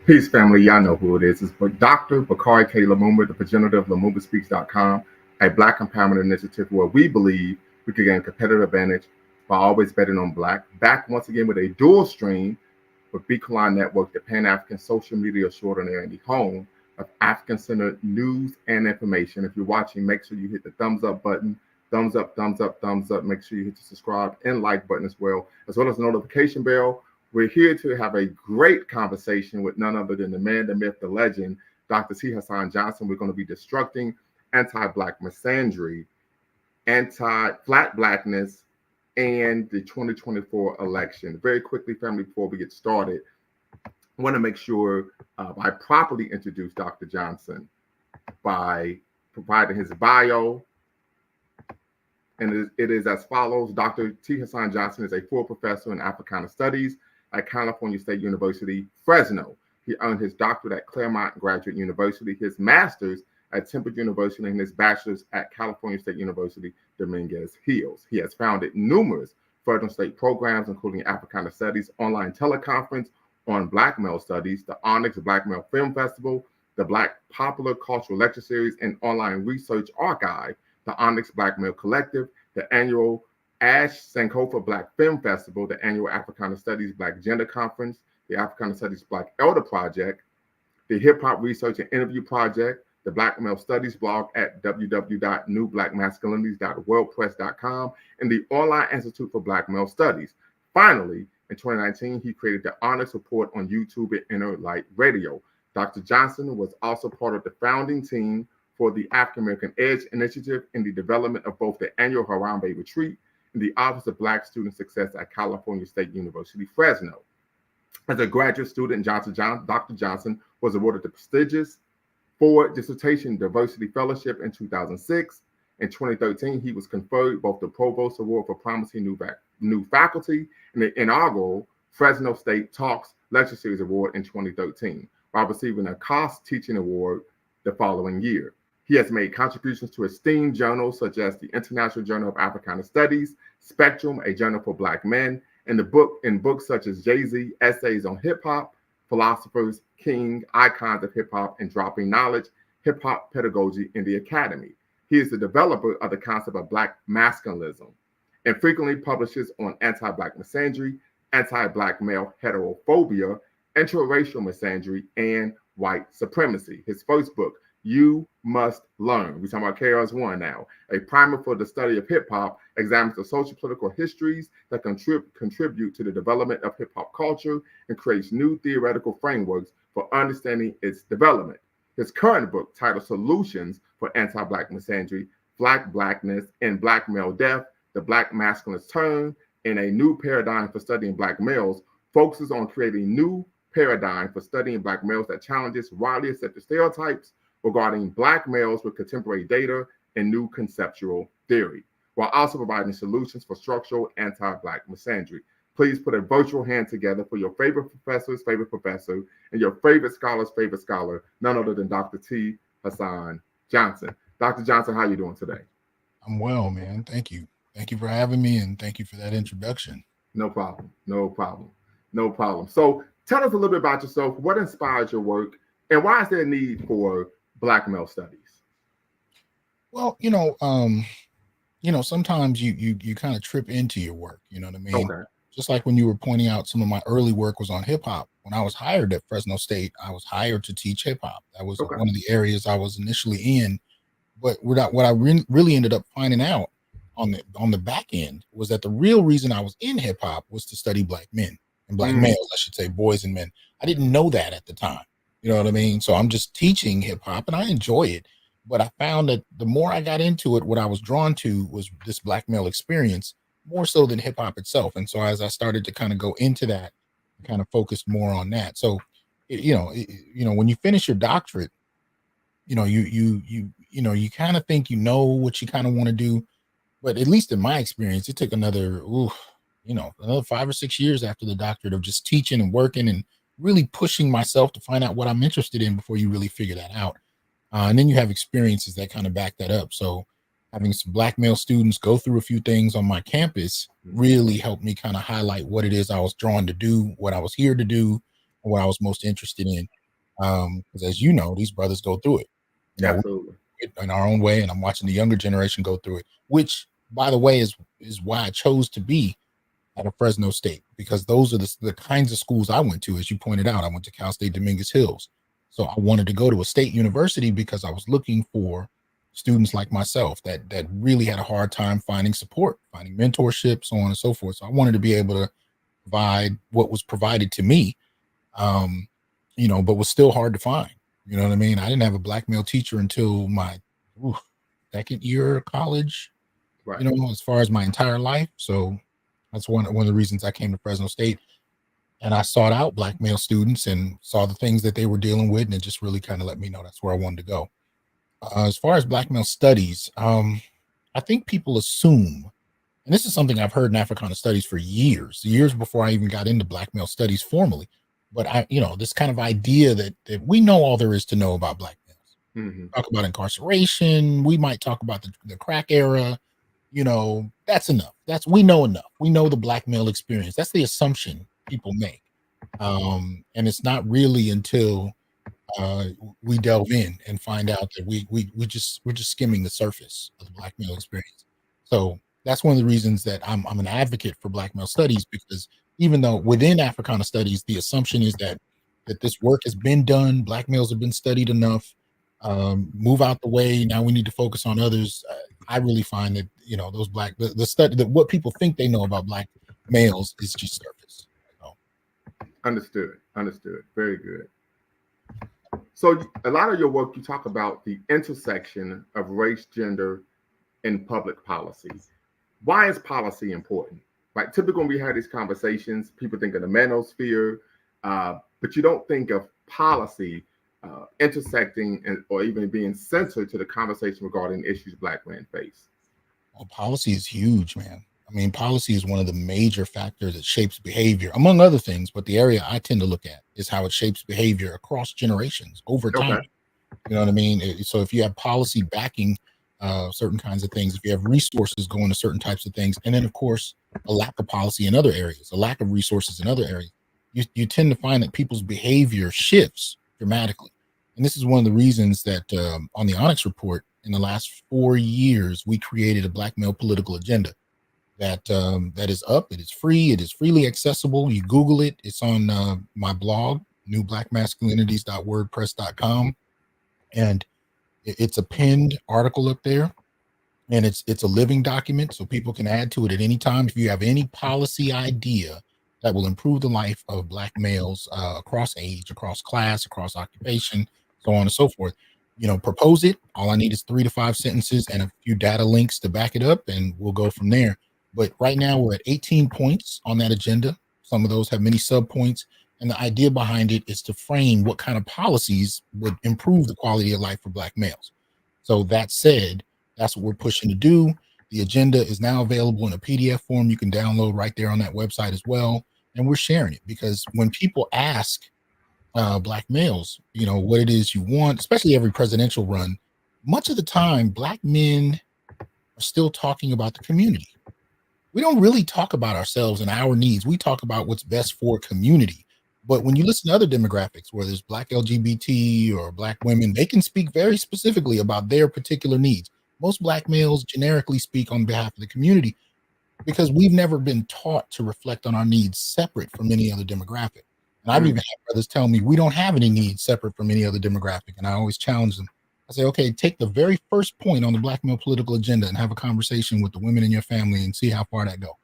Peace, family. Y'all know who it is. It's Dr. Bakari K. Lumumba, the progenitor of LumumbaSpeaks.com, a Black empowerment initiative where we believe we can gain competitive advantage by always betting on Black. Back once again with a dual stream with Beacon Network, the Pan African social media extraordinary and the home of African centered news and information. If you're watching, make sure you hit the thumbs up button. Thumbs up, thumbs up, thumbs up. Make sure you hit the subscribe and like button as well as the notification bell. We're here to have a great conversation with none other than the man, the myth, the legend, Dr. T Hasan Johnson. We're going to be deconstructing anti-Black misandry, anti-flat blackness, and the 2024 election. Very quickly, family, before we get started, I want to make sure I properly introduce Dr. Johnson by providing his bio. And it is as follows. Dr. T Hasan Johnson is a full professor in Africana Studies at California State University, Fresno. He earned his doctorate at Claremont Graduate University, his master's at Temple University, and his bachelor's at California State University, Dominguez Hills. He has founded numerous federal state programs, including Africana Studies, online teleconference on Black Male Studies, the Onyx Black Male Film Festival, the Black Popular Cultural Lecture Series, and online research archive, the Onyx Black Male Collective, the annual Ash Sankofa Black Film Festival, the annual Africana Studies Black Gender Conference, the Africana Studies Black Elder Project, the Hip Hop Research and Interview Project, the Black Male Studies blog at www.newblackmasculinities.wordpress.com, and the Online Institute for Black Male Studies. Finally, in 2019, he created the Onyx Report on YouTube and Inner Light Radio. Dr. Johnson was also part of the founding team for the African American Edge Initiative in the development of both the annual Harambe Retreat and the Office of Black Student Success at California State University, Fresno. As a graduate student, Dr. Johnson was awarded the prestigious Ford Dissertation Diversity Fellowship in 2006. In 2013, he was conferred both the Provost Award for Promising New Faculty and the inaugural Fresno State Talks Lecture Series Award in 2013, while receiving a Cost Teaching Award the following year. He has made contributions to esteemed journals such as the International Journal of Africana Studies, Spectrum, a journal for Black men, and books such as Jay-Z, Essays on Hip Hop, Philosophers, King, Icons of Hip Hop, and Dropping Knowledge, Hip Hop Pedagogy in the Academy. He is the developer of the concept of Black masculinism and frequently publishes on anti-Black misandry, anti-Black male heterophobia, interracial misandry, and white supremacy. His first book, You Must Learn. We're talking about KRS-One now. A primer for the study of hip hop examines the social political histories that contribute to the development of hip hop culture and creates new theoretical frameworks for understanding its development. His current book, titled Solutions for Anti-Black Misandry, Blackness, and Black Male Death, The Black Masculinist Turn, and a New Paradigm for Studying Black Males, focuses on creating new paradigm for studying Black males that challenges widely accepted stereotypes regarding Black males with contemporary data and new conceptual theory, while also providing solutions for structural anti-Black misandry. Please put a virtual hand together for your favorite professor's favorite professor and your favorite scholar's favorite scholar, none other than Dr. T Hasan Johnson. Dr. Johnson, how are you doing today? I'm well, man. Thank you. Thank you for having me, and thank you for that introduction. No problem. No problem. No problem. So tell us a little bit about yourself. What inspires your work, and why is there a need for Black male studies? Well, sometimes you kind of trip into your work. You know what I mean? Okay. Just like when you were pointing out, some of my early work was on hip hop. When I was hired at Fresno State, I was hired to teach hip hop. That was one of the areas I was initially in. But what I really ended up finding out on the back end was that the real reason I was in hip hop was to study Black men and Black males, I should say, boys and men. I didn't know that at the time. You know what I mean? So I'm just teaching hip hop and I enjoy it. But I found that the more I got into it, what I was drawn to was this Black male experience more so than hip hop itself. And so as I started to kind of go into that, I kind of focused more on that. So, when you finish your doctorate, you kind of think what you kind of want to do. But at least in my experience, it took another 5 or 6 years after the doctorate of just teaching and working and really pushing myself to find out what I'm interested in before you really figure that out. And then you have experiences that kind of back that up. So having some Black male students go through a few things on my campus really helped me kind of highlight what it is I was drawn to do, what I was here to do, and what I was most interested in. Because as you know, these brothers go through it. You know, Absolutely. in our own way, and I'm watching the younger generation go through it, which, by the way, is why I chose to be at a Fresno State, because those are the kinds of schools I went to. As you pointed out, I went to Cal State Dominguez Hills. So I wanted to go to a state university because I was looking for students like myself that really had a hard time finding support, finding mentorship, so on and so forth. So I wanted to be able to provide what was provided to me, but was still hard to find. You know what I mean? I didn't have a black male teacher until my second year of college, Right. as far as my entire life. So that's one of the reasons I came to Fresno State. And I sought out black male students and saw the things that they were dealing with. And it just really kind of let me know that's where I wanted to go. As far as black male studies, I think people assume, and this is something I've heard in Africana studies for years before I even got into black male studies formally. But this kind of idea that we know all there is to know about black males. Mm-hmm. Talk about incarceration. We might talk about the crack era. That's enough. We know enough. We know the black male experience. That's the assumption people make. And it's not really until we delve in and find out that we're just skimming the surface of the black male experience. So that's one of the reasons that I'm an advocate for black male studies, because even though within Africana studies, the assumption is that this work has been done, black males have been studied enough, move out the way. Now we need to focus on others. I really find that, those the study that what people think they know about black males is just surface. So. Understood. Very good. So a lot of your work, you talk about the intersection of race, gender, and public policy. Why is policy important? Right. Typically, when we have these conversations, people think of the manosphere, but you don't think of policy intersecting or even being centered to the conversation regarding issues black men face. Well, policy is huge, man. I mean, policy is one of the major factors that shapes behavior, among other things. But the area I tend to look at is how it shapes behavior across generations over time. Okay. You know what I mean? So if you have policy backing certain kinds of things, if you have resources going to certain types of things, and then, of course, a lack of policy in other areas, a lack of resources in other areas, you tend to find that people's behavior shifts dramatically. And this is one of the reasons that on the Onyx Report, in the last 4 years, we created a black male political agenda that is up. It is free. It is freely accessible. You Google it. It's on my blog, newblackmasculinities.wordpress.com. And it's a pinned article up there. And it's a living document, so people can add to it at any time. If you have any policy idea that will improve the life of black males across age, across class, across occupation, so on and so forth, propose it. All I need is 3 to 5 sentences and a few data links to back it up, and we'll go from there. But right now we're at 18 points on that agenda. Some of those have many sub points. And the idea behind it is to frame what kind of policies would improve the quality of life for black males. So that said, that's what we're pushing to do. The agenda is now available in a PDF form you can download right there on that website as well. And we're sharing it because when people ask black males, what it is you want, especially every presidential run, much of the time, black men are still talking about the community. We don't really talk about ourselves and our needs. We talk about what's best for community. But when you listen to other demographics, where there's black LGBT or black women, they can speak very specifically about their particular needs. Most black males generically speak on behalf of the community because we've never been taught to reflect on our needs separate from any other demographic. And I've even had brothers tell me we don't have any needs separate from any other demographic. And I always challenge them. I say, okay, take the very first point on the black male political agenda and have a conversation with the women in your family and see how far that go.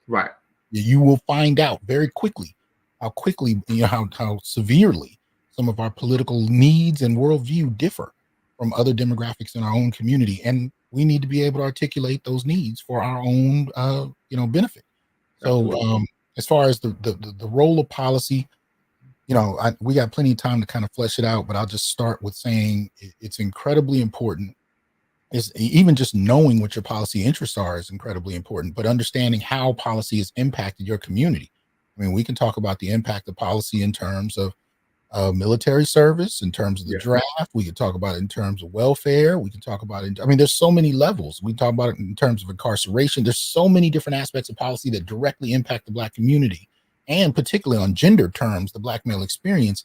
Right. You will find out very quickly how severely some of our political needs and worldview differ from other demographics in our own community. And we need to be able to articulate those needs for our own, benefit. So as far as the role of policy, we got plenty of time to kind of flesh it out, but I'll just start with saying it's incredibly important. Is even just knowing what your policy interests are is incredibly important, but understanding how policy has impacted your community. I mean, we can talk about the impact of policy in terms of military service, in terms of the draft. We can talk about it in terms of welfare. We can talk about it. There's so many levels. We talk about it in terms of incarceration. There's so many different aspects of policy that directly impact the black community, and particularly on gender terms, the black male experience.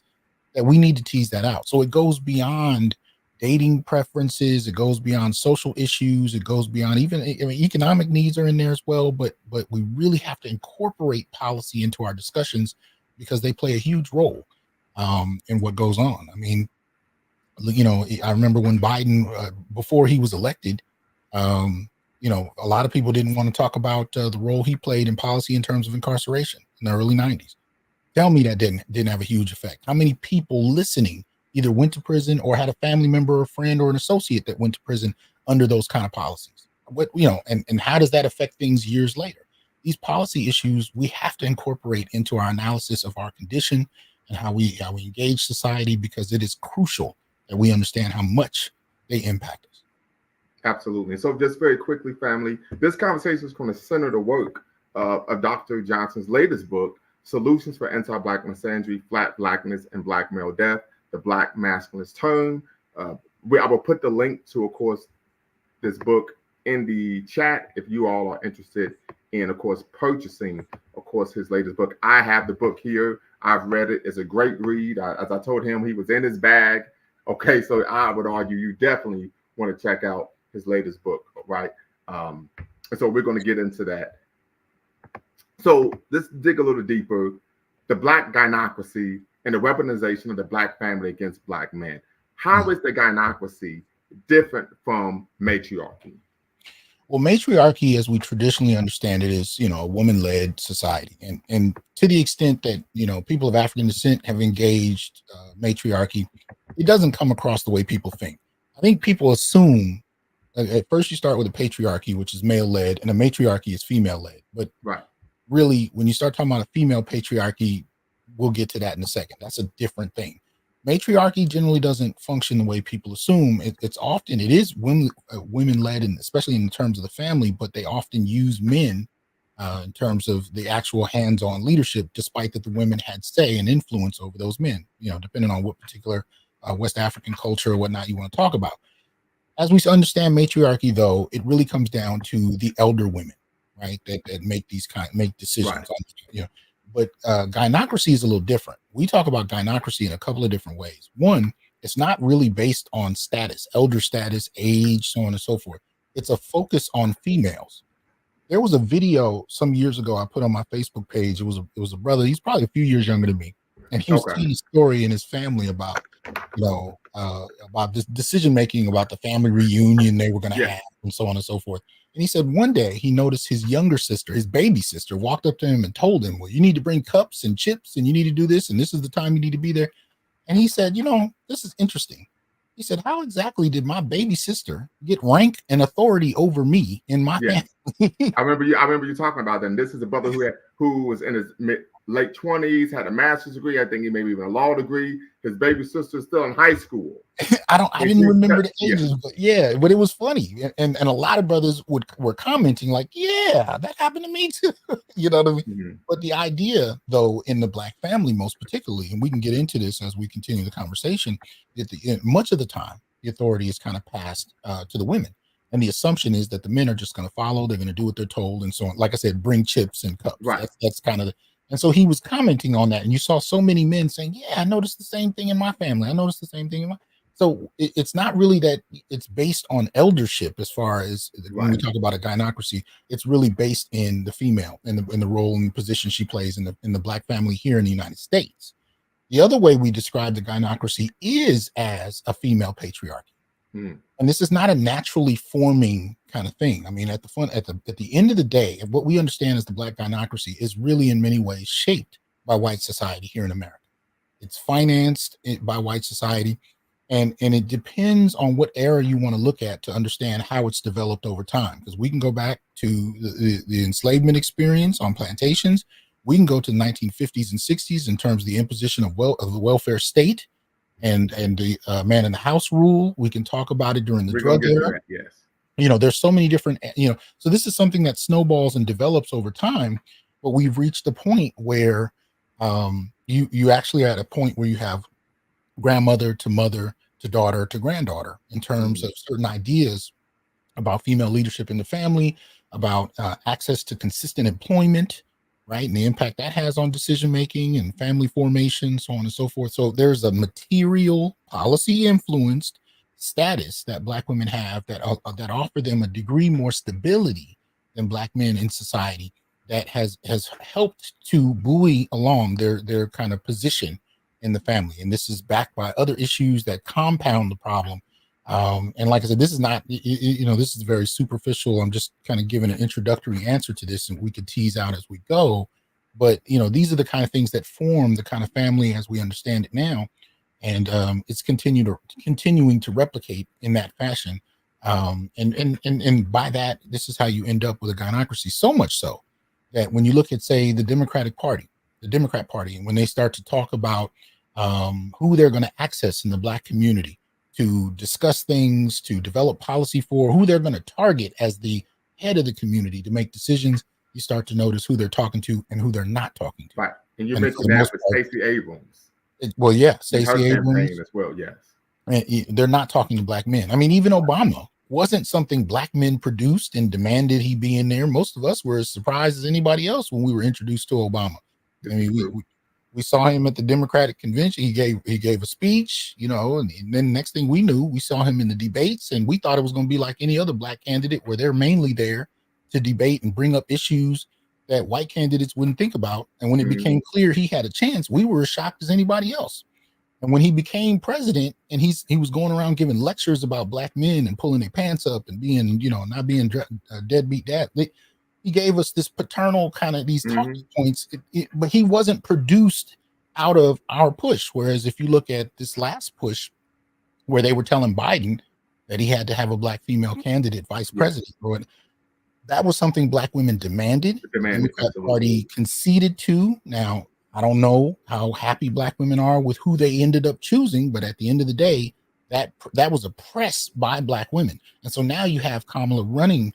that we need to tease that out. So it goes beyond dating preferences, it goes beyond social issues, it goes beyond even, I mean, economic needs are in there as well, but we really have to incorporate policy into our discussions because they play a huge role in what goes on. I mean, I remember when Biden, before he was elected, a lot of people didn't want to talk about the role he played in policy in terms of incarceration in the early 90s. Tell me that didn't have a huge effect. How many people listening either went to prison or had a family member, a friend, or an associate that went to prison under those kind of policies? And how does that affect things years later? These policy issues we have to incorporate into our analysis of our condition and how we engage society, because it is crucial that we understand how much they impact us. Absolutely. So just very quickly, family, this conversation is going to center the work of Dr. Johnson's latest book, Solutions for Anti-Black Misandry, Flat Blackness, and Black Male Death, the Black Masculinist Turn. I will put the link to, of course, this book in the chat if you all are interested in, of course, purchasing, of course, his latest book. I have the book here. I've read it. It's a great read. As I told him, he was in his bag. Okay, so I would argue you definitely want to check out his latest book, right? And so we're going to get into that. So let's dig a little deeper. The Black gynocracy and the weaponization of the Black family against Black men. How is the gynocracy different from matriarchy? Well, matriarchy, as we traditionally understand it, is, a woman-led society. And to the extent that, people of African descent have engaged matriarchy, it doesn't come across the way people think. I think people assume at first you start with a patriarchy, which is male-led, and a matriarchy is female-led. But really, when you start talking about a female patriarchy, we'll get to that in a second. That's a different thing. Matriarchy generally doesn't function the way people assume. It is women-led, and especially in terms of the family, but they often use men in terms of the actual hands-on leadership, despite that the women had say and influence over those men, depending on what particular West African culture or whatnot you want to talk about. As we understand matriarchy, though, it really comes down to the elder women, right, that make decisions. Right. But gynocracy is a little different. We talk about gynocracy in a couple of different ways. One, it's not really based on status, elder status, age, so on and so forth. It's a focus on females. There was a video some years ago I put on my Facebook page. It was a brother. He's probably a few years younger than me, and he was telling a story in his family about about this decision making about the family reunion they were going to have, and so on and so forth. And he said one day he noticed his younger sister, his baby sister, walked up to him and told him, well, you need to bring cups and chips and you need to do this. And this is the time you need to be there. And he said, this is interesting. He said, how exactly did my baby sister get rank and authority over me in my family? I remember you talking about that. And this is a brother who was in his late 20s, had a master's degree. I think he maybe even a law degree. His baby sister is still in high school. I didn't remember the ages, but it was funny. And a lot of brothers were commenting like, yeah, that happened to me too. You know what I mean? Mm-hmm. But the idea, though, in the Black family, most particularly, and we can get into this as we continue the conversation, much of the time, the authority is kind of passed to the women. And the assumption is that the men are just going to follow. They're going to do what they're told. And so on. Like I said, bring chips and cups. Right. That's kind of and so he was commenting on that. And you saw so many men saying, yeah, I noticed the same thing in my family. I noticed the same thing in my. So it's not really that it's based on eldership as far as when we talk about a gynocracy. It's really based in the female and the role and position she plays in the Black family here in the United States. The other way we describe the gynocracy is as a female patriarchy. And this is not a naturally forming kind of thing. I mean, at the end of the day, what we understand as the Black gynocracy is really in many ways shaped by white society here in America. It's financed by white society, and it depends on what era you want to look at to understand how it's developed over time. Because we can go back to the enslavement experience on plantations. We can go to the 1950s and 60s in terms of the imposition of the welfare state. And the man in the house rule. We can talk about it during the drug era. Yes. There's so many different, so this is something that snowballs and develops over time, but we've reached a point where you actually are at a point where you have grandmother to mother to daughter to granddaughter in terms of certain ideas about female leadership in the family, about access to consistent employment, right? And the impact that has on decision making and family formation, so on and so forth. So there's a material, policy influenced status that Black women have that offer them a degree more stability than Black men in society, that has helped to buoy along their kind of position in the family. And this is backed by other issues that compound the problem. And like I said, this is not, this is very superficial. I'm just kind of giving an introductory answer to this, and we could tease out as we go. But, these are the kind of things that form the kind of family as we understand it now. And it's continuing to replicate in that fashion. And by that, this is how you end up with a gynocracy. So much so that when you look at, say, the Democrat Party, when they start to talk about who they're going to access in the Black community to discuss things, to develop policy for, who they're going to target as the head of the community to make decisions, you start to notice who they're talking to and who they're not talking to. Right. And you mentioned that with Stacey Abrams. Stacey Abrams as well, yes. They're not talking to Black men. I mean, even Obama wasn't something Black men produced and demanded he be in there. Most of us were as surprised as anybody else when we were introduced to Obama. I mean, we saw him at the Democratic convention. He gave a speech, and then next thing we knew, we saw him in the debates, and we thought it was going to be like any other Black candidate, where they're mainly there to debate and bring up issues that white candidates wouldn't think about. And when it became clear he had a chance, we were as shocked as anybody else. And when he became president, and he was going around giving lectures about Black men and pulling their pants up and being, not being a deadbeat dad, he gave us this paternal kind of these talking points, but he wasn't produced out of our push. Whereas if you look at this last push, where they were telling Biden that he had to have a Black female candidate vice president, that was something Black women demanded. The Democrat Party conceded to. Now, I don't know how happy Black women are with who they ended up choosing, but at the end of the day, that was oppressed by Black women. And so now you have Kamala running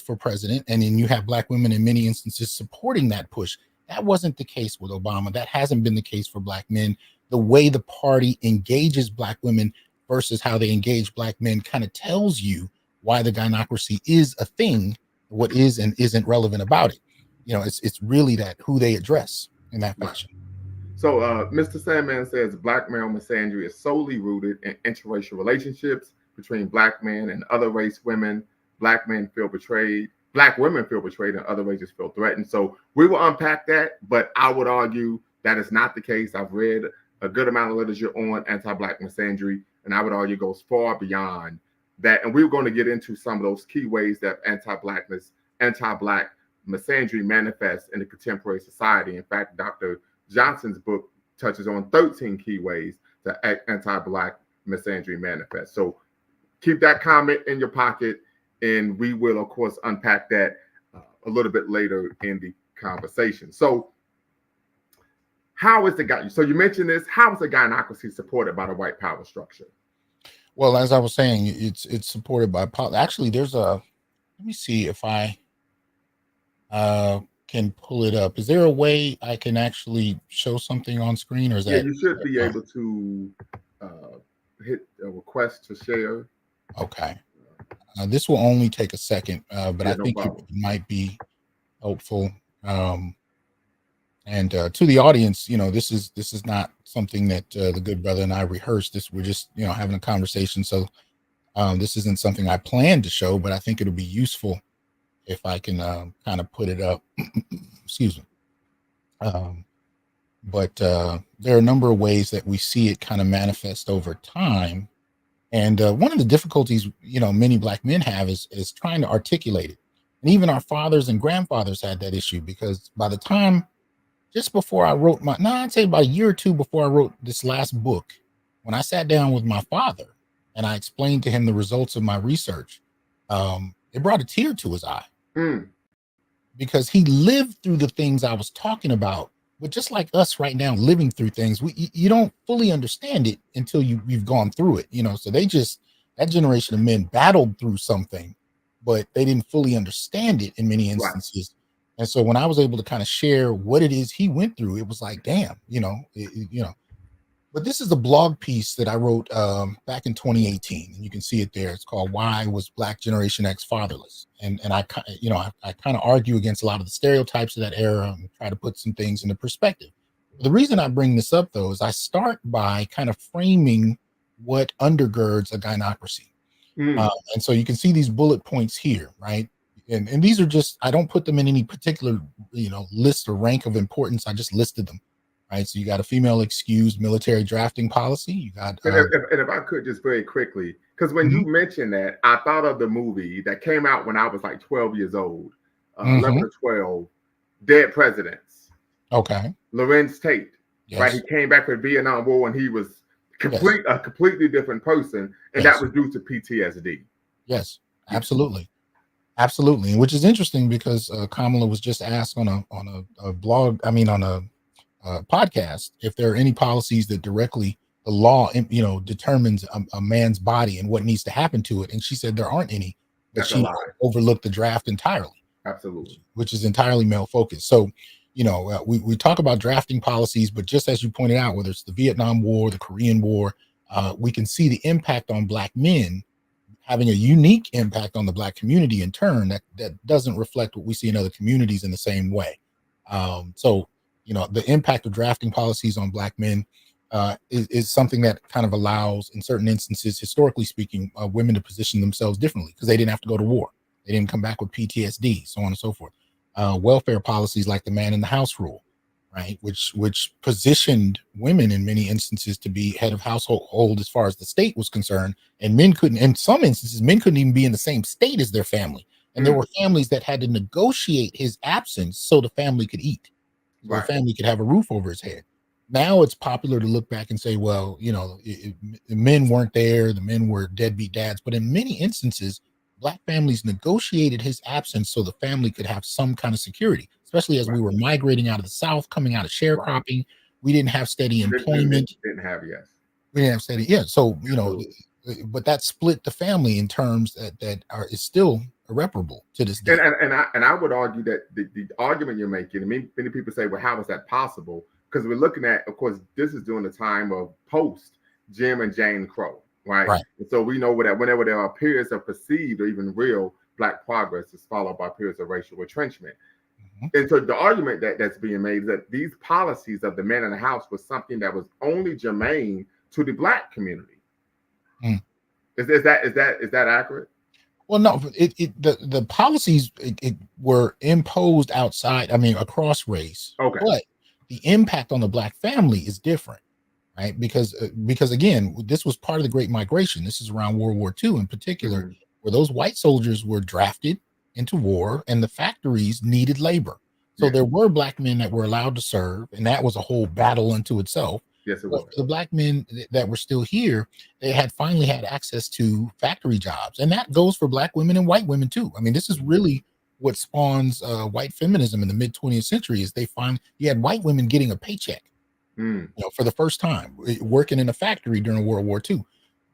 for president, and then you have Black women in many instances supporting that push. That wasn't the case with Obama. That hasn't been the case for Black men. The way the party engages Black women versus how they engage Black men kind of tells you why the gynocracy is a thing, what is and isn't relevant about it. It's really that who they address in that fashion. So Mr. Sandman says Black male misandry is solely rooted in interracial relationships between Black men and other race women. Black men feel betrayed. Black women feel betrayed, and other races feel threatened. So we will unpack that, but I would argue that is not the case. I've read a good amount of literature on anti-Black misandry, and I would argue goes far beyond that. And we're going to get into some of those key ways that anti-Black misandry manifests in the contemporary society. In fact, Dr. Johnson's book touches on 13 key ways that anti-Black misandry manifests. So keep that comment in your pocket, and we will, of course, unpack that a little bit later in the conversation. So how is so you mentioned this, how is the gynocracy supported by the white power structure? Well, as I was saying, it's supported by, actually, there's let me see if I can pull it up. Is there a way I can actually show something on screen, or is that? You should be able to hit a request to share. Okay. This will only take a second, but I think it might be helpful. And to the audience, this is not something that the good brother and I rehearsed. We're just, having a conversation. So this isn't something I planned to show, but I think it'll be useful if I can kind of put it up. Excuse me. But there are a number of ways that we see it kind of manifest over time. And one of the difficulties, many Black men have is trying to articulate it. And even our fathers and grandfathers had that issue, because by the time, just before I wrote I'd say about a year or two before I wrote this last book, when I sat down with my father and I explained to him the results of my research, it brought a tear to his eye. Because he lived through the things I was talking about. But just like us right now, living through things, you don't fully understand it until you've gone through it. So that generation of men battled through something, but they didn't fully understand it in many instances. Right. And so when I was able to kind of share what it is he went through, it was like, damn, But this is a blog piece that I wrote back in 2018, and you can see it there. It's called "Why Was Black Generation X Fatherless?" And I kind of argue against a lot of the stereotypes of that era and try to put some things into perspective. The reason I bring this up, though, is I start by kind of framing what undergirds a gynocracy. And so you can see these bullet points here, right? And these are just, I don't put them in any particular, list or rank of importance. I just listed them, right? So you got a female excused military drafting policy. You got, and if I could just very quickly, because when you mentioned that, I thought of the movie that came out when I was like 12 years old, 11 or 12, Dead Presidents. Okay. Lorenz Tate, yes. right? He came back from the Vietnam War and he was a completely different person, and that was due to PTSD. Yes, absolutely. Absolutely, which is interesting because Kamala was just asked on a blog, on a podcast, if there are any policies that directly the law, determines a man's body and what needs to happen to it, and she said there aren't any. But she overlooked the draft entirely. Absolutely, which is entirely male focused. So, we talk about drafting policies, but just as you pointed out, whether it's the Vietnam War, the Korean War, we can see the impact on Black men having a unique impact on the Black community in turn that doesn't reflect what we see in other communities in the same way. So, the impact of drafting policies on Black men is something that kind of allows, in certain instances, historically speaking, women to position themselves differently because they didn't have to go to war. They didn't come back with PTSD, so on and so forth. Welfare policies like the man in the house rule, right, which positioned women in many instances to be head of household as far as the state was concerned, and men couldn't. In some instances, men couldn't even be in the same state as their family, and there were families that had to negotiate his absence so the family could eat, so the family could have a roof over his head. Now it's popular to look back and say, well, the men weren't there, the men were deadbeat dads, but in many instances, Black families negotiated his absence so the family could have some kind of security, especially as we were migrating out of the South, coming out of sharecropping. We didn't have steady employment. We didn't have steady. Yeah. So, but that split the family in terms that is still irreparable to this day. And I would argue that the argument you're making, many people say, well, how is that possible? Because we're looking at, of course, this is during the time of post Jim and Jane Crow. Right. And so we know that whenever there are periods of perceived or even real Black progress is followed by periods of racial retrenchment. And so the argument that's being made is that these policies of the man in the house was something that was only germane to the Black community. Is that accurate? Well, no, the policies were imposed outside, across race. Okay. But the impact on the Black family is different. Right, because again, this was part of the Great Migration. This is around World War II in particular, where those white soldiers were drafted into war, and the factories needed labor. So there were Black men that were allowed to serve, and that was a whole battle unto itself. Yes, it was. The Black men that were still here, they had finally had access to factory jobs, and that goes for Black women and white women too. This is really what spawns white feminism in the mid 20th century. Is you had white women getting a paycheck. For the first time, working in a factory during World War II.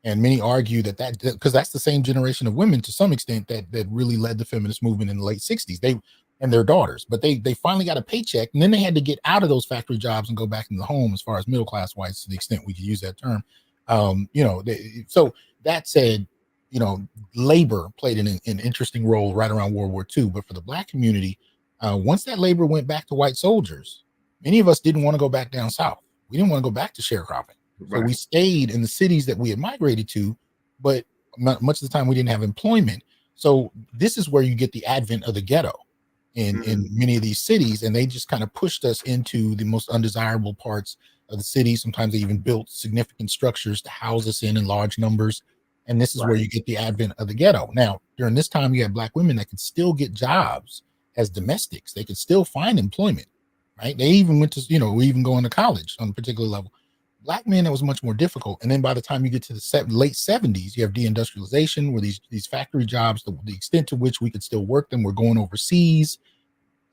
And many argue that because that's the same generation of women to some extent that really led the feminist movement in the late 60s. They and their daughters, but they finally got a paycheck, and then they had to get out of those factory jobs and go back into the home as far as middle class whites, to the extent we could use that term. So that said, labor played an interesting role right around World War II. But for the Black community, once that labor went back to white soldiers, many of us didn't want to go back down south. We didn't want to go back to sharecropping. So we stayed in the cities that we had migrated to, but much of the time we didn't have employment. So this is where you get the advent of the ghetto in many of these cities, and they just kind of pushed us into the most undesirable parts of the city. Sometimes they even built significant structures to house us in large numbers. And this is where you get the advent of the ghetto. Now, during this time, you had Black women that could still get jobs as domestics. They could still find employment. Right. They even went to, even going to college on a particular level. Black men, that was much more difficult. And then by the time you get to the late 70s, you have deindustrialization, where these factory jobs, the extent to which we could still work them, were going overseas.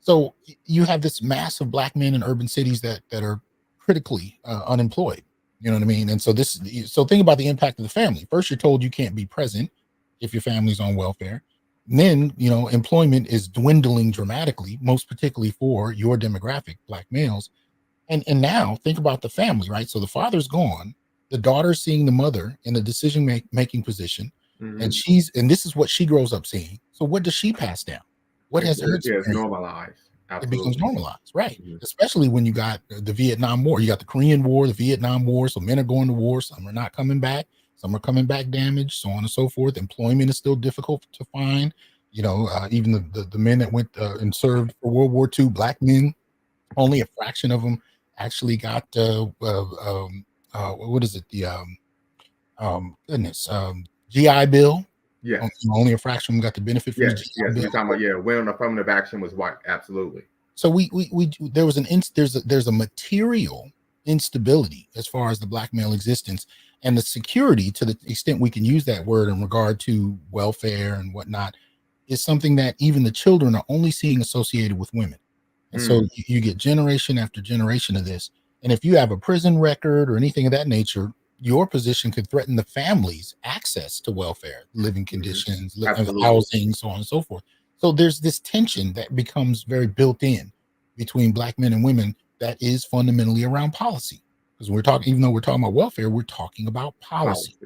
So you have this mass of Black men in urban cities that are critically unemployed. You know what I mean? And so think about the impact of the family. First, you're told you can't be present if your family's on welfare. And then, employment is dwindling dramatically, most particularly for your demographic, Black males. And now think about the family, right? So the father's gone, the daughter's seeing the mother in a decision making position, and this is what she grows up seeing. So what does she pass down? What has her It's experience? normalized. It becomes Absolutely. normalized, right? Especially when you got the Vietnam War, you got the Korean War, the Vietnam War. So men are going to war, some are not coming back, some are coming back damaged, so on and so forth. Employment is still difficult to find. Even the men that went and served for World War II, black men, only a fraction of them actually got what is it? The goodness, GI Bill. Yes. Only a fraction of them got the benefit from the GI Yes. Bill. We're talking about when affirmative action was white. Absolutely. So there was there's a material instability as far as the black male existence, and the security, to the extent we can use that word in regard to welfare and whatnot, is something that even the children are only seeing associated with women. And so you get generation after generation of this. And if you have a prison record or anything of that nature, your position could threaten the family's access to welfare, living conditions, housing, so on and so forth. So there's this tension that becomes very built in between black men and women that is fundamentally around policy. Because even though we're talking about welfare, we're talking about policy.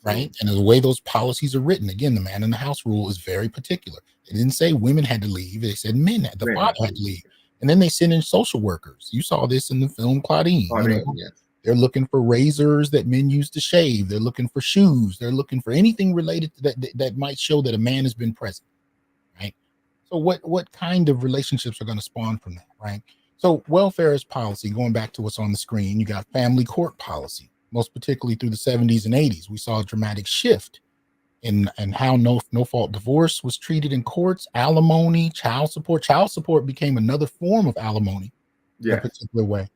Right. And the way those policies are written, again, the man in the house rule is very particular. They didn't say women had to leave. They said the father had to leave. And then they send in social workers. You saw this in the film Claudine. They're looking for razors that men use to shave. They're looking for shoes. They're looking for anything related to that might show that a man has been present. Right. So what kind of relationships are going to spawn from that? Right. So welfare is policy. Going back to what's on the screen, you got family court policy. Most particularly through the 70s and 80s, we saw a dramatic shift in how no fault divorce was treated in courts, alimony, child support. Child support became another form of alimony in a particular way,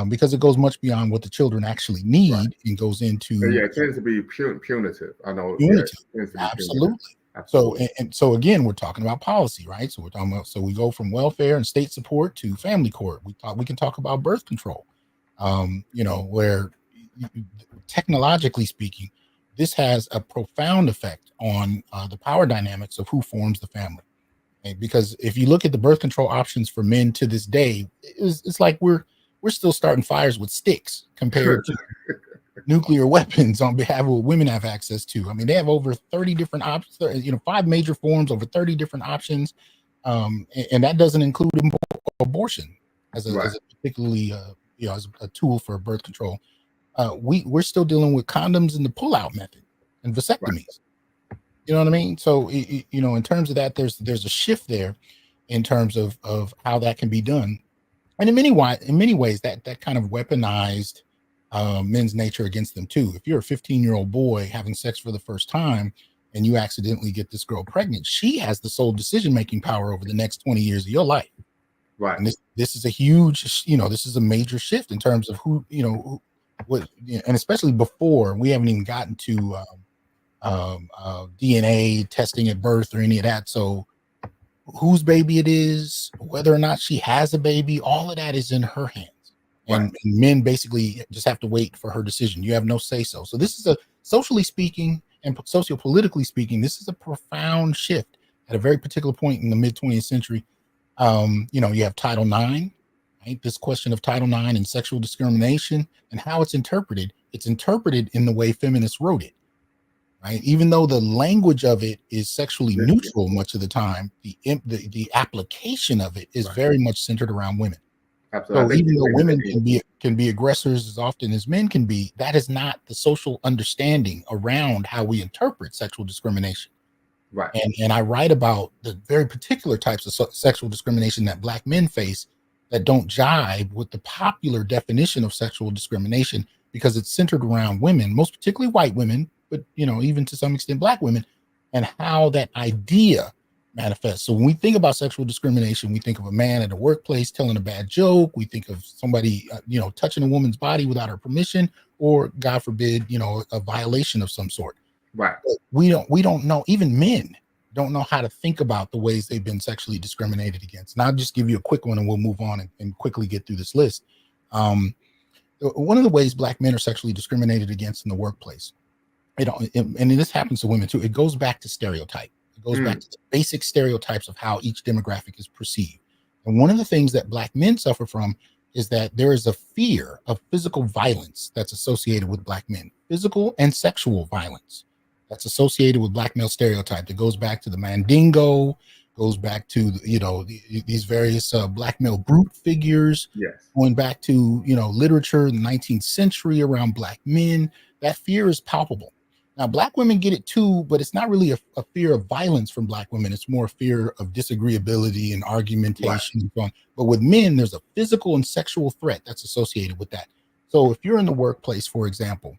because it goes much beyond what the children actually need and goes into it tends to be punitive. I know. Punitive. It tends to be Absolutely. Absolutely. So again, we're talking about policy, right? So we're talking about, we go from welfare and state support to family court. We can talk about birth control, where technologically speaking, this has a profound effect on the power dynamics of who forms the family. Okay? Because if you look at the birth control options for men to this day, it's like we're still starting fires with sticks compared to nuclear weapons on behalf of what women have access to. I mean, they have over 30 different options, 5 major forms, over 30 different options. And that doesn't include abortion as a particularly, as a tool for birth control. We're still dealing with condoms and the pull-out method and vasectomies. You know what I mean? So, in terms of that, there's a shift there in terms of how that can be done. And in many ways, that kind of weaponized men's nature against them too. If you're a 15-year-old boy having sex for the first time and you accidentally get this girl pregnant, she has the sole decision-making power over the next 20 years of your life. Right. And this is a huge, this is a major shift in terms of who, and especially before, we haven't even gotten to DNA testing at birth or any of that. So whose baby it is, whether or not she has a baby, all of that is in her hands. And men basically just have to wait for her decision. You have no say so. So this is socially speaking and sociopolitically speaking, this is a profound shift at a very particular point in the mid 20th century. You have Title IX, right? This question of Title IX and sexual discrimination and how it's interpreted in the way feminists wrote it, right? Even though the language of it is sexually neutral much of the time, the application of it is very much centered around women. Absolutely. So even though women can be aggressors as often as men can be, that is not the social understanding around how we interpret sexual discrimination. Right. And I write about the very particular types of sexual discrimination that Black men face that don't jibe with the popular definition of sexual discrimination, because it's centered around women, most particularly white women, but even to some extent Black women, and how that idea manifests. So when we think about sexual discrimination, we think of a man at a workplace telling a bad joke. We think of somebody, touching a woman's body without her permission, or God forbid, a violation of some sort. Right. But we don't know. Even men don't know how to think about the ways they've been sexually discriminated against. And I'll just give you a quick one, and we'll move on and quickly get through this list. One of the ways Black men are sexually discriminated against in the workplace, and this happens to women too, it goes back to stereotype. It goes back to the basic stereotypes of how each demographic is perceived. And one of the things that Black men suffer from is that there is a fear of physical violence that's associated with Black men, physical and sexual violence that's associated with Black male stereotype that goes back to the Mandingo, goes back to, these various Black male brute figures, Yes. going back to, literature in the 19th century around Black men. That fear is palpable. Now, Black women get it too, but it's not really a fear of violence from Black women. It's more a fear of disagreeability and argumentation and so on. But with men, there's a physical and sexual threat that's associated with that. So if you're in the workplace, for example,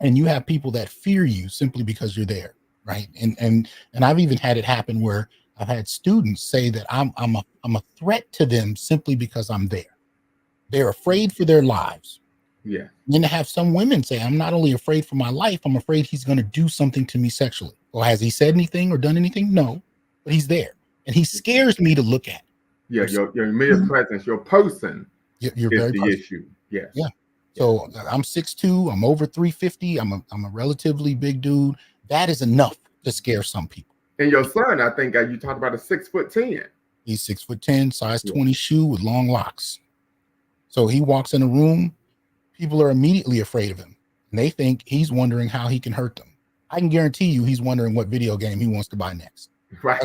and you have people that fear you simply because you're there, right? And I've even had it happen where I've had students say that I'm a threat to them simply because I'm there. They're afraid for their lives. Yeah. Then to have some women say, I'm not only afraid for my life, I'm afraid he's going to do something to me sexually. Well, has he said anything or done anything? No, but he's there. And he scares me to look at. Yeah, your mere presence, your person you're is very the personal. issue. Yes. Yeah. So I'm 6'2", I'm over 350, I'm a relatively big dude. That is enough to scare some people. And your son, I think you talked about, a 6'10". He's 6'10", size 20 shoe with long locks. So he walks in a room, people are immediately afraid of him. And they think he's wondering how he can hurt them. I can guarantee you he's wondering what video game he wants to buy next. Right.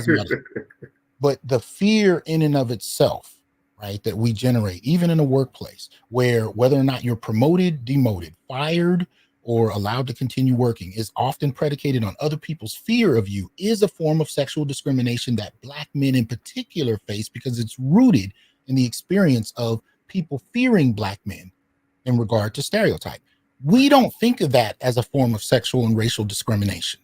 But the fear in and of itself, right, that we generate, even in a workplace, where whether or not you're promoted, demoted, fired, or allowed to continue working is often predicated on other people's fear of you, is a form of sexual discrimination that Black men in particular face, because it's rooted in the experience of people fearing Black men in regard to stereotype. We don't think of that as a form of sexual and racial discrimination.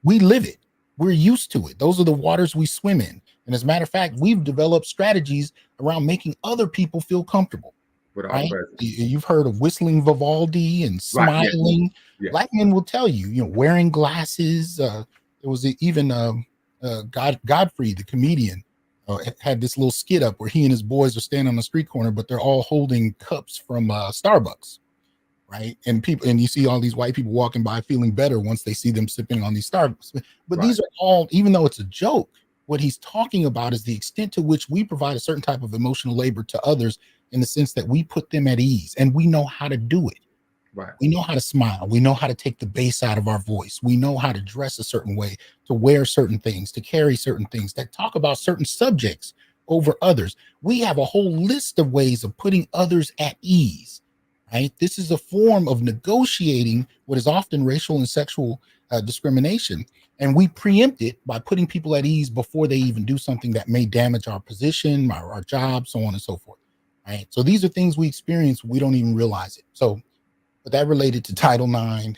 We live it. We're used to it. Those are the waters we swim in. And as a matter of fact, we've developed strategies around making other people feel comfortable. Right? You've heard of whistling Vivaldi and smiling. Right, yes. Black men will tell you, wearing glasses. There was even Godfrey, the comedian, had this little skit up where he and his boys are standing on the street corner, but they're all holding cups from Starbucks. Right. And you see all these white people walking by feeling better once they see them sipping on these Starbucks. But these are all, even though it's a joke, what he's talking about is the extent to which we provide a certain type of emotional labor to others, in the sense that we put them at ease, and we know how to do it. Right. We know how to smile. We know how to take the bass out of our voice. We know how to dress a certain way, to wear certain things, to carry certain things, that talk about certain subjects over others. We have a whole list of ways of putting others at ease. Right? This is a form of negotiating what is often racial and sexual discrimination. And we preempt it by putting people at ease before they even do something that may damage our position, our job, so on and so forth. Right? So these are things we experience. We don't even realize it. So, but that related to Title IX,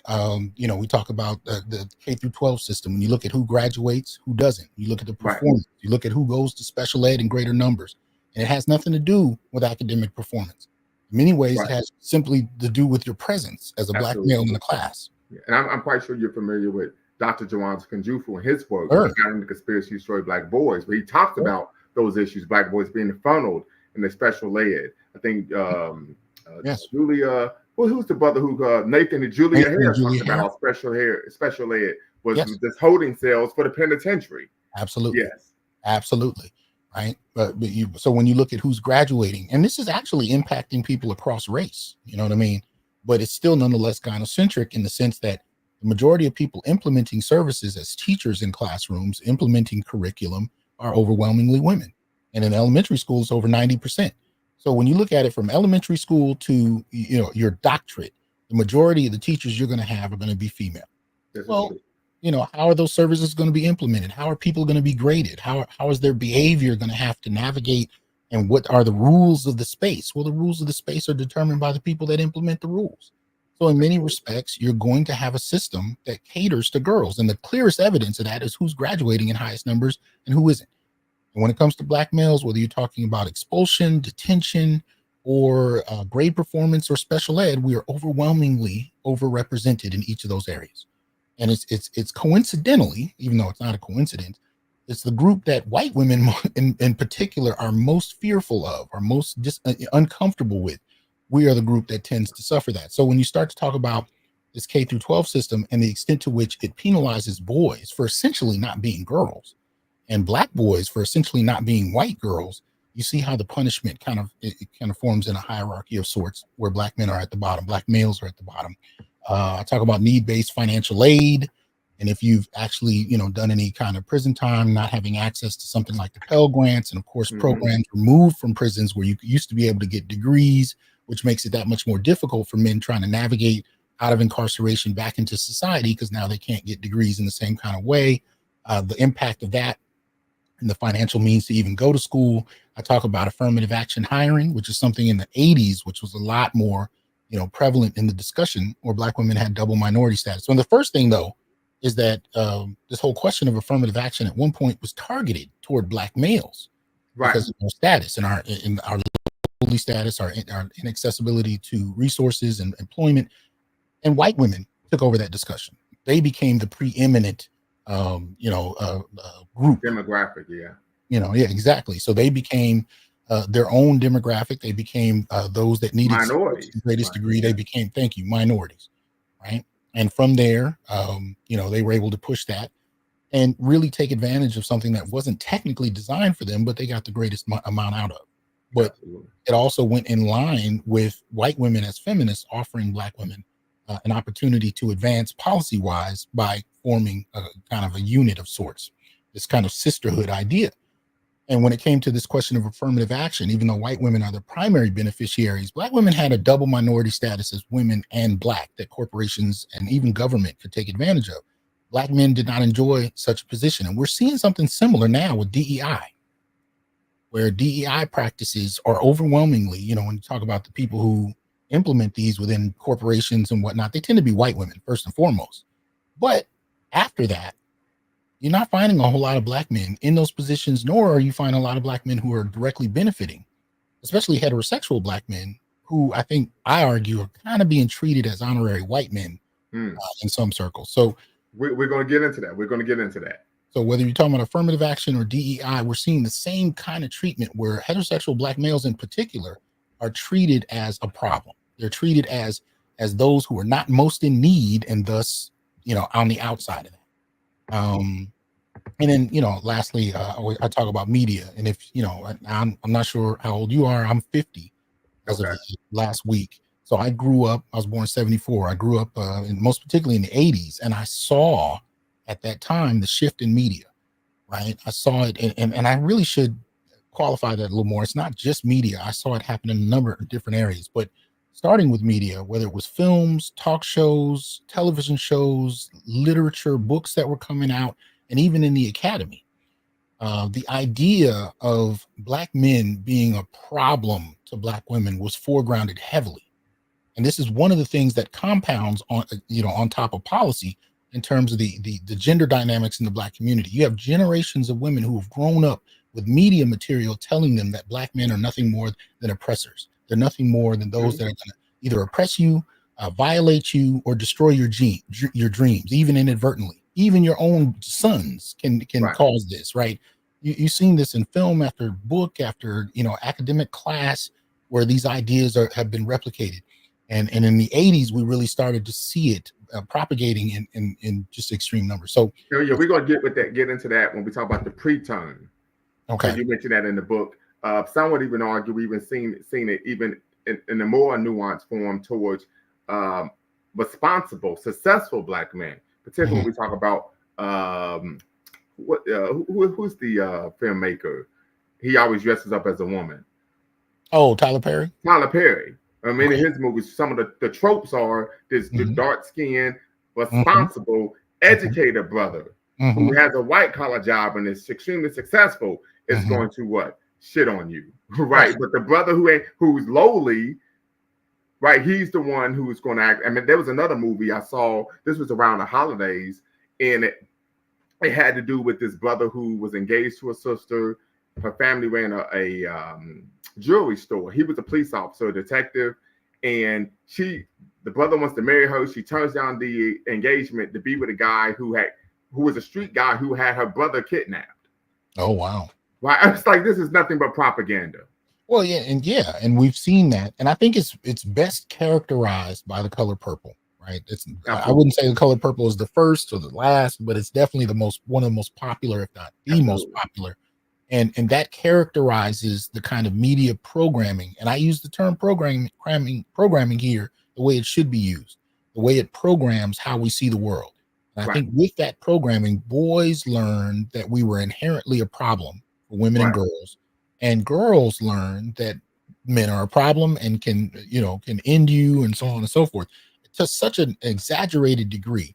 we talk about the K through 12 system. When you look at who graduates, who doesn't, you look at the performance, you look at who goes to special ed in greater numbers, and it has nothing to do with academic performance. In many ways, it has simply to do with your presence as a Black male in the class. Yeah. And I'm quite sure you're familiar with Dr. Jawan Kanjufu and his work regarding the conspiracy to destroy Black boys, where he talks about those issues, Black boys being funneled in the special ed. I think Julia, who's the brother who Nathan and Julia Harris talked about special ed was just holding cells for the penitentiary. Absolutely. Yes. Absolutely. Right. So when you look at who's graduating, and this is actually impacting people across race, you know what I mean? But it's still nonetheless gynocentric in the sense that the majority of people implementing services as teachers in classrooms, implementing curriculum, are overwhelmingly women. And in elementary school, it's over 90%. So when you look at it from elementary school to, your doctorate, the majority of the teachers you're going to have are going to be female. Well, how are those services going to be implemented? How are people going to be graded? How is their behavior going to have to navigate? And what are the rules of the space? Well, the rules of the space are determined by the people that implement the rules. So in many respects, you're going to have a system that caters to girls. And the clearest evidence of that is who's graduating in highest numbers and who isn't. And when it comes to Black males, whether you're talking about expulsion, detention, or grade performance or special ed, we are overwhelmingly overrepresented in each of those areas. And it's coincidentally, even though it's not a coincidence, it's the group that white women in particular are most fearful of, are most uncomfortable with. We are the group that tends to suffer that. So when you start to talk about this K through 12 system and the extent to which it penalizes boys for essentially not being girls, and Black boys for essentially not being white girls, you see how the punishment it kind of forms in a hierarchy of sorts, where black men are at the bottom, black males are at the bottom. I talk about need-based financial aid, and if you've actually, done any kind of prison time, not having access to something like the Pell Grants, and of course programs removed from prisons where you used to be able to get degrees, which makes it that much more difficult for men trying to navigate out of incarceration back into society, because now they can't get degrees in the same kind of way. The impact of that and the financial means to even go to school. I talk about affirmative action hiring, which is something in the 80s, which was a lot more, prevalent in the discussion, where black women had double minority status. So the first thing, though, is that this whole question of affirmative action at one point was targeted toward black males, right, because of our status and our lowly status, our inaccessibility to resources and employment. And white women took over that discussion. They became the preeminent group demographic. Yeah, exactly. So they became their own demographic. They became those that needed minorities. The greatest degree. They became, minorities, right? And from there, they were able to push that and really take advantage of something that wasn't technically designed for them, but they got the greatest amount out of. But absolutely, it also went in line with white women as feminists offering black women an opportunity to advance policy-wise by forming a kind of a unit of sorts, this kind of sisterhood idea. And when it came to this question of affirmative action, even though white women are the primary beneficiaries, black women had a double minority status as women and black that corporations and even government could take advantage of. Black men did not enjoy such a position. And we're seeing something similar now with DEI, where DEI practices are overwhelmingly, when you talk about the people who implement these within corporations and whatnot, they tend to be white women first and foremost. But after that, you're not finding a whole lot of black men in those positions, nor are you finding a lot of black men who are directly benefiting, especially heterosexual black men, who I argue are kind of being treated as honorary white men in some circles. So we're going to get into that. So whether you're talking about affirmative action or DEI, we're seeing the same kind of treatment where heterosexual black males in particular are treated as a problem. They're treated as those who are not most in need, and thus, on the outside of that. And then, lastly, I talk about media. And if, I'm not sure how old you are. I'm 50 as of last week. So I was born in 74. I grew up most particularly in the 80s. And I saw at that time the shift in media, right? I saw it. And I really should qualify that a little more. It's not just media. I saw it happen in a number of different areas, but starting with media, whether it was films, talk shows, television shows, literature, books that were coming out, and even in the academy, the idea of black men being a problem to black women was foregrounded heavily. And this is one of the things that compounds on top of policy in terms of the gender dynamics in the black community. You have generations of women who have grown up with media material telling them that black men are nothing more than oppressors. They're nothing more than those that are going to either oppress you, violate you, or destroy your dreams, even inadvertently. Even your own sons can cause this, right? You've seen this in film after book after academic class, where these ideas have been replicated. And in the 80s, we really started to see it propagating in just extreme numbers. So we're gonna get into that when we talk about the preterm. Okay, so you mentioned that in the book. Some would even argue we've even seen it even in a more nuanced form towards responsible, successful black men. Particularly when we talk about who's the filmmaker? He always dresses up as a woman. Oh, Tyler Perry. I mean, in his movies, some of the tropes are this the dark-skinned, responsible, educated brother who has a white-collar job and is extremely successful is going to what? Shit on you, right? But the brother who's lowly, right? He's the one who's going to act. I mean, there was another movie I saw. This was around the holidays, and it had to do with this brother who was engaged to a sister. Her family ran a jewelry store. He was a police officer, a detective, and the brother wants to marry her. She turns down the engagement to be with a guy who was a street guy who had her brother kidnapped. Oh wow! Right? I was like, this is nothing but propaganda. Well, and we've seen that, and I think it's best characterized by The Color Purple, right? I wouldn't say The Color Purple is the first or the last, but it's definitely one of the most popular, if not the most popular And that characterizes the kind of media programming. And I use the term programming here the way it should be used, the way it programs how we see the world. And I think with that programming, boys learned that we were inherently a problem for women and girls, and girls learned that men are a problem and can end you, and so on and so forth, to such an exaggerated degree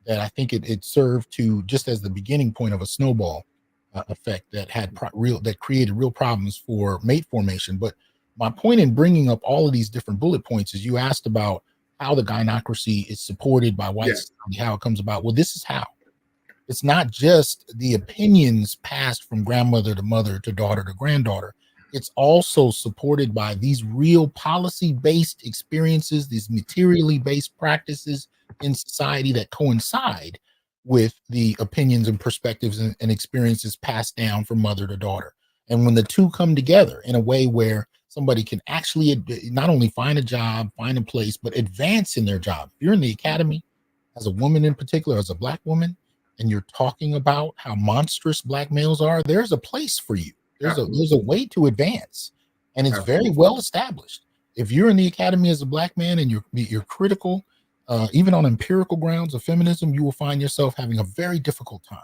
that I think it served to, just as the beginning point of a snowball effect that had that created real problems for mate formation. But my point in bringing up all of these different bullet points is, you asked about how the gynocracy is supported by white society, how it comes about. Well, this is how. It's not just the opinions passed from grandmother to mother to daughter to granddaughter. It's also supported by these real policy-based experiences, these materially based practices in society that coincide with the opinions and perspectives and experiences passed down from mother to daughter. And when the two come together in a way where somebody can actually not only find a job, find a place, but advance in their job. If you're in the academy, as a woman in particular, as a Black woman, and you're talking about how monstrous Black males are, there's a place for you. There's a way to advance, and it's very well established. If you're in the academy as a Black man and you're critical, even on empirical grounds of feminism, you will find yourself having a very difficult time,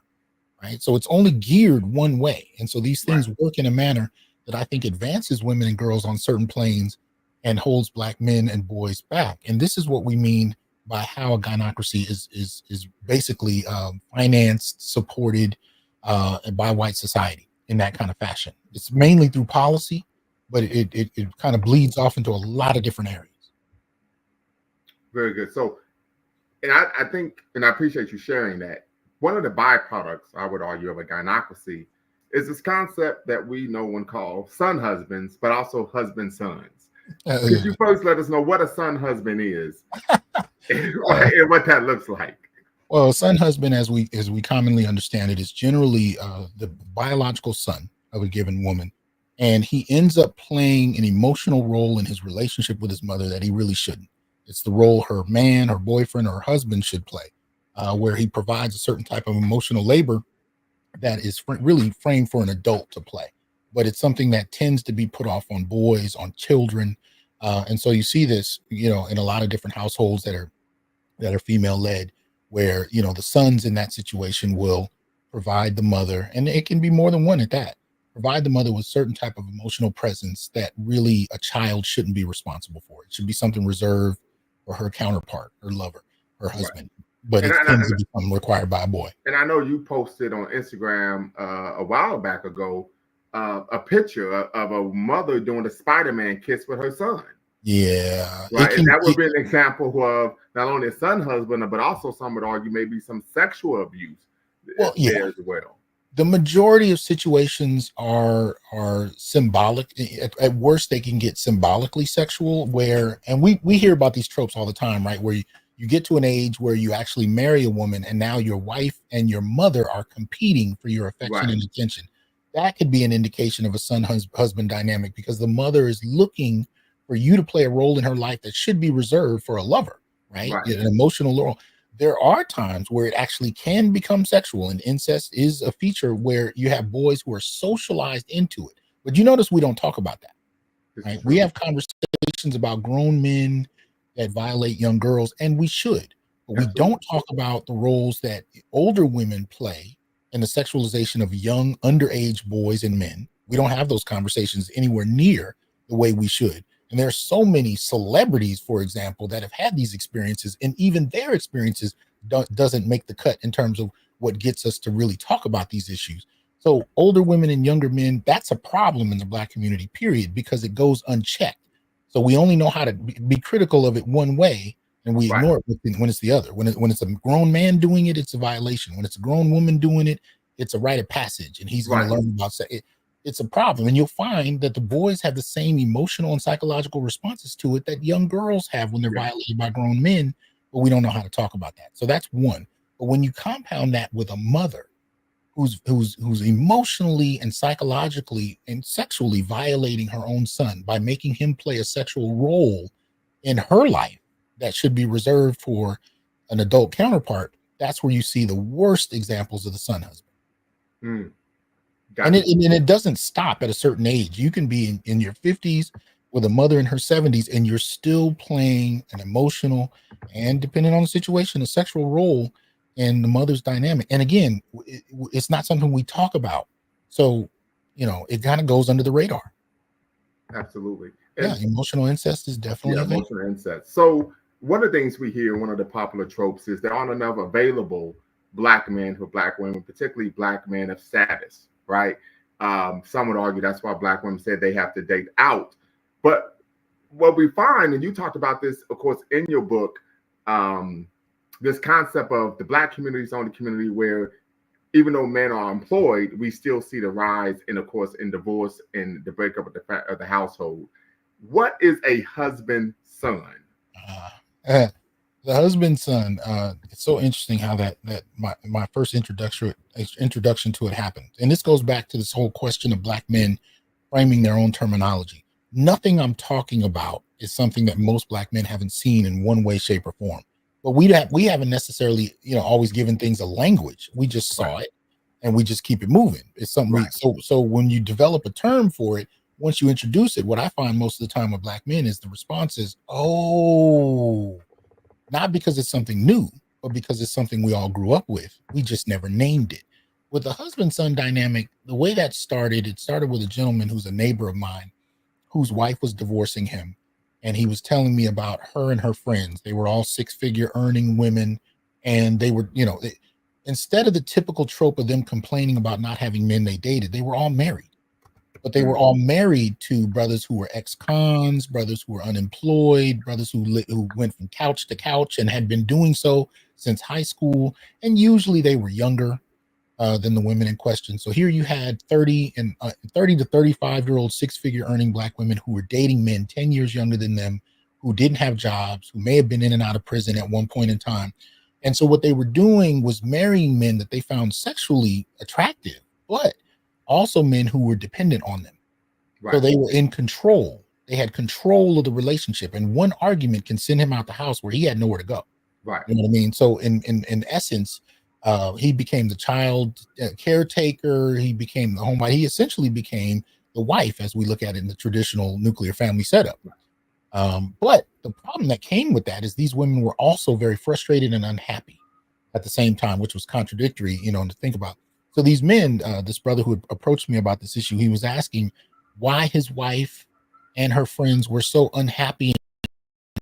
right? So it's only geared one way, and so these things work in a manner that I think advances women and girls on certain planes and holds Black men and boys back. And this is what we mean by how a gynocracy is basically financed, supported by white society in that kind of fashion. It's mainly through policy, but it kind of bleeds off into a lot of different areas. Very good. So, and I think, and I appreciate you sharing that. One of the byproducts, I would argue, of a gynocracy is this concept that we know one called son husbands, but also husband sons. Could you first let us know what a son husband is, and what that looks like? Well, son husband, as we commonly understand it, is generally the biological son of a given woman, and he ends up playing an emotional role in his relationship with his mother that he really shouldn't. It's the role her man, her boyfriend, or her husband should play, where he provides a certain type of emotional labor that is really framed for an adult to play. But it's something that tends to be put off on boys, on children. And so you see this, in a lot of different households that are female led, where, the sons in that situation will provide the mother, and it can be more than one at that, provide the mother with certain type of emotional presence that really a child shouldn't be responsible for. It should be something reserved for her counterpart, her lover, her husband. But it tends to become required by a boy. And I know you posted on Instagram a while back ago a picture of a mother doing a Spider-Man kiss with her son. Yeah. Right. And that would be an example of not only a son husband, but also, some would argue, maybe some sexual abuse there as well. The majority of situations are symbolic. At worst, they can get symbolically sexual, and we hear about these tropes all the time, right? Where you get to an age where you actually marry a woman, and now your wife and your mother are competing for your affection and attention. That could be an indication of a son-husband dynamic, because the mother is looking for you to play a role in her life that should be reserved for a lover, right? An emotional role. There are times where it actually can become sexual, and incest is a feature where you have boys who are socialized into it. But you notice we don't talk about that, right? We have conversations about grown men that violate young girls, and we should, but we don't talk about the roles that older women play in the sexualization of young underage boys and men. We don't have those conversations anywhere near the way we should. And there are so many celebrities, for example, that have had these experiences, and even their experiences doesn't make the cut in terms of what gets us to really talk about these issues. So older women and younger men, that's a problem in the Black community, period, because it goes unchecked. So we only know how to be critical of it one way, and we ignore it when it's the other. When it's a grown man doing it, it's a violation. When it's a grown woman doing it, it's a rite of passage, and he's going to learn about it. It's a problem. And you'll find that the boys have the same emotional and psychological responses to it that young girls have when they're violated by grown men, but we don't know how to talk about that. So that's one. But when you compound that with a mother who's emotionally and psychologically and sexually violating her own son by making him play a sexual role in her life that should be reserved for an adult counterpart, that's where you see the worst examples of the son husband. And it doesn't stop at a certain age. You can be in your 50s with a mother in her 70s, and you're still playing an emotional and, depending on the situation, a sexual role in the mother's dynamic. And again, it's not something we talk about. So, it kind of goes under the radar. Absolutely. And emotional incest is definitely a thing. Emotional incest. So one of the things we hear, one of the popular tropes, is there aren't enough available Black men for Black women, particularly Black men of status, right? Some would argue that's why Black women said they have to date out. But what we find, and you talked about this, of course, in your book, this concept of the Black community is the only community where, even though men are employed, we still see the rise, and of course, in divorce and the breakup of the household. What is a husband son? The husband son. It's so interesting how that my first introduction to it happened, and this goes back to this whole question of Black men framing their own terminology. Nothing I'm talking about is something that most Black men haven't seen in one way, shape, or form. But we haven't necessarily, always given things a language. We just saw it, and we just keep it moving. It's something. So when you develop a term for it, once you introduce it, what I find most of the time with Black men is the response is, oh, not because it's something new, but because it's something we all grew up with. We just never named it. With the husband-son dynamic, the way that started, it started with a gentleman who's a neighbor of mine, whose wife was divorcing him. And he was telling me about her and her friends. They were all six-figure earning women. And they were, instead of the typical trope of them complaining about not having men they dated, they were all married. But they were all married to brothers who were ex-cons, brothers who were unemployed, brothers who went from couch to couch and had been doing so since high school. And usually they were younger than the women in question. So here you had 30 to 35-year-old six-figure earning Black women who were dating men 10 years younger than them, who didn't have jobs, who may have been in and out of prison at one point in time. And so what they were doing was marrying men that they found sexually attractive, but also men who were dependent on them. So they were in control. They had control of the relationship. And one argument can send him out the house where he had nowhere to go. Right. You know what I mean? So in essence, he became the child caretaker. He became the homebody. He essentially became the wife, as we look at it in the traditional nuclear family setup. But the problem that came with that is these women were also very frustrated and unhappy at the same time, which was contradictory, to think about. So these men, this brother who had approached me about this issue, he was asking why his wife and her friends were so unhappy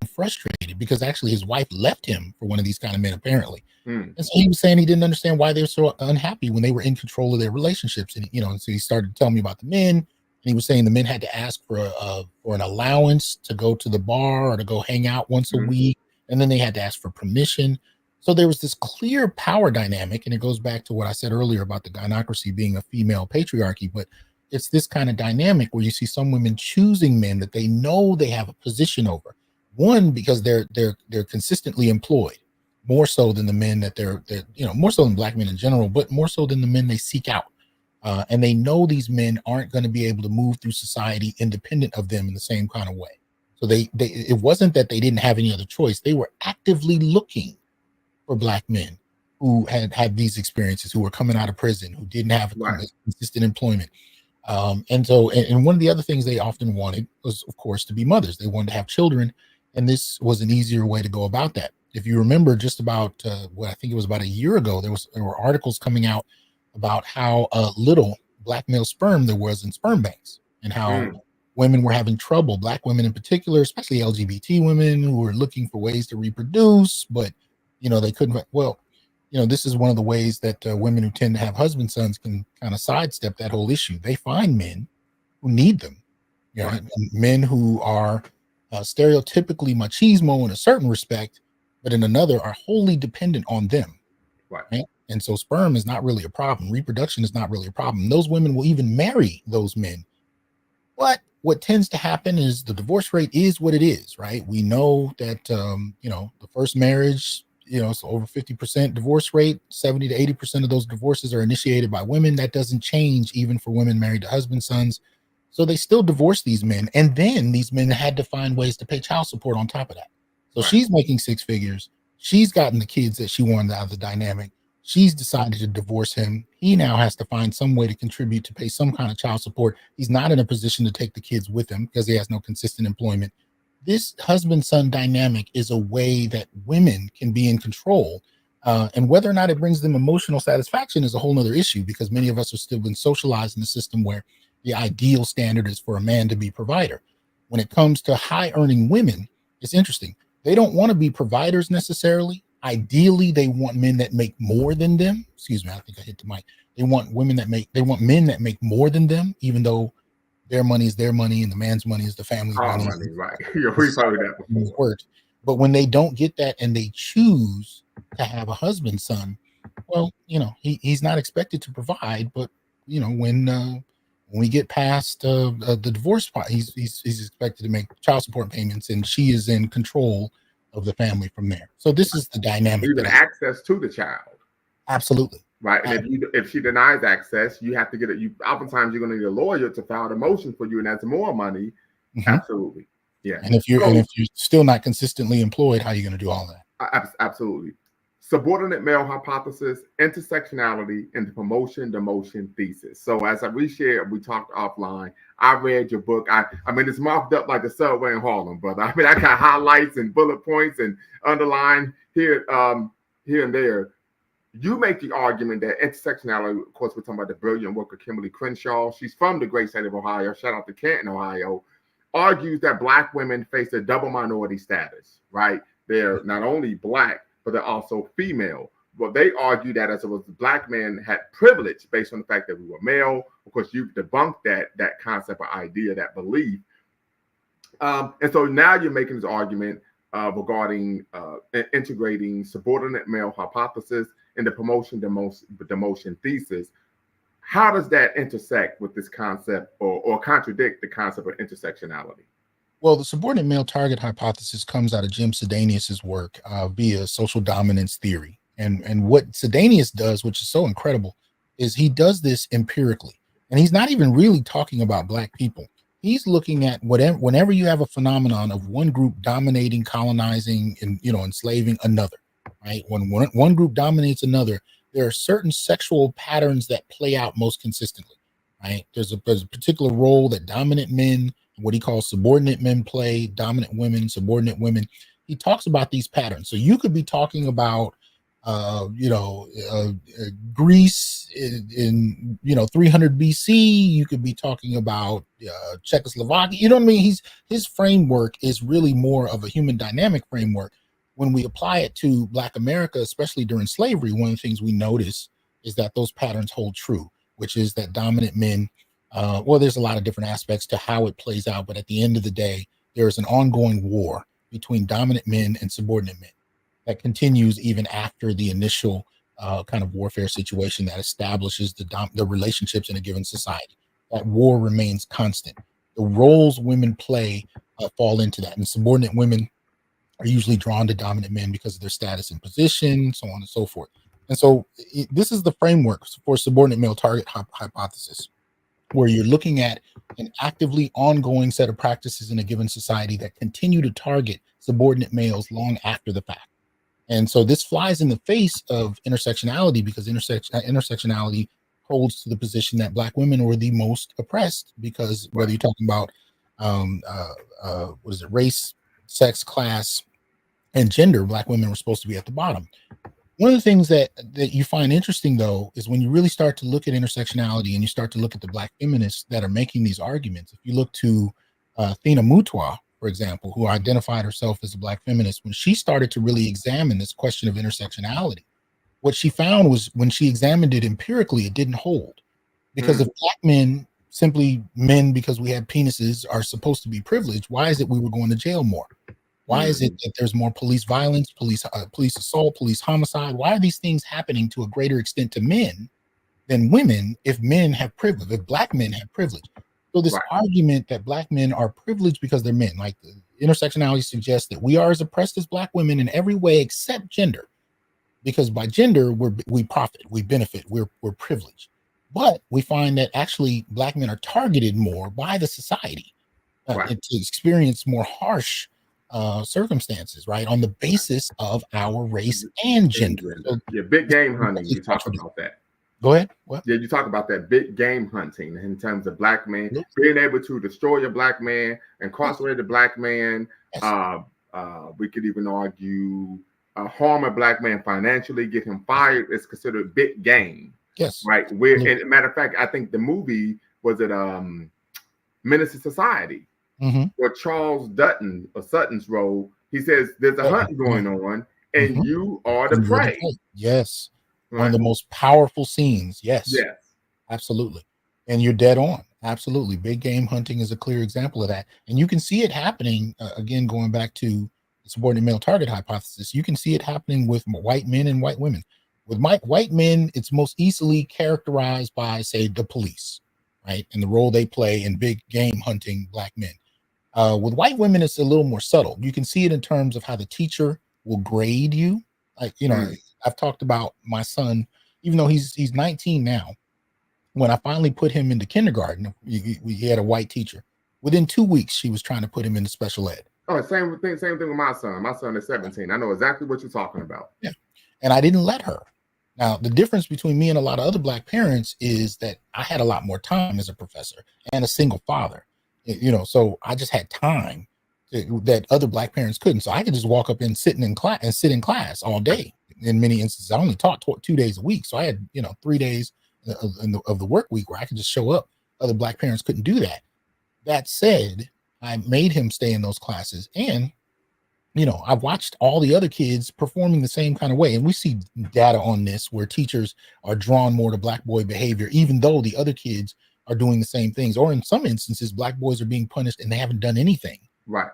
and frustrated, because actually his wife left him for one of these kind of men, apparently. And so he was saying he didn't understand why they were so unhappy when they were in control of their relationships. And, and so he started telling me about the men, and he was saying the men had to ask for an allowance to go to the bar or to go hang out once a week. And then they had to ask for permission. So there was this clear power dynamic, and it goes back to what I said earlier about the gynocracy being a female patriarchy, but it's this kind of dynamic where you see some women choosing men that they know they have a position over. One, because they're consistently employed, more so than the men that they're more so than Black men in general, but more so than the men they seek out. And they know these men aren't going to be able to move through society independent of them in the same kind of way. So it wasn't that they didn't have any other choice. They were actively looking for Black men who had these experiences, who were coming out of prison, who didn't have consistent employment. And one of the other things they often wanted was, of course, to be mothers. They wanted to have children, and this was an easier way to go about that. If you remember, just about I think it was about a year ago, there were articles coming out about how little Black male sperm there was in sperm banks, and how women were having trouble, Black women in particular, especially LGBT women who were looking for ways to reproduce, but they couldn't. Well, this is one of the ways that women who tend to have husband sons can kind of sidestep that whole issue. They find men who need them, men who are stereotypically machismo in a certain respect, but in another are wholly dependent on them. Right? And so sperm is not really a problem. Reproduction is not really a problem. Those women will even marry those men. But what tends to happen is the divorce rate is what it is, right? We know that, the first marriage, it's over 50% divorce rate, 70 to 80% of those divorces are initiated by women. That doesn't change even for women married to husband sons. So they still divorce these men. And then these men had to find ways to pay child support on top of that. So she's making six figures. She's gotten the kids that she wanted out of the dynamic. She's decided to divorce him. He now has to find some way to contribute to pay some kind of child support. He's not in a position to take the kids with him because he has no consistent employment. This husband-son dynamic is a way that women can be in control. And whether or not it brings them emotional satisfaction is a whole other issue, because many of us are still been socialized in a system where the ideal standard is for a man to be provider. When it comes to high-earning women, it's interesting. They don't want to be providers necessarily. Ideally, they want men that make more than them. Excuse me, I think I hit the mic. They want men that make more than them, even though their money is their money and the man's money is the family's Our money. money, right? We've heard that before. Works. But when they don't get that and they choose to have a husband son, well, he's not expected to provide. But when we get past the divorce part, he's expected to make child support payments, and she is in control of the family from there. So this is the dynamic. Even access to the child. Absolutely. Right. And if she denies access, you have to get it. Oftentimes you're going to need a lawyer to file the motion for you, and that's more money. Mm-hmm. Absolutely. Yeah. And if you're still not consistently employed, how are you going to do all that? Absolutely. Subordinate male hypothesis, intersectionality, and the promotion demotion thesis. So as we talked offline, I read your book. I mean, it's marked up like the subway in Harlem, brother. I mean, I got highlights and bullet points and underlined here and there. You make the argument that intersectionality, of course, we're talking about the brilliant work of Kimberly Crenshaw. She's from the great state of Ohio. Shout out to Canton, Ohio. Argues that Black women face a double minority status, right? They're not only Black, but they're also female. But they argue that as it was, Black men had privilege based on the fact that we were male. Of course, you've debunked that concept or idea, that belief. And so now you're making this argument regarding integrating subordinate male hypothesis in the promotion demotion thesis. How does that intersect with this concept or contradict the concept of intersectionality? Well, the subordinate male target hypothesis comes out of Jim Sedanius's work via social dominance theory. And what Sedanius does, which is so incredible, is he does this empirically. And he's not even really talking about Black people. He's looking at whenever you have a phenomenon of one group dominating, colonizing, and enslaving another, right? When one group dominates another, there are certain sexual patterns that play out most consistently, right? There's a particular role that dominant men, what he calls subordinate men, play, dominant women, subordinate women. He talks about these patterns. So you could be talking about Greece in 300 BC. You could be talking about Czechoslovakia. You know what I mean? His framework is really more of a human dynamic framework. When we apply it to Black America, especially during slavery, one of the things we notice is that those patterns hold true, which is that dominant men. There's a lot of different aspects to how it plays out, but at the end of the day, there is an ongoing war between dominant men and subordinate men that continues even after the initial kind of warfare situation that establishes the relationships in a given society. That war remains constant. The roles women play fall into that, and subordinate women are usually drawn to dominant men because of their status and position, so on and so forth. And so this is the framework for subordinate male target hypothesis, where you're looking at an actively ongoing set of practices in a given society that continue to target subordinate males long after the fact. And so this flies in the face of intersectionality, because intersectionality holds to the position that Black women were the most oppressed, because whether you're talking about race, sex, class, and gender, Black women were supposed to be at the bottom. One of the things that you find interesting, though, is when you really start to look at intersectionality and you start to look at the Black feminists that are making these arguments. If you look to Thina Mutwa, for example, who identified herself as a Black feminist, when she started to really examine this question of intersectionality, what she found was when she examined it empirically, it didn't hold. Because if Black men, simply men because we have penises, are supposed to be privileged, why is it we were going to jail more? Why is it that there's more police violence, police assault, police homicide? Why are these things happening to a greater extent to men than women if men have privilege, if Black men have privilege? So this argument that Black men are privileged because they're men, like the intersectionality suggests that we are as oppressed as Black women in every way except gender, because by gender we profit, we benefit, we're privileged. But we find that actually Black men are targeted more by the society to experience more harsh circumstances, right? On the basis of our race and gender. So, Yeah, big game hunting. You talk about that. Go ahead. What? Yeah, you talk about that big game hunting in terms of black men being able to destroy a black man, incarcerate a black man. Yes. We could even argue harm a black man financially, get him fired. It's considered big game. Yes. Right. Where, and matter of fact, I think the movie was it Menace to Society, where Charles Dutton or Sutton's role. He says there's a hunt going on, and you are the prey. Yes. One of the most powerful scenes. Yes. Yes. Absolutely. And you're dead on. Absolutely. Big game hunting is a clear example of that. And you can see it happening, again, going back to the subordinate male target hypothesis. You can see it happening with white men and white women. With white men, it's most easily characterized by, say, the police, right? And the role they play in big game hunting black men. With white women, it's a little more subtle. You can see it in terms of how the teacher will grade you. Like, I've talked about my son, even though he's 19 now. When I finally put him into kindergarten, we had a white teacher. Within 2 weeks, she was trying to put him into special ed. Oh, same thing with my son. My son is 17. I know exactly what you're talking about. Yeah. And I didn't let her. Now, the difference between me and a lot of other black parents is that I had a lot more time as a professor and a single father. So I just had time that other black parents couldn't. So I could just walk up and sit in class all day. In many instances, I only taught 2 days a week. So I had, 3 days of the work week where I could just show up. Other black parents couldn't do that. That said, I made him stay in those classes. And, I've watched all the other kids performing the same kind of way. And we see data on this where teachers are drawn more to black boy behavior, even though the other kids are doing the same things. Or in some instances, black boys are being punished and they haven't done anything. Right.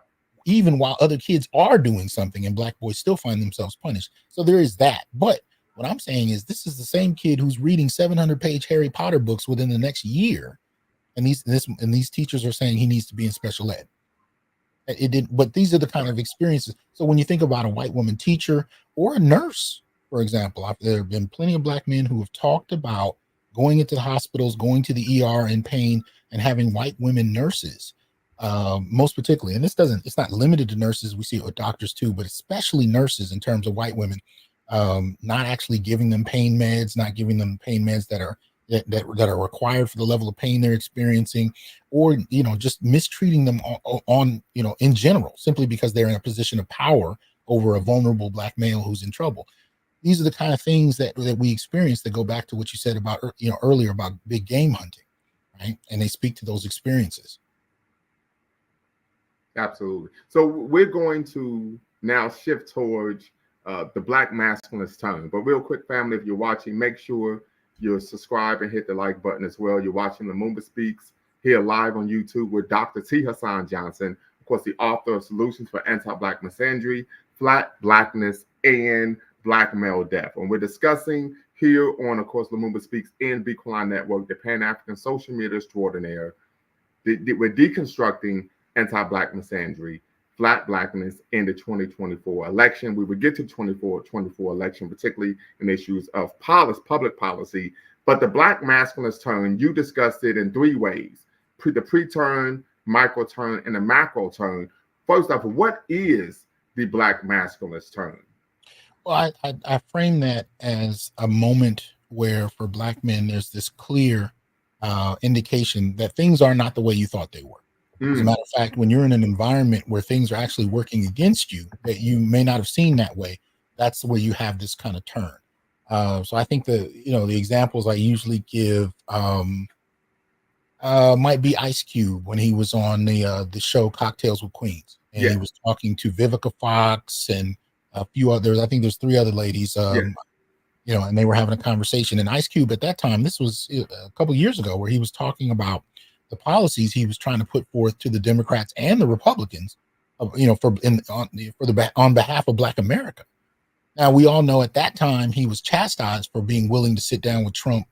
Even while other kids are doing something and black boys still find themselves punished. So there is that. But what I'm saying is this is the same kid who's reading 700-page Harry Potter books within the next year. And these teachers are saying he needs to be in special ed. But these are the kind of experiences. So when you think about a white woman teacher or a nurse, for example, there have been plenty of black men who have talked about going into the hospitals, going to the ER in pain, and having white women nurses, most particularly. And it's not limited to nurses. We see it with doctors too, but especially nurses in terms of white women, not actually giving them pain meds, not giving them pain meds that are required for the level of pain they're experiencing, or just mistreating them on in general, simply because they're in a position of power over a vulnerable black male who's in trouble. These are the kind of things that we experience that go back to what you said about earlier about big game hunting, right? And they speak to those experiences. Absolutely. So we're going to now shift towards the black masculinist tone. But real quick, family, if you're watching, make sure you're subscribed and hit the like button as well. You're watching Lumumba Speaks here live on YouTube with Dr. T Hasan Johnson, of course, the author of Solutions For Anti-Black Misandry, Flat Blackness, and Black Male Death. And we're discussing here on, of course, Lumumba Speaks and Bequaline Network, the Pan-African social media extraordinaire. We're deconstructing anti-Black misandry, Flat Blackness in the 2024 election. We would get to 2024 election, particularly in issues of public policy. But the black masculinist turn, you discussed it in 3 ways: the pre-turn, micro-turn, and the macro-turn. First off, what is the black masculinist turn? Well, I frame that as a moment where, for black men, there's this clear indication that things are not the way you thought they were. As a matter of fact, when you're in an environment where things are actually working against you that you may not have seen that way, that's where you have this kind of turn. So I think the examples I usually give might be Ice Cube when he was on the show Cocktails with Queens, and he was talking to Vivica Fox and a few others. I think there's 3 other ladies, and they were having a conversation. And Ice Cube at that time, this was a couple of years ago, where he was talking about the policies he was trying to put forth to the Democrats and the Republicans, on behalf of Black America. Now, we all know at that time he was chastised for being willing to sit down with Trump,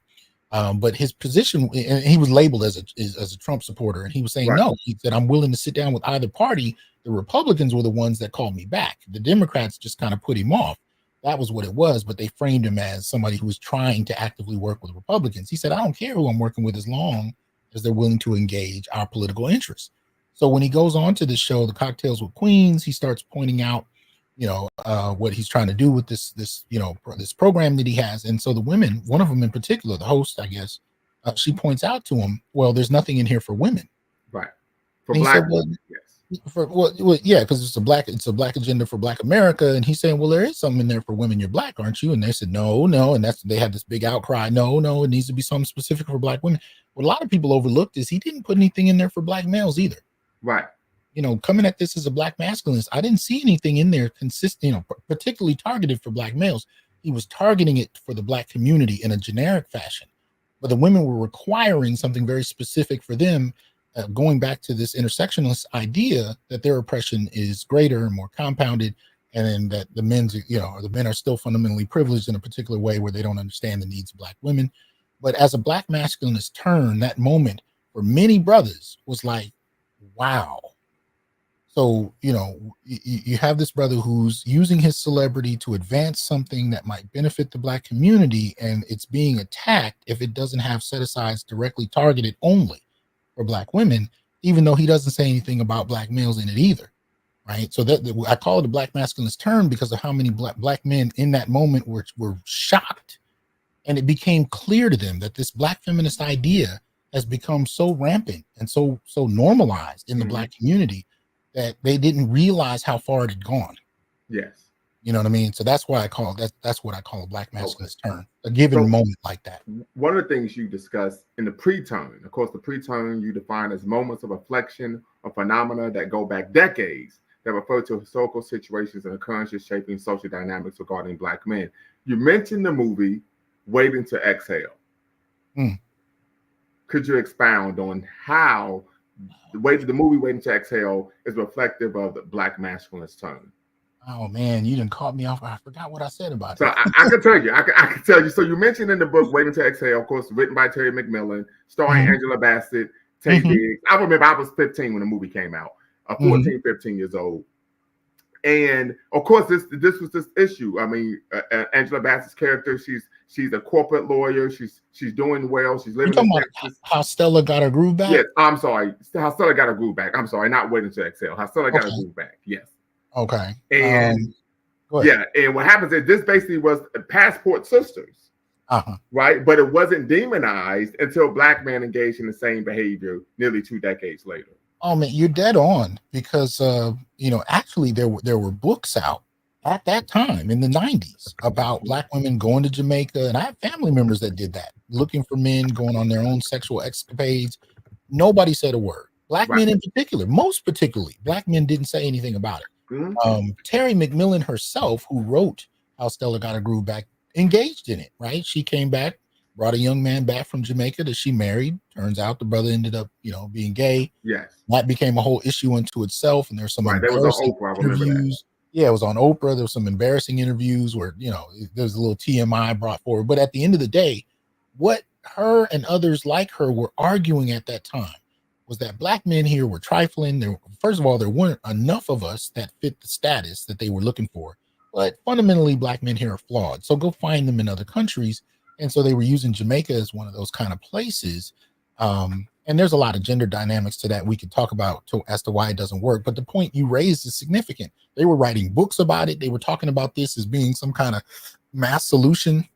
but his position, and he was labeled as a Trump supporter, and he was saying no. He said, "I'm willing to sit down with either party." The Republicans were the ones that called me back. The Democrats just kind of put him off. That was what it was, but they framed him as somebody who was trying to actively work with Republicans. He said, "I don't care who I'm working with as long as they're willing to engage our political interests." So when he goes on to the show, The Cocktails with Queens, he starts pointing out, what he's trying to do with this, this program that he has. And so the women, one of them in particular, the host, I guess, she points out to him, well, there's nothing in here for women. Right. For And he Black said, well, women, yes. Yeah, because it's a black agenda for Black America. And he's saying, well, there is something in there for women. You're Black, aren't you? And they said, no. And they had this big outcry. No, it needs to be something specific for Black women. What a lot of people overlooked is he didn't put anything in there for Black males either. Right. Coming at this as a Black masculinist, I didn't see anything in there consistent, particularly targeted for Black males. He was targeting it for the Black community in a generic fashion, but the women were requiring something very specific for them. Going back to this intersectionalist idea that their oppression is greater and more compounded, and that the men are still fundamentally privileged in a particular way where they don't understand the needs of Black women. But as a Black masculinist turn, that moment for many brothers was like, wow. So, you have this brother who's using his celebrity to advance something that might benefit the Black community, and it's being attacked if it doesn't have set-asides directly targeted only for Black women, even though he doesn't say anything about Black males in it either, right? So that I call it a Black masculinist turn because of how many black men in that moment were shocked, and it became clear to them that this Black feminist idea has become so rampant and so normalized in the Black community that they didn't realize how far it had gone. Yes. You know what I mean? So that's why I call that's what I call a Black masculinist turn, a given moment like that. One of the things you discussed in the pre-turn, of course, the pre-turn you define as moments of reflection or phenomena that go back decades that refer to historical situations and occurrences shaping social dynamics regarding Black men. You mentioned the movie Waiting to Exhale. Could you expound on how the movie Waiting to Exhale is reflective of the Black masculinist turn? Oh man, you didn't caught me off. I forgot what I said about it. So I can tell you. I can tell you. So you mentioned in the book Waiting to Exhale, of course, written by Terry McMillan, starring Angela Bassett, Taye Diggs. I remember I was 15 when the movie came out, 14, 15 years old. And of course, this was this issue. I mean, Angela Bassett's character, she's a corporate lawyer. She's doing well. She's living in Texas. How Stella got her groove back? Yes, I'm sorry. How Stella got her groove back. I'm sorry, not Waiting to Exhale. How Stella got her groove back. Yes. Okay. And and what happens is this basically was Passport Sisters, right? But it wasn't demonized until Black men engaged in the same behavior nearly 2 decades later. Oh man, you're dead on because actually there were books out at that time in the 90s about Black women going to Jamaica, and I have family members that did that, looking for men, going on their own sexual escapades. Nobody said a word. Black men in particular, most particularly, Black men didn't say anything about it. Terry McMillan herself, who wrote How Stella Got Her Groove Back, engaged in it, right? She came back, brought a young man back from Jamaica that she married. Turns out the brother ended up, being gay. Yes. That became a whole issue unto itself. And there's some embarrassing interviews. Yeah, it was on Oprah. There was some embarrassing interviews where, there's a little TMI brought forward. But at the end of the day, what her and others like her were arguing at that time was that Black men here were trifling. First of all, there weren't enough of us that fit the status that they were looking for. But fundamentally, Black men here are flawed. So go find them in other countries. And so they were using Jamaica as one of those kind of places. And there's a lot of gender dynamics to that we could talk about as to why it doesn't work. But the point you raised is significant. They were writing books about it. They were talking about this as being some kind of mass solution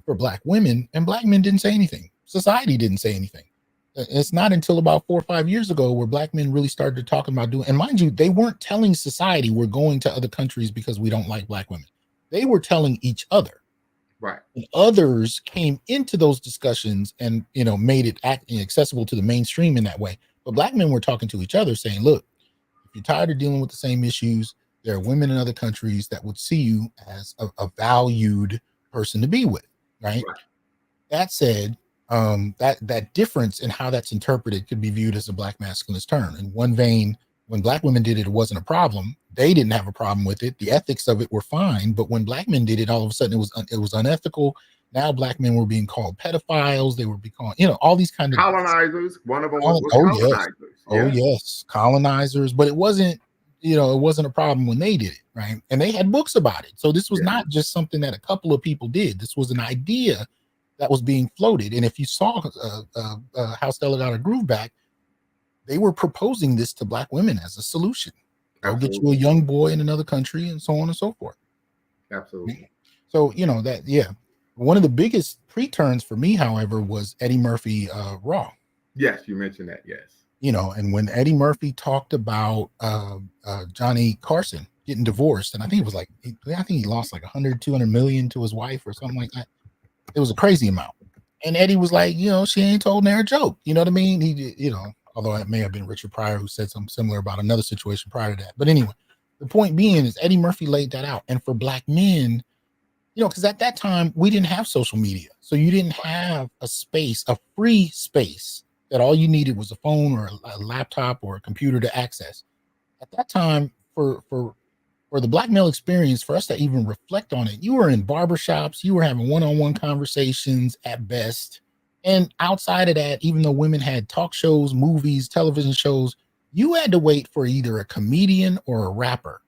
for Black women, and Black men didn't say anything. Society didn't say anything. It's not until about 4 or 5 years ago where Black men really started talking about doing, and mind you, they weren't telling society we're going to other countries because we don't like Black women. They were telling each other. Right. And others came into those discussions and, made it accessible to the mainstream in that way. But Black men were talking to each other saying, look, if you're tired of dealing with the same issues, there are women in other countries that would see you as a valued person to be with. Right. That said, that difference in how that's interpreted could be viewed as a Black masculinist turn. In one vein, when Black women did it, it wasn't a problem. They didn't have a problem with it. The ethics of it were fine. But when Black men did it, all of a sudden it was unethical. Now Black men were being called pedophiles. They were becoming, all these kind of colonizers. One of them was colonizers. Yes, colonizers. But it wasn't, it wasn't a problem when they did it, right? And they had books about it. So this was not just something that a couple of people did. This was an idea that was being floated. And if you saw How Stella Got Her Groove Back, they were proposing this to Black women as a solution. Go get you a Absolutely. young boy in another country and so on and so forth. Absolutely. So, one of the biggest pre-turns for me, however, was Eddie Murphy Raw. Yes, you mentioned that. Yes. And when Eddie Murphy talked about Johnny Carson getting divorced, and I think it was I think he lost like 100, 200 million to his wife or something like that. It was a crazy amount. And Eddie was like, she ain't told her a joke. You know what I mean? He, although it may have been Richard Pryor who said something similar about another situation prior to that. But anyway, the point being is Eddie Murphy laid that out. And for Black men, because at that time we didn't have social media. So you didn't have a free space that all you needed was a phone or a laptop or a computer to access. At that time, for the Black male experience, for us to even reflect on it, you were in barbershops, you were having one-on-one conversations at best. And outside of that, even though women had talk shows, movies, television shows, you had to wait for either a comedian or a rapper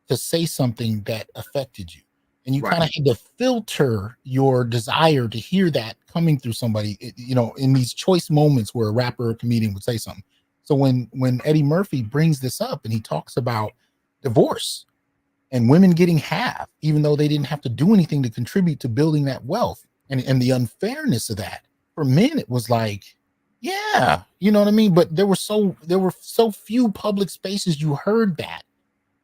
to say something that affected you. And you kind of had to filter your desire to hear that coming through somebody, in these choice moments where a rapper or comedian would say something. So when Eddie Murphy brings this up and he talks about divorce and women getting half, even though they didn't have to do anything to contribute to building that wealth, and the unfairness of that, for men, it was like, yeah, you know what I mean? But there were so few public spaces you heard that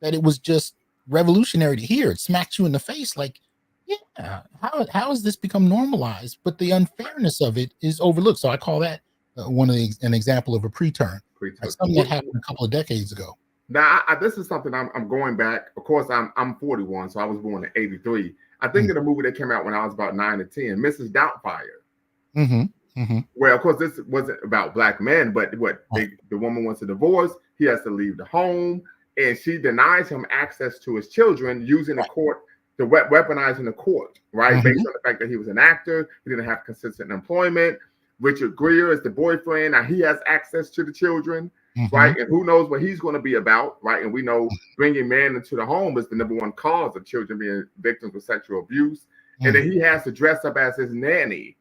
it was just revolutionary to hear. It smacks you in the face like, yeah, how has this become normalized? But the unfairness of it is overlooked. So I call that an example of a pre-turn. Something that happened a couple of decades ago. Now, this is something I'm going back. Of course, I'm 41, so I was born in '83. I think of the movie that came out when I was about 9 or 10, Mrs. Doubtfire. Well, of course, this wasn't about Black men, but the woman wants a divorce. He has to leave the home, and she denies him access to his children using the court, weaponizing the court, right? Based on the fact that he was an actor, he didn't have consistent employment. Richard Gere is the boyfriend. Now he has access to the children. Right. And who knows what he's going to be about. Right. And we know bringing men into the home is the number one cause of children being victims of sexual abuse. And then he has to dress up as his nanny,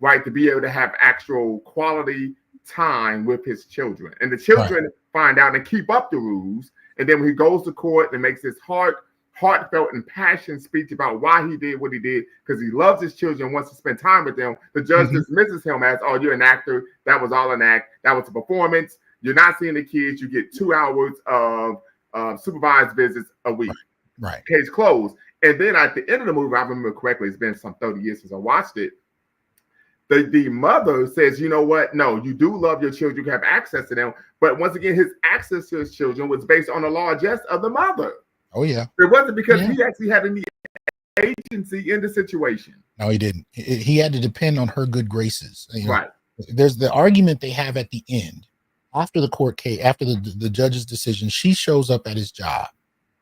right, to be able to have actual quality time with his children. And the children find out and keep up the rules. And then when he goes to court and makes his heartfelt and passionate speech about why he did what he did, because he loves his children, wants to spend time with them, the judge dismisses him as, oh, you're an actor. That was all an act. That was a performance. You're not seeing the kids. You get 2 hours of supervised visits a week. Right. Case closed. And then at the end of the movie, I remember correctly, it's been some 30 years since I watched it. The mother says, you know what? No, you do love your children. You have access to them. But once again, his access to his children was based on the largesse of the mother. Oh, yeah. It wasn't because he actually had any agency in the situation. No, he didn't. He had to depend on her good graces. Right. There's the argument they have at the end. After the court case, after the judge's decision, she shows up at his job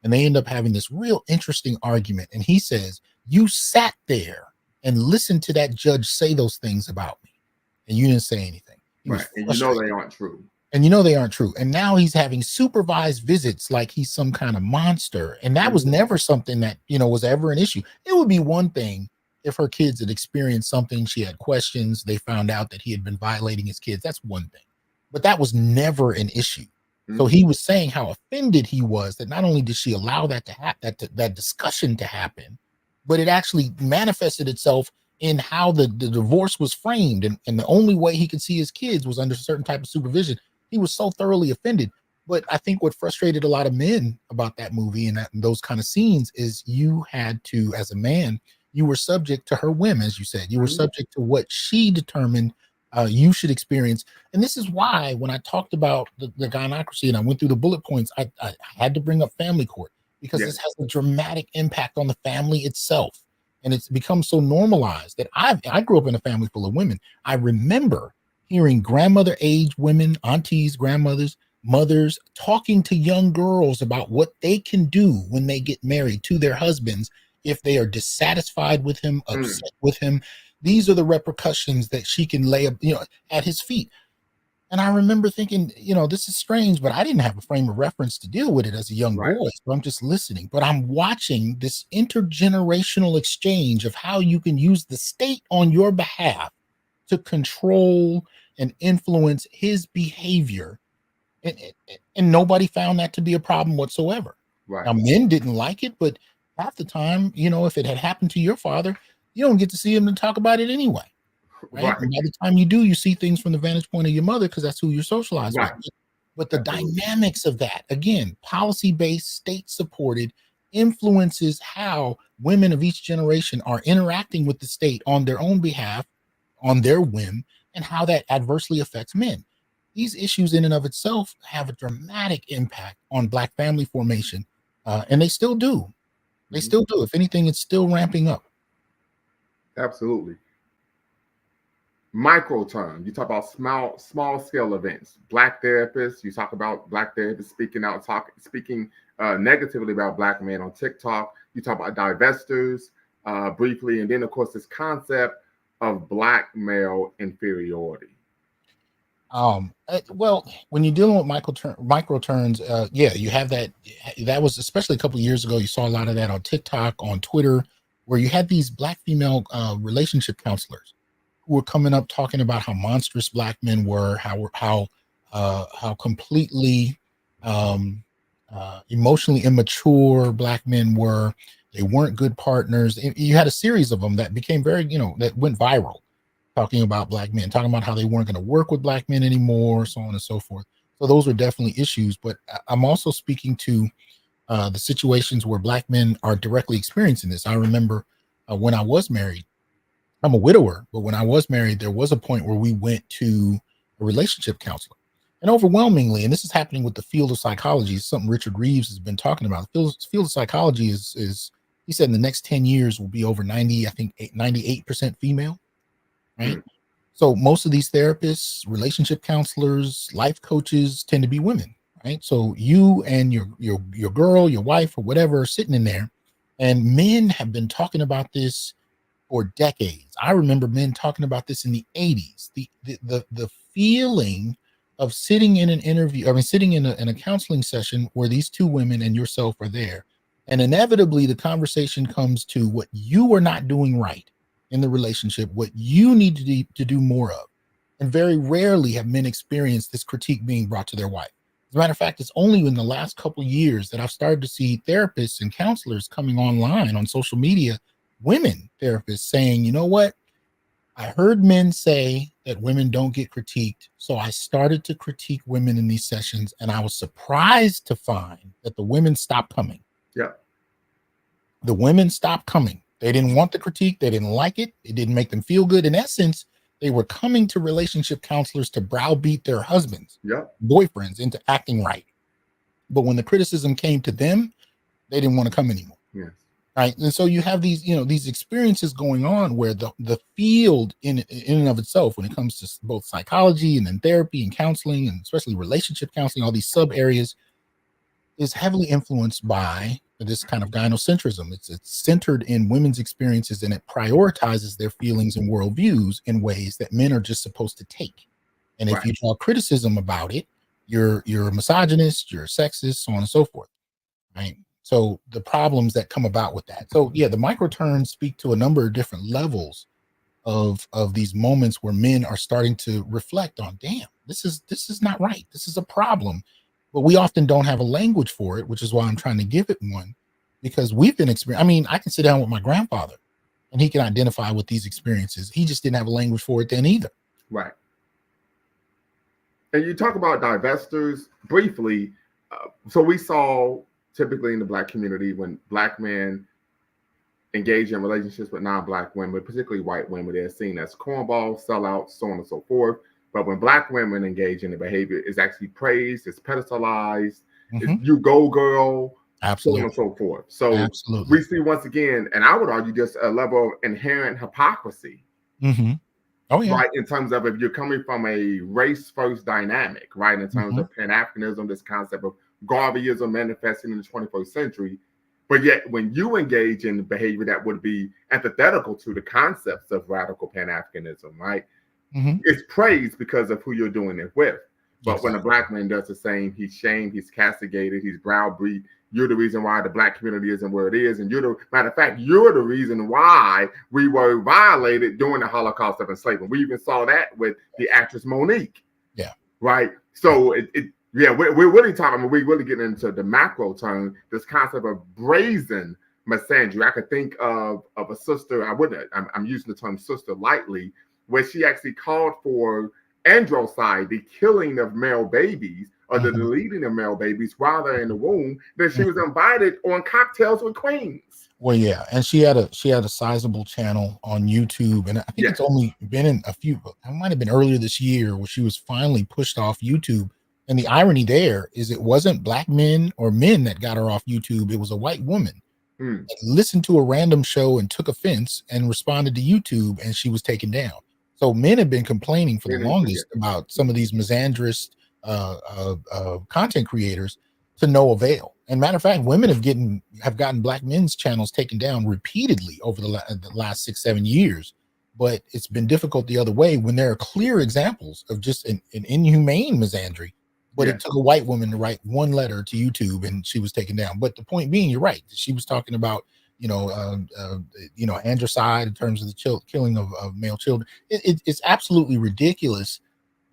and they end up having this real interesting argument. And he says, you sat there and listened to that judge say those things about me and you didn't say anything. Right. And you know they aren't true. And now he's having supervised visits like he's some kind of monster. And that was never something that, was ever an issue. It would be one thing if her kids had experienced something, she had questions, they found out that he had been violating his kids. That's one thing. But that was never an issue. So he was saying how offended he was that not only did she allow that to happen, that discussion to happen, but it actually manifested itself in how the divorce was framed. And the only way he could see his kids was under a certain type of supervision. He was so thoroughly offended. But I think what frustrated a lot of men about that movie and those kind of scenes is you had to, as a man, you were subject to her whim, as you said. You were subject to what she determined you should experience. And this is why when I talked about the gynocracy and I went through the bullet points, I had to bring up family court because this has a dramatic impact on the family itself. And it's become so normalized that I grew up in a family full of women. I remember hearing grandmother age women, aunties, grandmothers, mothers talking to young girls about what they can do when they get married to their husbands if they are dissatisfied with him, upset with him. These are the repercussions that she can lay at his feet. And I remember thinking, this is strange, but I didn't have a frame of reference to deal with it as a young boy. So I'm just listening, but I'm watching this intergenerational exchange of how you can use the state on your behalf to control and influence his behavior And nobody found that to be a problem whatsoever. Right. Now, men didn't like it, but half the time, if it had happened to your father, you don't get to see him and talk about it anyway. Right. Right. And by the time you do, you see things from the vantage point of your mother because that's who you're socialized with. Right. But the Absolutely. dynamics of that, again, policy-based, state-supported, influences how women of each generation are interacting with the state on their own behalf, on their whim, and how that adversely affects men. These issues in and of itself have a dramatic impact on Black family formation, and they still do. They still do. If anything, it's still ramping up. Absolutely. Micro term, you talk about small scale events. Black therapists, you talk about Black therapists speaking negatively about Black men on TikTok. You talk about divestors briefly, and then of course this concept of Black male inferiority. Well, when you're dealing with micro turns, yeah, you have that. That was especially a couple of years ago. You saw a lot of that on TikTok, on Twitter, where you had these Black female relationship counselors who were coming up talking about how monstrous Black men were, how completely emotionally immature Black men were. They weren't good partners. You had a series of them that became that went viral, talking about Black men, talking about how they weren't going to work with Black men anymore, so on and so forth. So those are definitely issues. But I'm also speaking to the situations where Black men are directly experiencing this. I remember when I was married, I'm a widower, but when I was married, there was a point where we went to a relationship counselor. And overwhelmingly, and this is happening with the field of psychology, something Richard Reeves has been talking about. The field of psychology is he said in the next 10 years will be over 90, I think 98% female, right? So most of these therapists, relationship counselors, life coaches tend to be women, right? So you and your girl, your wife, or whatever are sitting in there, and men have been talking about this for decades. I remember men talking about this in the 80s. The feeling of sitting in an interview, sitting in a counseling session where these two women and yourself are there, and inevitably the conversation comes to what you are not doing right in the relationship, what you need to do more of. And very rarely have men experienced this critique being brought to their wife. As a matter of fact, it's only in the last couple of years that I've started to see therapists and counselors coming online on social media, women therapists saying, you know what? I heard men say that women don't get critiqued. So I started to critique women in these sessions, and I was surprised to find that the women stopped coming. Yeah. The women stopped coming. They didn't want the critique. They didn't like it. It didn't make them feel good. In essence, they were coming to relationship counselors to browbeat their husbands, boyfriends into acting right. But when the criticism came to them, they didn't want to come anymore. Yes. Right. And so you have these experiences going on where the field in and of itself, when it comes to both psychology and then therapy and counseling, and especially relationship counseling, all these sub areas, is heavily influenced by this kind of gynocentrism. It's centered in women's experiences, and it prioritizes their feelings and worldviews in ways that men are just supposed to take. And if you draw criticism about it, you're a misogynist, you're a sexist, so on and so forth. Right. So the problems that come about with that. So yeah, the micro turns speak to a number of different levels of these moments where men are starting to reflect on, damn, this is not right. This is a problem. But we often don't have a language for it, which is why I'm trying to give it one, because we've been experiencing. I can sit down with my grandfather and he can identify with these experiences. He just didn't have a language for it then either. Right. And you talk about divestors briefly. So we saw typically in the Black community when Black men engage in relationships with non-Black women, particularly white women, they're seen as cornballs, sellouts, so on and so forth. But when Black women engage in the behavior, it's actually praised, it's pedestalized, it's you go girl, so on and so forth. So we see once again, and I would argue just a level of inherent hypocrisy. Oh yeah. Right, in terms of if you're coming from a race-first dynamic, right, in terms of Pan-Africanism, this concept of Garveyism manifesting in the 21st century, but yet when you engage in behavior that would be antithetical to the concepts of radical Pan-Africanism, right, it's praised because of who you're doing it with. But when a Black man does the same, he's shamed, he's castigated, he's browbeat. You're the reason why the Black community isn't where it is. And matter of fact, you're the reason why we were violated during the Holocaust of enslavement. We even saw that with the actress Monique. Yeah. Right. So Yeah, we're really talking. I mean, we're really getting into the macro term. This concept of brazen misandry. I could think of a sister. I wouldn't. I'm using the term sister lightly, where she actually called for androcide, the killing of male babies or the Mhm. deleting of male babies while they're in the womb. That she was invited on Cocktails with Queens. Well, yeah, and she had a sizable channel on YouTube, and I think it's Yes. only been in a few. It might have been earlier this year where she was finally pushed off YouTube. And the irony there is, it wasn't black men or men that got her off YouTube. It was a white woman Hmm. that listened to a random show and took offense and responded to YouTube, and she was taken down. So men have been complaining for the Yeah. longest about some of these misandrist content creators to no avail. And matter of fact, women have gotten black men's channels taken down repeatedly over the last 6-7 years. But it's been difficult the other way when there are clear examples of just an inhumane misandry. But it Yes. took a white woman to write one letter to YouTube, and she was taken down. But the point being, you're right. She was talking about androcide in terms of the killing of male children. It's absolutely ridiculous.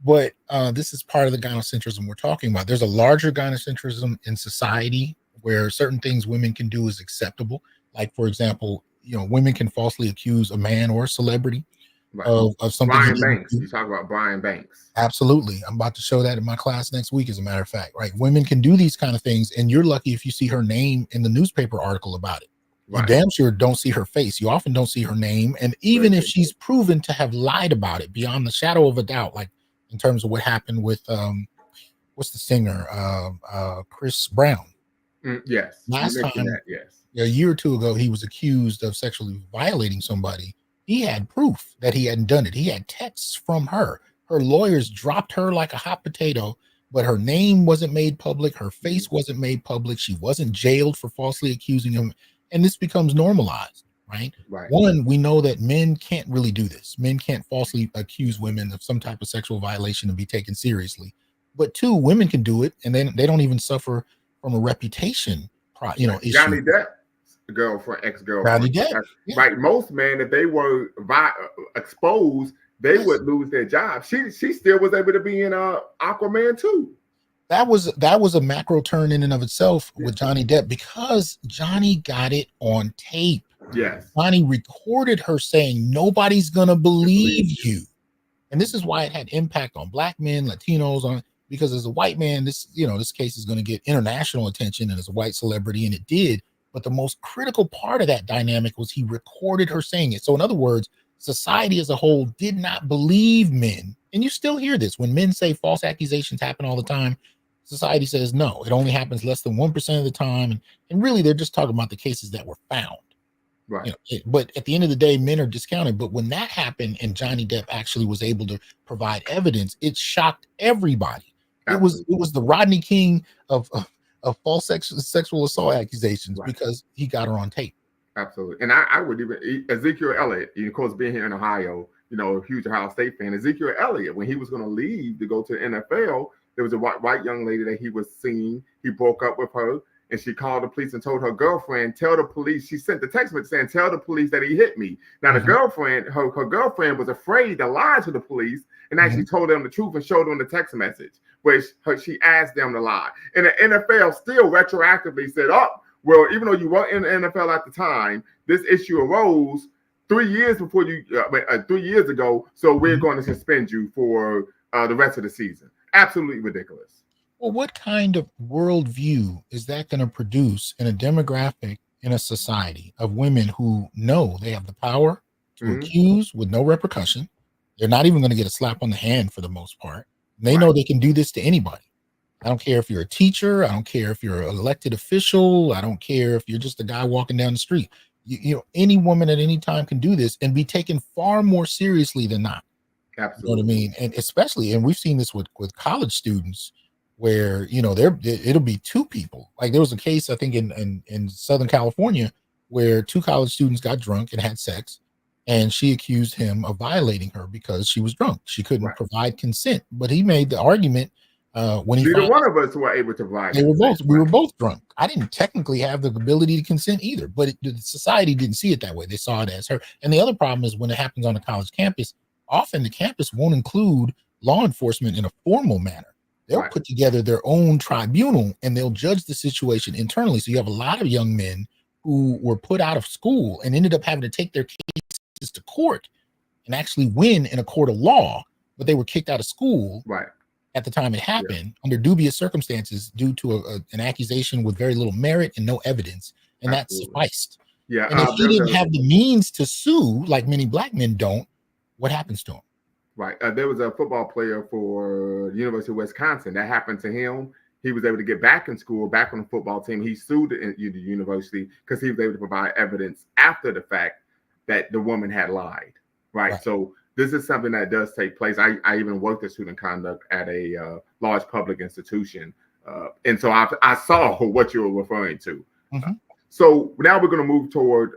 But this is part of the gynocentrism we're talking about. There's a larger gynocentrism in society where certain things women can do is acceptable. Like, for example, women can falsely accuse a man or a celebrity Right. of something he Brian didn't Banks. do. You talk about Brian Banks. Absolutely. I'm about to show that in my class next week, as a matter of fact. Right? Women can do these kind of things, and you're lucky if you see her name in the newspaper article about it. You Right. damn sure don't see her face. You often don't see her name. And even if she's proven to have lied about it beyond the shadow of a doubt, like in terms of what happened with what's the singer? Chris Brown. Yes. You Last mentioned time, that. Yes. a year or two ago, he was accused of sexually violating somebody. He had proof that he hadn't done it. He had texts from her. Her lawyers dropped her like a hot potato, but her name wasn't made public. Her face wasn't made public. She wasn't jailed for falsely accusing him. And this becomes normalized, right? Right. One, we know that men can't really do this. Men can't falsely accuse women of some type of sexual violation and be taken seriously. But two, women can do it, and then they don't even suffer from a reputation, issue. Johnny Depp's girlfriend, Johnny ex-girlfriend. Depp, yeah. Right. Most men, if they were exposed, they Yes. would lose their job. She still was able to be in Aquaman too. That was a macro turn in and of itself with Johnny Depp, because Johnny got it on tape. Yes. Johnny recorded her saying, "Nobody's gonna believe you." And this is why it had impact on black men, Latinos, because as a white man, this case is going to get international attention, and as a white celebrity, and it did. But the most critical part of that dynamic was he recorded her saying it. So in other words, society as a whole did not believe men. And you still hear this when men say false accusations happen all the time. Society says no, it only happens less than 1% of the time. And really, they're just talking about the cases that were found. Right. But at the end of the day, men are discounted. But when that happened and Johnny Depp actually was able to provide evidence, it shocked everybody. Absolutely. It was the Rodney King of false sexual assault accusations, Right. because he got her on tape. Absolutely. And I would even Ezekiel Elliott, of course, being here in Ohio, a huge Ohio State fan. Ezekiel Elliott, when he was going to leave to go to the NFL, there was a white young lady that he was seeing. He broke up with her, and she called the police and told her girlfriend, tell the police. She sent the text message saying, tell the police that he hit me. Now, the girlfriend, her girlfriend was afraid to lie to the police and actually told them the truth and showed them the text message, which she asked them to lie. And the NFL still retroactively said, oh, well, even though you weren't in the NFL at the time, this issue arose 3 years before 3 years ago. So we're going to suspend you for the rest of the season. Absolutely ridiculous. Well, what kind of worldview is that going to produce in a demographic, in a society of women who know they have the power to accuse with no repercussion? They're not even going to get a slap on the hand for the most part. They know they can do this to anybody. I don't care if you're a teacher. I don't care if you're an elected official. I don't care if you're just a guy walking down the street. Any woman at any time can do this and be taken far more seriously than not. Absolutely. You know what I mean? And especially, and we've seen this with college students, where it'll be two people. Like, there was a case, I think, in Southern California, where two college students got drunk and had sex, and she accused him of violating her because she was drunk. She couldn't provide consent, but he made the argument when he neither one of us were able to provide. We were both drunk. I didn't technically have the ability to consent either, but the society didn't see it that way. They saw it as her. And the other problem is when it happens on a college campus, often the campus won't include law enforcement in a formal manner. they'll Right. put together their own tribunal and they'll judge the situation internally. So you have a lot of young men who were put out of school and ended up having to take their cases to court and actually win in a court of law, but they were kicked out of school Right. at the time it Yeah. happened under dubious circumstances due to an accusation with very little merit and no evidence, and Absolutely. that sufficed. Yeah. And if he didn't have the means to sue, like many black men don't, what happens to him? Right. There was a football player for the University of Wisconsin that happened to him. He was able to get back in school, back on the football team. He sued the university because he was able to provide evidence after the fact that the woman had lied. Right. So this is something that does take place. I even worked at student conduct at a large public institution. And so I saw what you were referring to. Mm-hmm. So now we're going to move toward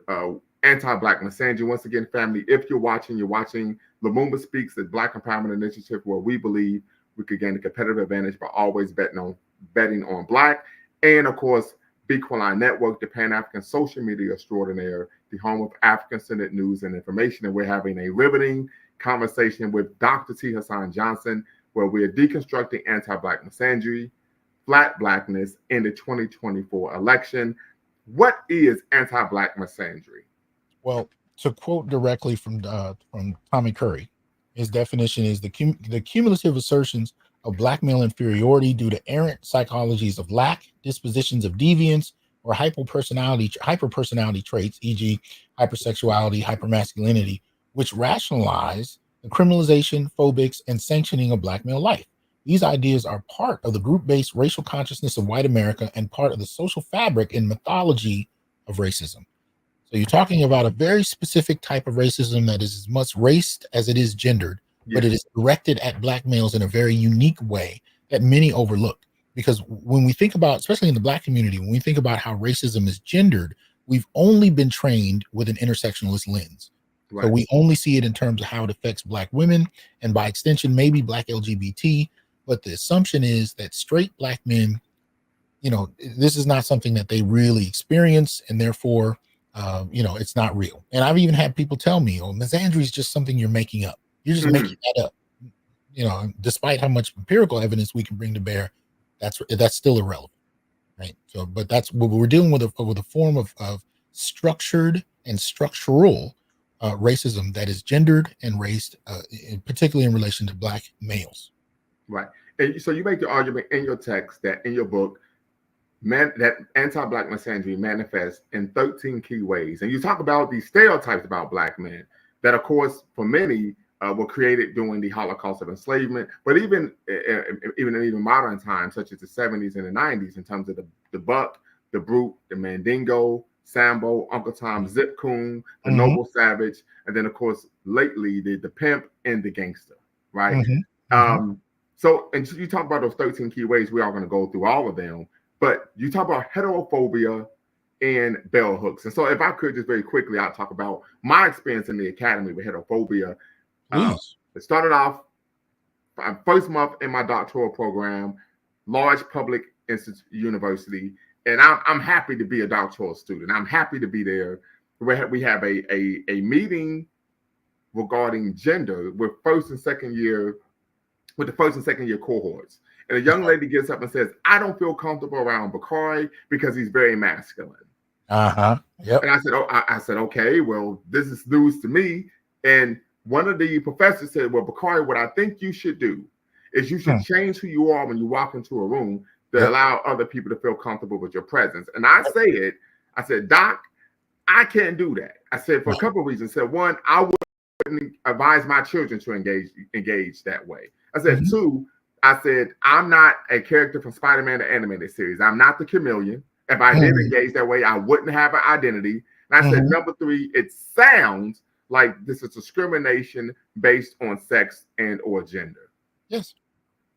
anti-Black misandry. Once again, family, if you're watching Lumumba Speaks, the Black Empowerment Initiative, where we believe we could gain a competitive advantage by always betting on Black. And of course, Bequaline Network, the Pan-African social media extraordinaire, the home of African-centered news and information. And we're having a riveting conversation with Dr. T Hasan Johnson, where we're deconstructing anti-Black misandry, flat Blackness in the 2024 election. What is anti-Black misandry? Well, to quote directly from Tommy Curry, his definition is the cumulative assertions of Black male inferiority due to errant psychologies of lack, dispositions of deviance, or hyperpersonality traits, e.g., hypersexuality, hypermasculinity, which rationalize the criminalization, phobics, and sanctioning of Black male life. These ideas are part of the group-based racial consciousness of white America and part of the social fabric and mythology of racism. So you're talking about a very specific type of racism that is as much race as it is gendered, but it is directed at Black males in a very unique way that many overlook. Because when we think about, especially in the Black community, when we think about how racism is gendered, we've only been trained with an intersectionalist lens. Right. So we only see it in terms of how it affects Black women and by extension, maybe Black LGBT. But the assumption is that straight Black men, this is not something that they really experience, and therefore, it's not real. And I've even had people tell me, misandry is just something you're making up. You're just making that up. Despite how much empirical evidence we can bring to bear, that's still irrelevant, right? So, but that's what we're dealing with a form of structured and structural racism that is gendered and raced, particularly in relation to Black males. Right. And so you make the argument in your text that in your book, that anti-Black misandry manifests in 13 key ways. And you talk about these stereotypes about Black men that, of course, for many were created during the Holocaust of enslavement, but even in modern times, such as the 70s and the 90s, in terms of the buck, the brute, the mandingo, Sambo, Uncle Tom, Zip Coon, the noble savage, and then, of course, lately, the pimp and the gangster, right? So, and you talk about those 13 key ways. We are going to go through all of them, but you talk about heterophobia and bell hooks. And so if I could just very quickly, I'll talk about my experience in the academy with heterophobia. It started off first month in my doctoral program, large public university, and I'm happy to be a doctoral student. I'm happy to be there. We have a meeting regarding gender with the first and second year cohorts. And a young lady gets up and says, I don't feel comfortable around Bakari because he's very masculine. Yep. And I said, okay, well, this is news to me. And one of the professors said, well, Bakari, what I think you should do is you should change who you are when you walk into a room to allow other people to feel comfortable with your presence. And I said, Doc, I can't do that. I said, for a couple of reasons. I said, one, I wouldn't advise my children to engage that way. I said, two, I said, I'm not a character from Spider-Man, the animated series. I'm not the chameleon. If I did engage that way, I wouldn't have an identity. And I said, number three, it sounds like this is discrimination based on sex and or gender. Yes.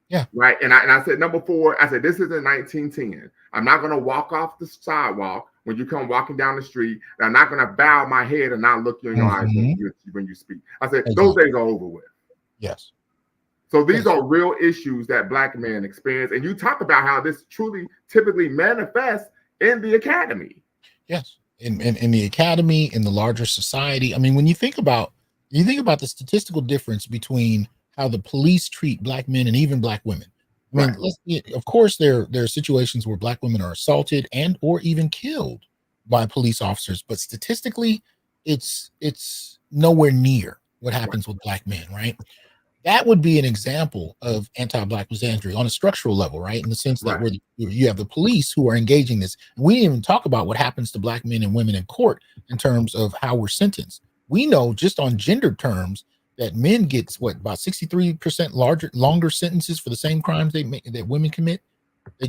Yeah. Right. And I said, number four, I said, this is in 1910. I'm not going to walk off the sidewalk when you come walking down the street. And I'm not going to bow my head and not look you in your eyes when you speak. I said, those days are over with. Yes. So these are real issues that Black men experience. And you talk about how this typically manifests in the academy. Yes. In the academy, in the larger society. I mean, when you think about the statistical difference between how the police treat Black men and even Black women. I mean, Right. of course, there are situations where Black women are assaulted and or even killed by police officers, but statistically, it's nowhere near what Right. happens with Black men, right? That would be an example of anti-Black misandry on a structural level, right? In the sense that Right. where you have the police who are engaging this. We didn't even talk about what happens to Black men and women in court in terms of how we're sentenced. We know just on gender terms that men get what about 63% longer sentences for the same crimes that women commit.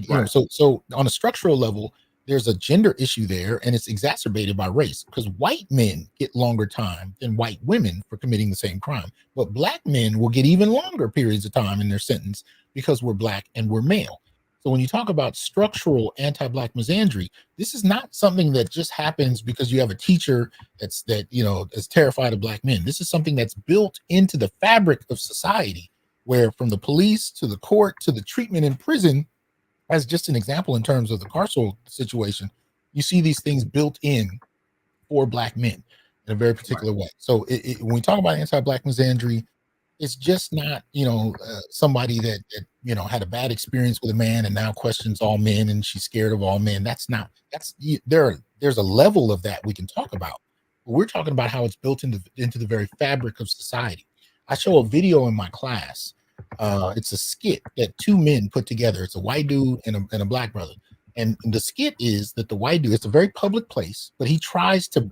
Right. So on a structural level, there's a gender issue there, and it's exacerbated by race because white men get longer time than white women for committing the same crime, but Black men will get even longer periods of time in their sentence because we're Black and we're male. So when you talk about structural anti-Black misandry, this is not something that just happens because you have a teacher that's terrified of Black men. This is something that's built into the fabric of society, where from the police to the court to the treatment in prison, as just an example in terms of the carceral situation, you see these things built in for Black men in a very Right. particular way. So when we talk about anti-Black misandry, it's just not somebody that had a bad experience with a man and now questions all men and she's scared of all men. There's a level of that we can talk about, but we're talking about how it's built into the very fabric of society. I show a video in my class. It's a skit that two men put together. It's a white dude and a Black brother. And the skit is that the white dude, it's a very public place, but he tries to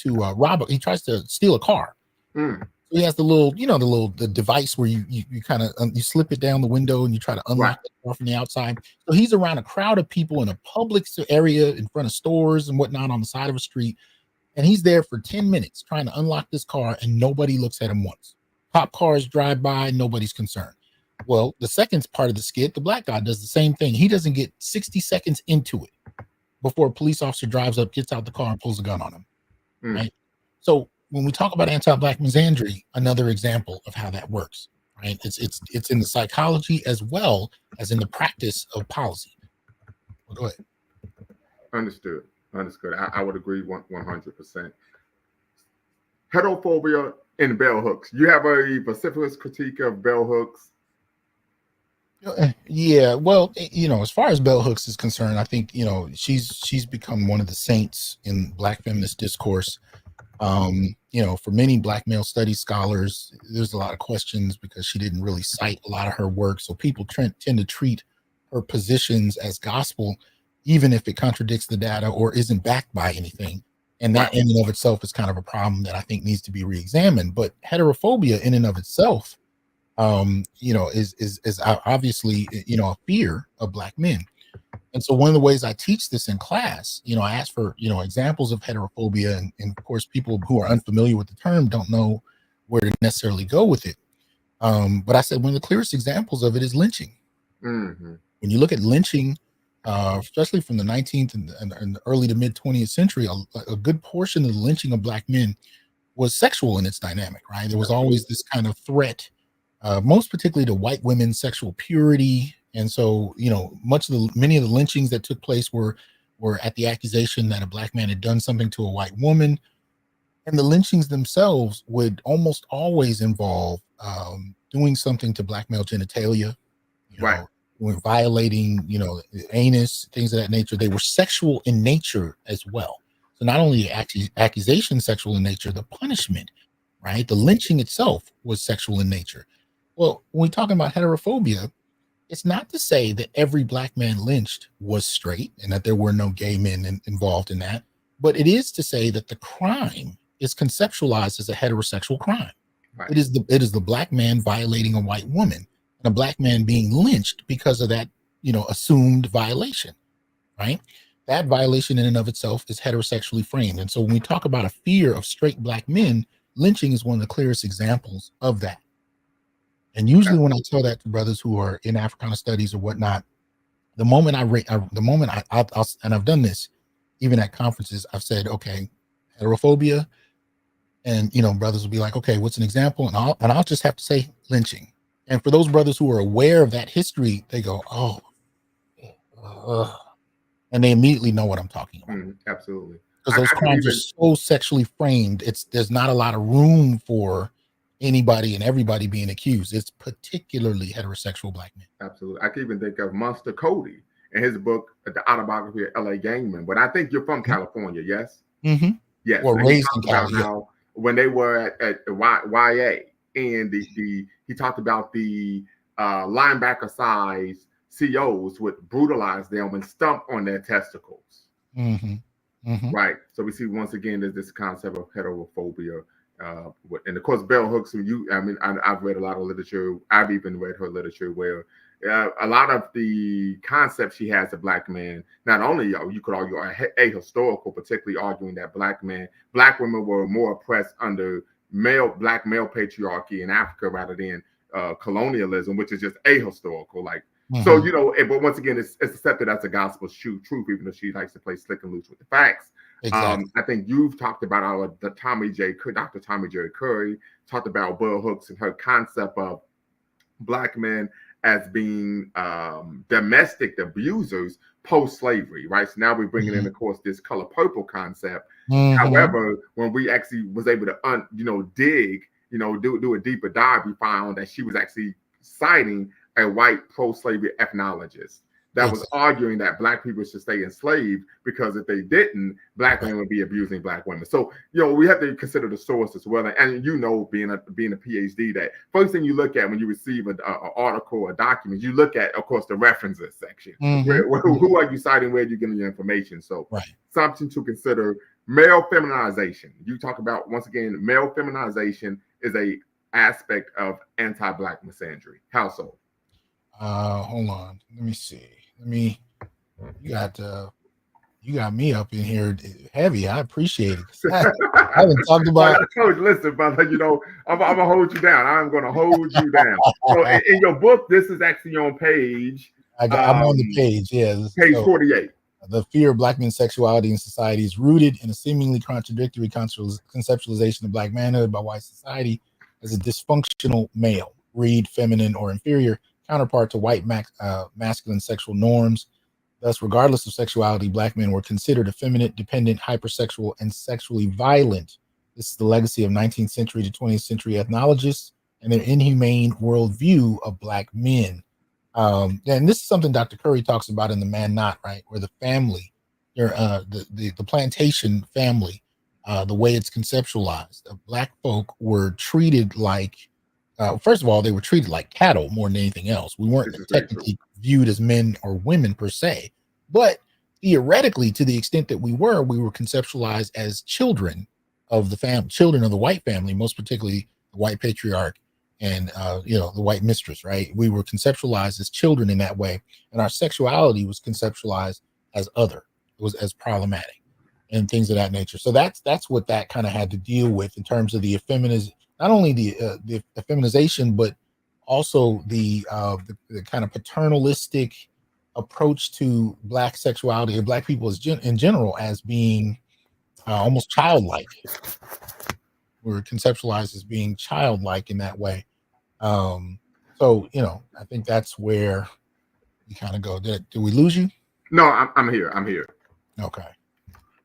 rob he tries to steal a car. Mm. So he has the device where you kind of you slip it down the window and you try to Right. unlock the door from the outside. So he's around a crowd of people in a public area in front of stores and whatnot on the side of a street, and he's there for 10 minutes trying to unlock this car, and nobody looks at him once. Cop cars drive by, nobody's concerned. Well, the second part of the skit, the Black guy does the same thing. He doesn't get 60 seconds into it before a police officer drives up, gets out the car, and pulls a gun on him. Mm. Right. So when we talk about anti-Black misandry, another example of how that works, right? It's in the psychology as well as in the practice of policy. Well, go ahead. Understood. Understood. I would agree 100%. Heterophobia and bell hooks. You have a vociferous critique of bell hooks. Yeah, well, as far as bell hooks is concerned, I think she's become one of the saints in Black feminist discourse. For many Black male studies scholars, there's a lot of questions because she didn't really cite a lot of her work. So people tend to treat her positions as gospel, even if it contradicts the data or isn't backed by anything. And that Right. in and of itself is kind of a problem that I think needs to be reexamined. But heterophobia in and of itself, is obviously, a fear of Black men. And so one of the ways I teach this in class, I ask for, examples of heterophobia. And of course, people who are unfamiliar with the term don't know where to necessarily go with it. But I said one of the clearest examples of it is lynching. Mm-hmm. When you look at lynching, especially from the 19th and the early to mid 20th century, a good portion of the lynching of Black men was sexual in its dynamic, right? There was always this kind of threat, most particularly to white women's sexual purity. And so, many of the lynchings that took place were at the accusation that a Black man had done something to a white woman. And the lynchings themselves would almost always involve doing something to Black male genitalia, Right. when violating, anus, things of that nature. They were sexual in nature as well. So not only the accusation sexual in nature, the punishment, right? The lynching itself was sexual in nature. Well, when we're talking about heterophobia, it's not to say that every Black man lynched was straight and that there were no gay men involved in that, but it is to say that the crime is conceptualized as a heterosexual crime. Right. It is the Black man violating a white woman and a Black man being lynched because of that, assumed violation, right? That violation in and of itself is heterosexually framed. And so when we talk about a fear of straight Black men, lynching is one of the clearest examples of that. And usually when I tell that to brothers who are in Africana studies or whatnot, the moment and I've done this even at conferences, I've said, okay, heterophobia, and brothers will be like, okay, what's an example? And I'll just have to say lynching. And for those brothers who are aware of that history, they go, oh, and they immediately know what I'm talking about. Absolutely. Because those crimes are so sexually framed, there's not a lot of room for anybody and everybody being accused. It's particularly heterosexual Black men. Absolutely. I can even think of Monster Cody in his book, The Autobiography of L.A. Gangman. But I think you're from California, yes? Mm-hmm. Yes. Well, And he raised in talked Cali, about how when they were at the YA, and he talked about the linebacker size COs would brutalize them and stomp on their testicles. Mm-hmm. Mm-hmm. Right. So we see once again there's this concept of heterophobia. And of course, Bell Hooks, I've read a lot of literature. I've even read her literature where a lot of the concepts she has of Black men, not only you could argue are ahistorical, particularly arguing that Black women were more oppressed under Black male patriarchy in Africa rather than colonialism, which is just ahistorical. Like, so, but once again, it's accepted as a gospel truth, even though she likes to play slick and loose with the facts. Exactly. I think you've talked about Dr. Tommy J. Curry talked about Bell Hooks and her concept of Black men as being domestic abusers post-slavery, right? So now we're bringing in, of course, this color purple concept. However, when we actually was able to dig, do a deeper dive, we found that she was actually citing a white pro-slavery ethnologist that was arguing that Black people should stay enslaved because if they didn't, Black men would be abusing Black women. So, we have to consider the source as well. And being a PhD, that first thing you look at when you receive an article or document, you look at, of course, the references section. Who are you citing? Where are you getting your information? So something to consider. Male feminization. You talk about, once again, male feminization is a aspect of anti-Black misandry. How so? Hold on. Let me see. You got me up in here heavy. I appreciate it. I haven't talked about. I told you, listen, brother. I'm gonna hold you down. I'm gonna hold you down. So in your book, this is actually on page. I'm on the page. Yeah, page 48. The fear of Black men's sexuality in society is rooted in a seemingly contradictory conceptualization of Black manhood by white society as a dysfunctional male, read feminine or inferior counterpart to white masculine sexual norms. Thus, regardless of sexuality, Black men were considered effeminate, dependent, hypersexual, and sexually violent. This is the legacy of 19th century to 20th century ethnologists and their inhumane worldview of Black men. And this is something Dr. Curry talks about in The Man Not, right? Where the family, the plantation family, the way it's conceptualized, Black folk were treated like, first of all, they were treated like cattle more than anything else. We weren't technically viewed as men or women per se, but theoretically, to the extent that we were conceptualized as children of the family, children of the white family, most particularly the white patriarch and the white mistress, right? We were conceptualized as children in that way, and our sexuality was conceptualized as other. It was as problematic and things of that nature. So that's what that kind of had to deal with in terms of the not only the effeminization, but also the kind of paternalistic approach to Black sexuality or Black people in general as being almost childlike. We're conceptualized as being childlike in that way. So I think that's where we kind of go. Did we lose you? No, I'm here. Okay.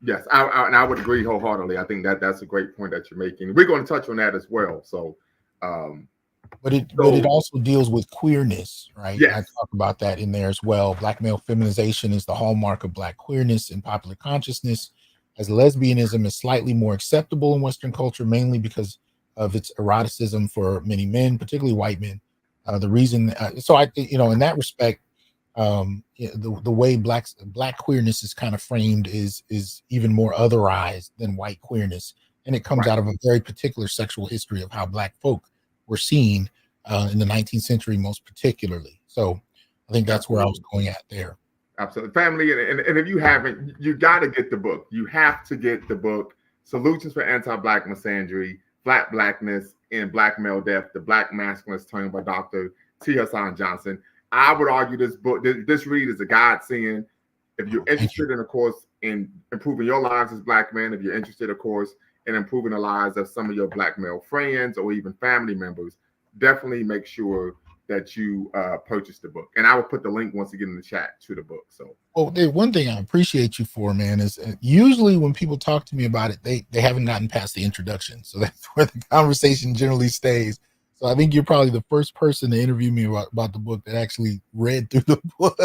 Yes, I would agree wholeheartedly. I think that's a great point that you're making. We're going to touch on that as well. So, but it also deals with queerness, right? Yes. I talk about that in there as well. Black male feminization is the hallmark of Black queerness in popular consciousness, as lesbianism is slightly more acceptable in Western culture, mainly because of its eroticism for many men, particularly white men. The reason, so I, in that respect, the way black queerness is kind of framed is even more otherized than white queerness, and it comes out of a very particular sexual history of how Black folk were seen in the 19th century, most particularly. So I think that's where I was going at there. Absolutely. Family, and if you haven't, you got to get the book. You have to get the book, Solutions for Anti-Black Misandry, Flat Blackness, and Black Male Death, The Black Masculinist Turn by Dr. T Hasan Johnson. I would argue this book, this read is a godsend. If you're interested in, of course, in improving your lives as Black men, if you're interested, of course, in improving the lives of some of your Black male friends or even family members, definitely make sure that you purchased the book. And I will put the link once again in the chat to the book. So, well, one thing I appreciate you for, man, is usually when people talk to me about it, they haven't gotten past the introduction. So that's where the conversation generally stays. So I think you're probably the first person to interview me about the book that actually read through the book.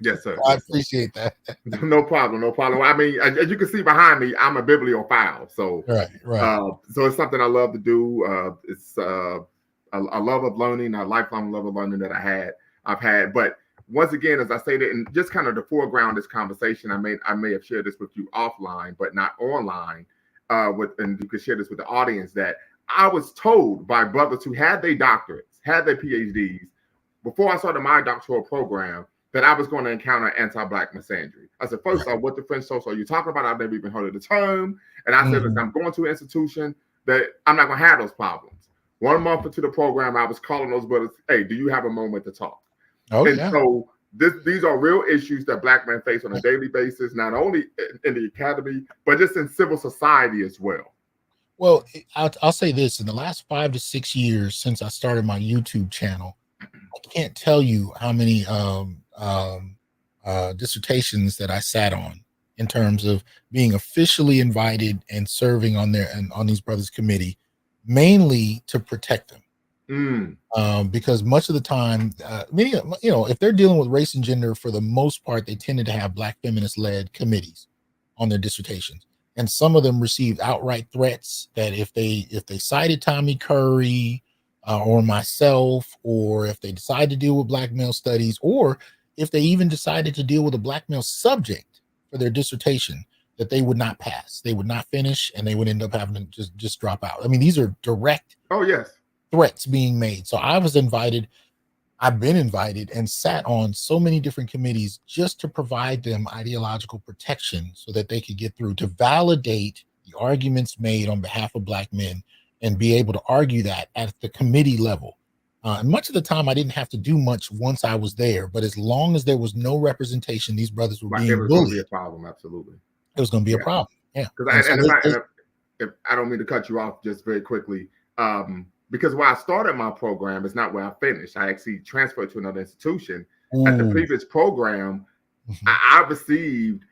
Yes, sir. So I appreciate that. No problem. No problem. I mean, as you can see behind me, I'm a bibliophile. So, Right. So it's something I love to do. It's a love of learning, a lifelong love of learning that I've had. But once again, as I stated, in just kind of the foreground of this conversation, I may have shared this with you offline, but not online. And you could share this with the audience that I was told by brothers who had their doctorates, had their PhDs, before I started my doctoral program, that I was going to encounter anti-Black misandry. I said, first off, what the French social are you talking about? I've never even heard of the term. And I said, listen, I'm going to an institution that I'm not going to have those problems. 1 month into the program, I was calling those brothers, hey, do you have a moment to talk? So these are real issues that Black men face on a daily basis, not only in the academy, but just in civil society as well. Well, I'll say this: in the last 5 to 6 years since I started my YouTube channel, I can't tell you how many dissertations that I sat on in terms of being officially invited and serving on these brothers' committee, mainly to protect them. Because much of the time, if they're dealing with race and gender, for the most part, they tended to have Black feminist-led committees on their dissertations. And some of them received outright threats that if they cited Tommy Curry or myself, or if they decide to deal with Black male studies, or if they even decided to deal with a Black male subject for their dissertation, that they would not pass, they would not finish, and they would end up having to just drop out. I mean, these are direct threats being made. So I've been invited and sat on so many different committees just to provide them ideological protection so that they could get through, to validate the arguments made on behalf of Black men and be able to argue that at the committee level. And much of the time, I didn't have to do much once I was there, but as long as there was no representation, these brothers were being bullied. It was going to be a problem, absolutely. It was going to be a problem, yeah. If I don't mean to cut you off just very quickly, because where I started my program is not where I finished. I actually transferred to another institution. At the previous program, I received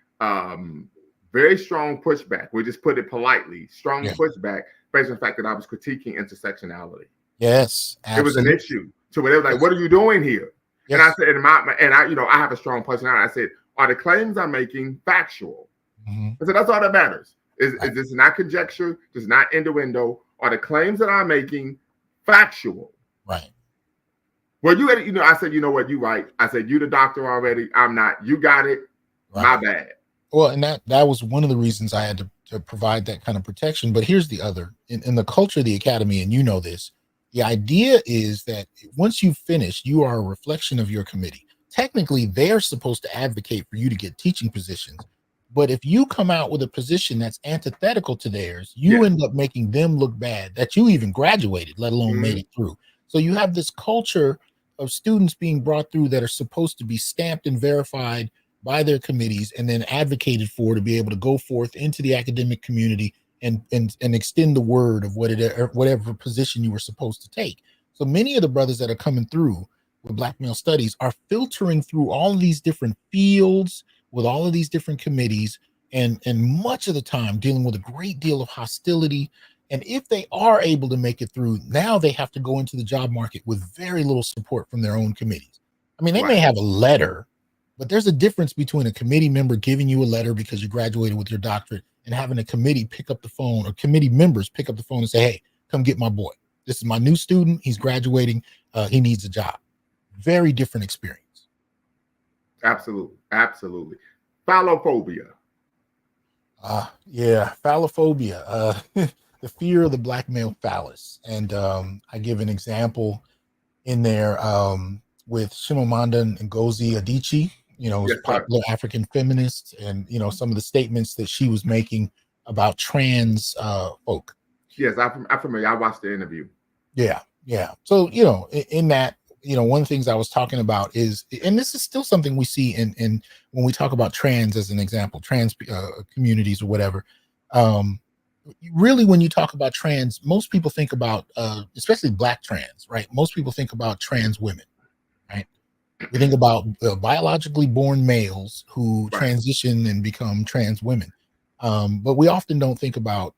very strong pushback. We just put it politely, strong pushback based on the fact that I was critiquing intersectionality. Yes, absolutely. It was an issue. So they were like, "What are you doing here?" Yes. And I said, I have a strong personality. I said, "Are the claims I'm making factual?" I said, "That's all that matters. Is this not conjecture? This is not innuendo? Are the claims that I'm making factual?" Right. Well, I said, you know what, you're right. I said, you the doctor already. I'm not. You got it. Right. My bad. Well, and that was one of the reasons I had to provide that kind of protection. But here's the other. In the culture of the academy, and you know this, the idea is that once you've finished, you are a reflection of your committee. Technically, they're supposed to advocate for you to get teaching positions. But if you come out with a position that's antithetical to theirs, you end up making them look bad that you even graduated, let alone made it through. So you have this culture of students being brought through that are supposed to be stamped and verified by their committees and then advocated for to be able to go forth into the academic community and extend the word of whatever position you were supposed to take. So many of the brothers that are coming through with Black male studies are filtering through all of these different fields with all of these different committees, and much of the time dealing with a great deal of hostility. And if they are able to make it through, now they have to go into the job market with very little support from their own committees. I mean, they may have a letter, but there's a difference between a committee member giving you a letter because you graduated with your doctorate and having a committee pick up the phone, or committee members pick up the phone and say, "Hey, come get my boy. This is my new student. He's graduating. He needs a job." Very different experience. Absolutely. Phallophobia. Phallophobia. The fear of the Black male phallus. And I give an example in there with Chimamanda Ngozi Adichie, popular African feminist, and some of the statements that she was making about trans folk. Yes, I'm familiar. I watched the interview. Yeah. So in that, one of the things I was talking about is, and this is still something we see in when we talk about trans as an example, trans communities or whatever. really, when you talk about trans, most people think about, especially Black trans, right? Most people think about trans women, right? We think about biologically born males who Right. transition and become trans women. But we often don't think about,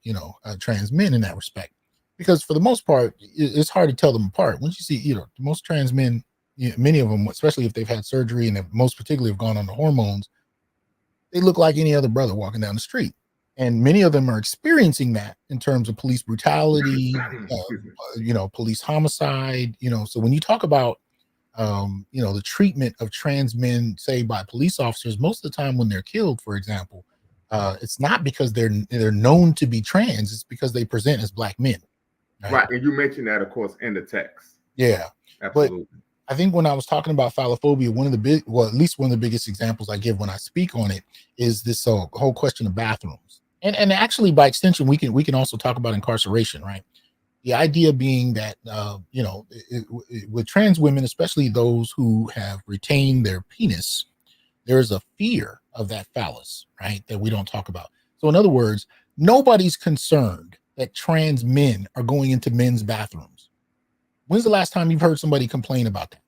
trans men in that respect, because for the most part, it's hard to tell them apart. Once you see, most trans men, many of them, especially if they've had surgery and most particularly have gone on the hormones, they look like any other brother walking down the street. And many of them are experiencing that in terms of police brutality, police homicide, so when you talk about the treatment of trans men, say by police officers, most of the time when they're killed, for example, it's not because they're known to be trans, it's because they present as Black men. Right. And you mentioned that, of course, in the text. Yeah. Absolutely. But I think when I was talking about phallophobia, at least one of the biggest examples I give when I speak on it is this whole question of bathrooms. And actually, by extension, we can also talk about incarceration, right? The idea being that, with trans women, especially those who have retained their penis, there is a fear of that phallus, right? That we don't talk about. So in other words, nobody's concerned that trans men are going into men's bathrooms. When's the last time you've heard somebody complain about that?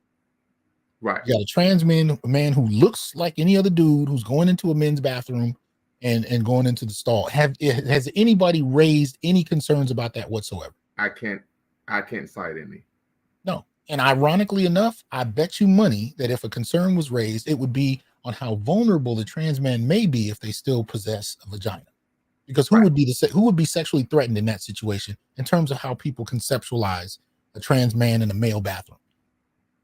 Right. You got a trans man who looks like any other dude who's going into a men's bathroom and going into the stall. Has anybody raised any concerns about that whatsoever? I can't cite any. No. And ironically enough, I bet you money that if a concern was raised, it would be on how vulnerable the trans man may be if they still possess a vagina. Because who would be sexually threatened in that situation in terms of how people conceptualize a trans man in a male bathroom?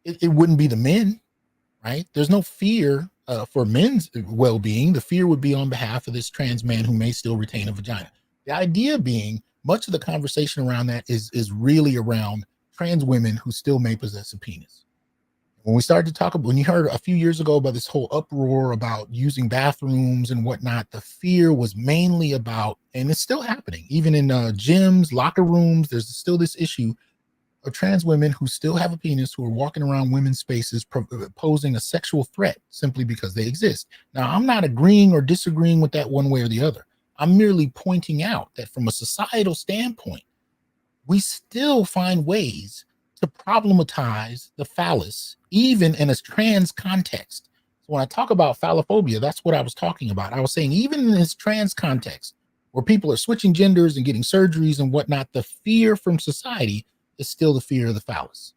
It wouldn't be the men, right? There's no fear for men's well-being. The fear would be on behalf of this trans man who may still retain a vagina. The idea being, much of the conversation around that is really around trans women who still may possess a penis. When we started to talk about, when you heard a few years ago about this whole uproar about using bathrooms and whatnot, the fear was mainly about, and it's still happening, even in gyms, locker rooms, there's still this issue of trans women who still have a penis who are walking around women's spaces posing a sexual threat simply because they exist. Now, I'm not agreeing or disagreeing with that one way or the other. I'm merely pointing out that from a societal standpoint, we still find ways to problematize the phallus, even in a trans context. So when I talk about phallophobia, that's what I was talking about. I was saying, even in this trans context, where people are switching genders and getting surgeries and whatnot, the fear from society is still the fear of the phallus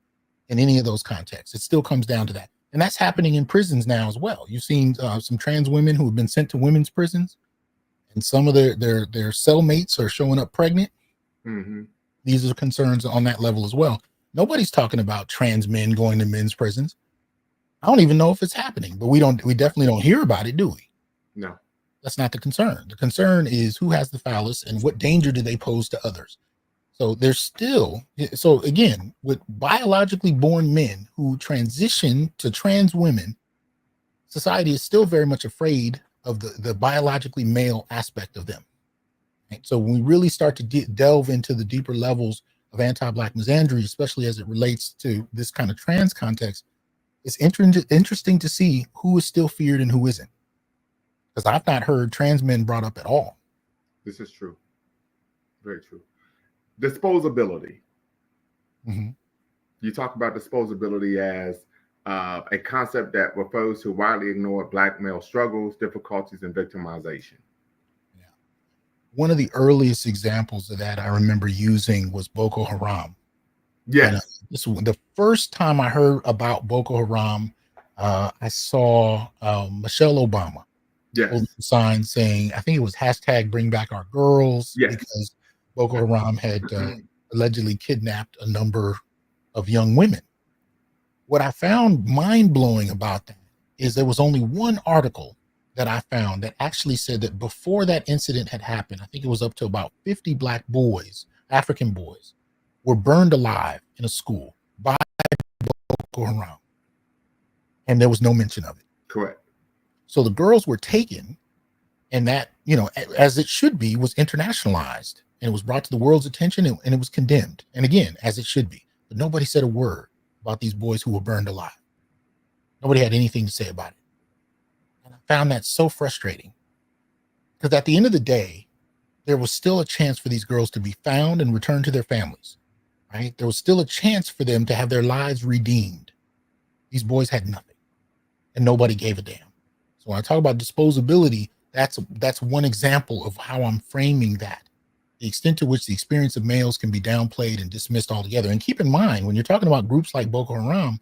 in any of those contexts. It still comes down to that. And that's happening in prisons now as well. You've seen some trans women who have been sent to women's prisons, and some of their cellmates are showing up pregnant. Mm-hmm. These are concerns on that level as well. Nobody's talking about trans men going to men's prisons. I don't even know if it's happening, but we definitely don't hear about it, do we? No. That's not the concern. The concern is who has the phallus and what danger do they pose to others. So so again, with biologically born men who transition to trans women, society is still very much afraid of the biologically male aspect of them. Right? So when we really start to delve into the deeper levels of anti-Black misandry, especially as it relates to this kind of trans context, it's interesting to see who is still feared and who isn't. Because I've not heard trans men brought up at all. This is true. Very true. Disposability. Mm-hmm. You talk about disposability as a concept that refers to widely ignored Black male struggles, difficulties, and victimization. Yeah. One of the earliest examples of that I remember using was Boko Haram. Yes. And, the first time I heard about Boko Haram, I saw Michelle Obama holding a sign saying, I think it was #BringBackOurGirls, because Boko Haram had allegedly kidnapped a number of young women. What I found mind-blowing about that is there was only one article that I found that actually said that before that incident had happened, I think it was up to about 50 Black boys, African boys, were burned alive in a school by Boko Haram. And there was no mention of it. Correct. So the girls were taken, and that, as it should be, was internationalized, and it was brought to the world's attention, and it was condemned. And again, as it should be. But nobody said a word about these boys who were burned alive. Nobody had anything to say about it. And I found that so frustrating. Because at the end of the day, there was still a chance for these girls to be found and returned to their families, right? There was still a chance for them to have their lives redeemed. These boys had nothing, and nobody gave a damn. So when I talk about disposability, that's one example of how I'm framing that. The extent to which the experience of males can be downplayed and dismissed altogether. And keep in mind, when you're talking about groups like Boko Haram,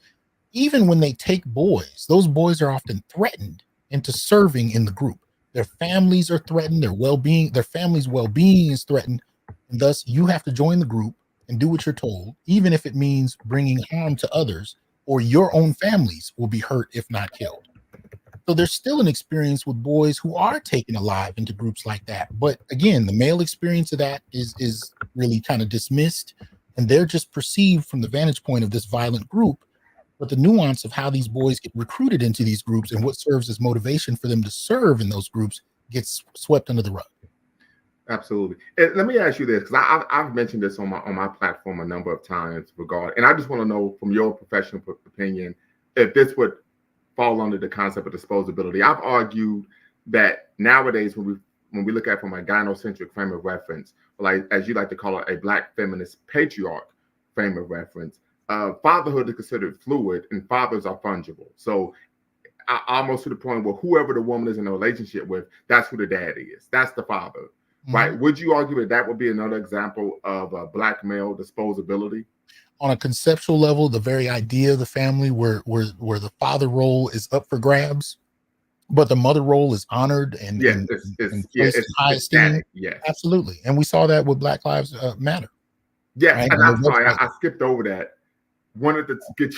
even when they take boys, those boys are often threatened into serving in the group. Their families are threatened, their well-being, their family's well-being is threatened. And thus you have to join the group and do what you're told, even if it means bringing harm to others, or your own families will be hurt if not killed. So there's still an experience with boys who are taken alive into groups like that. But again, the male experience of that is really kind of dismissed, and they're just perceived from the vantage point of this violent group. But the nuance of how these boys get recruited into these groups and what serves as motivation for them to serve in those groups gets swept under the rug. Absolutely. And let me ask you this, because I've mentioned this on my platform a number of times and I just want to know from your professional opinion if this would fall under the concept of disposability. I've argued that nowadays when we look at it from a gynocentric frame of reference, like as you like to call it, a Black feminist patriarch frame of reference, fatherhood is considered fluid and fathers are fungible. So almost to the point where whoever the woman is in a relationship with, that's who the dad is. That's the father, mm-hmm. right? Would you argue that would be another example of Black male disposability? On a conceptual level, the very idea of the family where the father role is up for grabs, but the mother role is honored and placed in high esteem. Yes, absolutely. And we saw that with Black Lives Matter. Yeah, right? And I'm sorry, I skipped over that. Wanted to get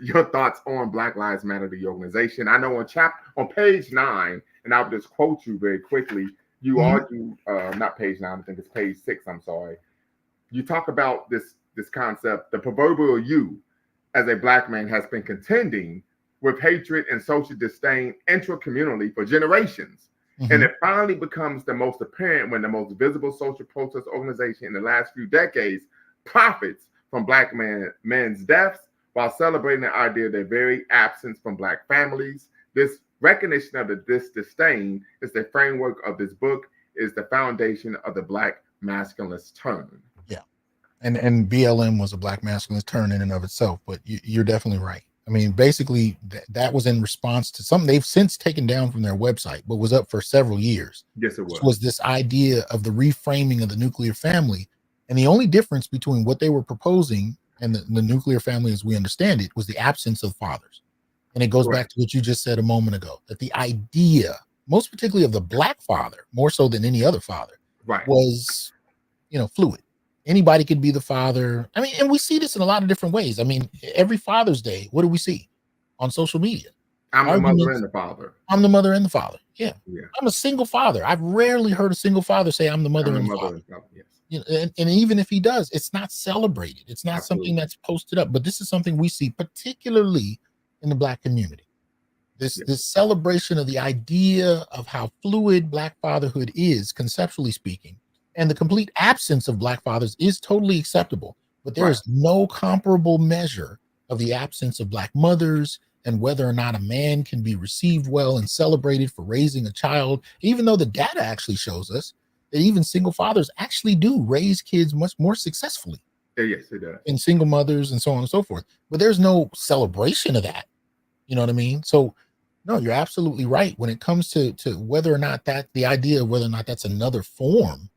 your thoughts on Black Lives Matter, the organization. I know on page 9, and I'll just quote you very quickly. You mm-hmm. argue, not page 9, I think it's page 6. I'm sorry. You talk about this concept, the proverbial you, as a Black man, has been contending with hatred and social disdain intracommunally for generations. Mm-hmm. And it finally becomes the most apparent when the most visible social protest organization in the last few decades profits from Black men's deaths while celebrating the idea of their very absence from Black families. This recognition of this disdain is the framework of this book, is the foundation of the Black masculinist turn. Yeah. And BLM was a Black masculinist turn in and of itself, but you're definitely right. I mean, basically, that was in response to something they've since taken down from their website, but was up for several years. Yes, it was. Was this idea of the reframing of the nuclear family. And the only difference between what they were proposing and the nuclear family as we understand it was the absence of fathers. And it goes back to what you just said a moment ago, that the idea, most particularly of the Black father, more so than any other father, was, fluid. Anybody could be the father. I mean, and we see this in a lot of different ways. I mean, every Father's Day, what do we see on social media? I'm the mother and the father. I'm the mother and the father. Yeah. I'm a single father. I've rarely heard a single father say I'm the mother and the father. Yes. And even if he does, it's not celebrated. It's not something that's posted up. But this is something we see particularly in the Black community. This celebration of the idea of how fluid Black fatherhood is, conceptually speaking. And the complete absence of Black fathers is totally acceptable, but there is no comparable measure of the absence of Black mothers and whether or not a man can be received well and celebrated for raising a child, even though the data actually shows us that even single fathers actually do raise kids much more successfully. Yes, it does. In single mothers and so on and so forth. But there's no celebration of that. You know what I mean? So, no, you're absolutely right. When it comes to whether or not the idea of whether or not that's another form,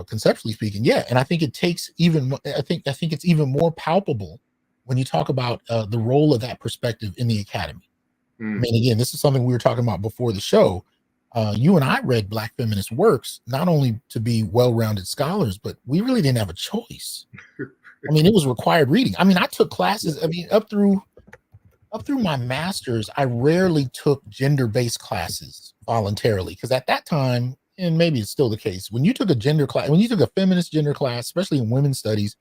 conceptually speaking, and I think it takes I think it's even more palpable when you talk about the role of that perspective in the academy. I mean, again, this is something we were talking about before the show. You and I read Black feminist works not only to be well-rounded scholars, but we really didn't have a choice. I mean, it was required reading. I mean, I took classes. I mean, up through my master's, I rarely took gender-based classes voluntarily because at that time, and maybe it's still the case, when you took a gender class, when you took a feminist gender class, especially in women's studies,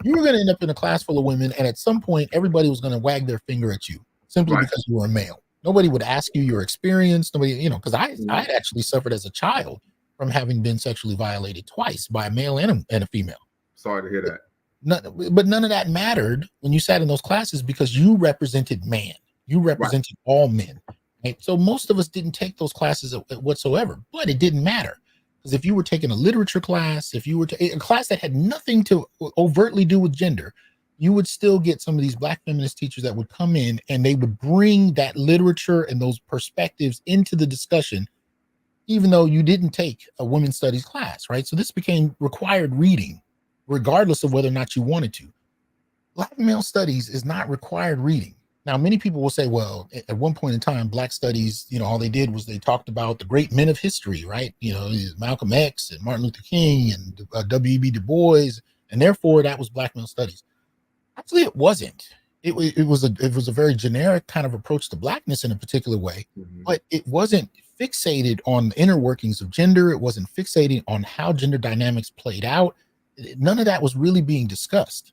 you were going to end up in a class full of women, and at some point, everybody was going to wag their finger at you simply because you were a male. Nobody would ask you your experience. Nobody, because I had actually suffered as a child from having been sexually violated twice by a male and a female. Sorry to hear that. But none of that mattered when you sat in those classes because you represented man. You represented all men. Right? So most of us didn't take those classes whatsoever, but it didn't matter Because if you were taking a literature class, if you were a class that had nothing to overtly do with gender, you would still get some of these Black feminist teachers that would come in and they would bring that literature and those perspectives into the discussion, even though you didn't take a women's studies class, right? So this became required reading, regardless of whether or not you wanted to. Black male studies is not required reading. Now, many people will say, well, at one point in time, Black studies, all they did was they talked about the great men of history, right? Malcolm X and Martin Luther King and W.E.B. Du Bois, and therefore that was Black male studies. Actually, it wasn't. It was a very generic kind of approach to Blackness in a particular way, but it wasn't fixated on the inner workings of gender. It wasn't fixated on how gender dynamics played out. None of that was really being discussed.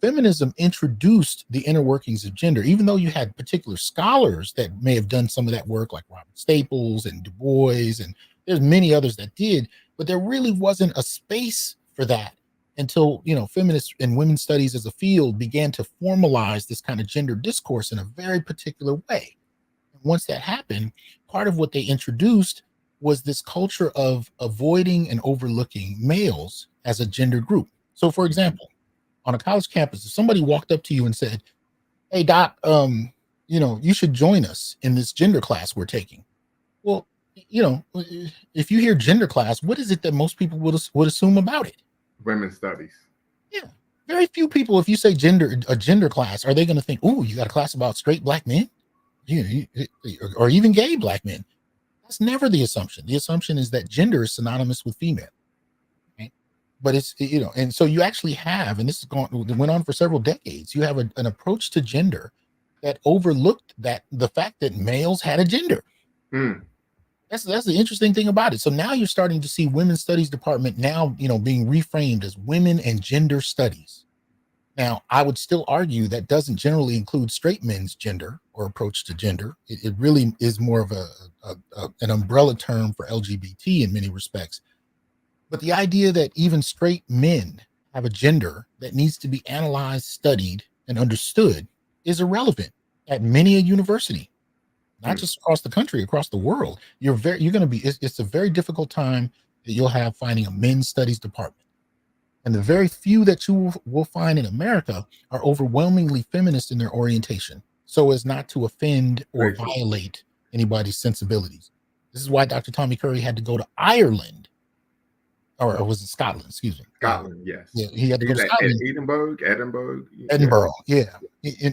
Feminism introduced the inner workings of gender, even though you had particular scholars that may have done some of that work, like Robert Staples and Du Bois, and there's many others that did, but there really wasn't a space for that until, feminist and women's studies as a field began to formalize this kind of gender discourse in a very particular way. And once that happened, part of what they introduced was this culture of avoiding and overlooking males as a gender group. So, for example, on a college campus, if somebody walked up to you and said, "Hey, doc, you should join us in this gender class we're taking." Well, if you hear gender class, what is it that most people would assume about it? Women's studies. Yeah, very few people. If you say a gender class, are they going to think, "Oh, you got a class about straight Black men, or even gay Black men?" That's never the assumption. The assumption is that gender is synonymous with female. But it's, and so you actually have, and this went on for several decades, you have an approach to gender that overlooked the fact that males had a gender. That's the interesting thing about it. So now you're starting to see women's studies department now, being reframed as women and gender studies. Now, I would still argue that doesn't generally include straight men's gender or approach to gender. It really is more of an umbrella term for LGBT in many respects. But the idea that even straight men have a gender that needs to be analyzed, studied, and understood is irrelevant at many a university, not just across the country, across the world. It's a very difficult time that you'll have finding a men's studies department. And the very few that you will find in America are overwhelmingly feminist in their orientation, so as not to offend or violate anybody's sensibilities. This is why Dr. Tommy Curry had to go to Ireland. Or was it Scotland? Excuse me. Scotland, yes. Yeah, he had to go to Scotland. Edinburgh. Yeah.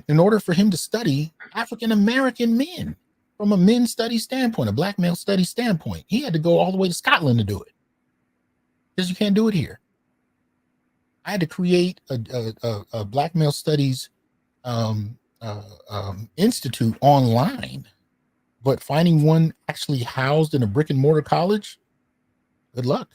In order for him to study African American men from a men's study standpoint, a Black male study standpoint, he had to go all the way to Scotland to do it, because you can't do it here. I had to create a Black male studies institute online, but finding one actually housed in a brick and mortar college, good luck.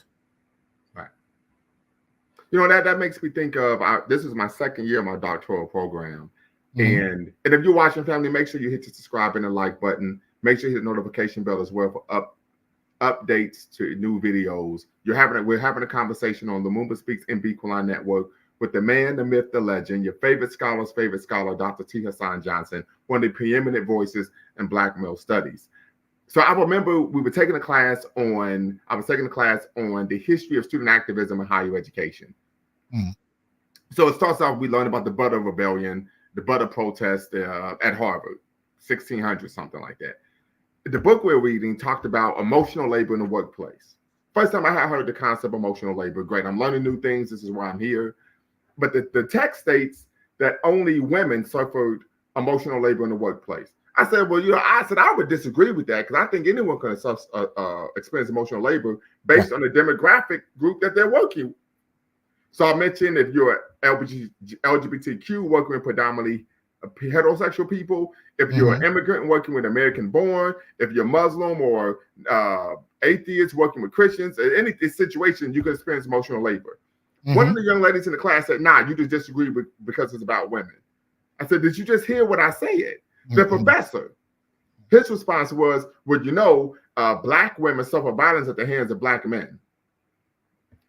That makes me think of, this is my second year of my doctoral program. And if you're watching, family, make sure you hit the subscribe and the like button. Make sure you hit the notification bell as well for updates to new videos. We're having a conversation on the Lumumba Speaks and Bequaline Network with the man, the myth, the legend, your favorite scholar, Dr. T Hasan Johnson, one of the preeminent voices in Black male studies. So I remember I was taking a class on the history of student activism in higher education. So it starts off, we learn about the Butter Rebellion, the Butter protest at Harvard, 1600, something like that. The book we're reading talked about emotional labor in the workplace. First time I had heard the concept of emotional labor. Great, I'm learning new things. This is why I'm here. But the text states that only women suffered emotional labor in the workplace. I said, well, I would disagree with that, because I think anyone can experience emotional labor based on the demographic group that they're working with. So I mentioned, if you're LGBTQ, working with predominantly heterosexual people, if you're an immigrant working with American-born, if you're Muslim or atheist working with Christians, in any situation, you can experience emotional labor. One of the young ladies in the class said, "Nah, you just disagree because it's about women." I said, "Did you just hear what I said?" The professor, his response was, "Well, Black women suffer violence at the hands of Black men."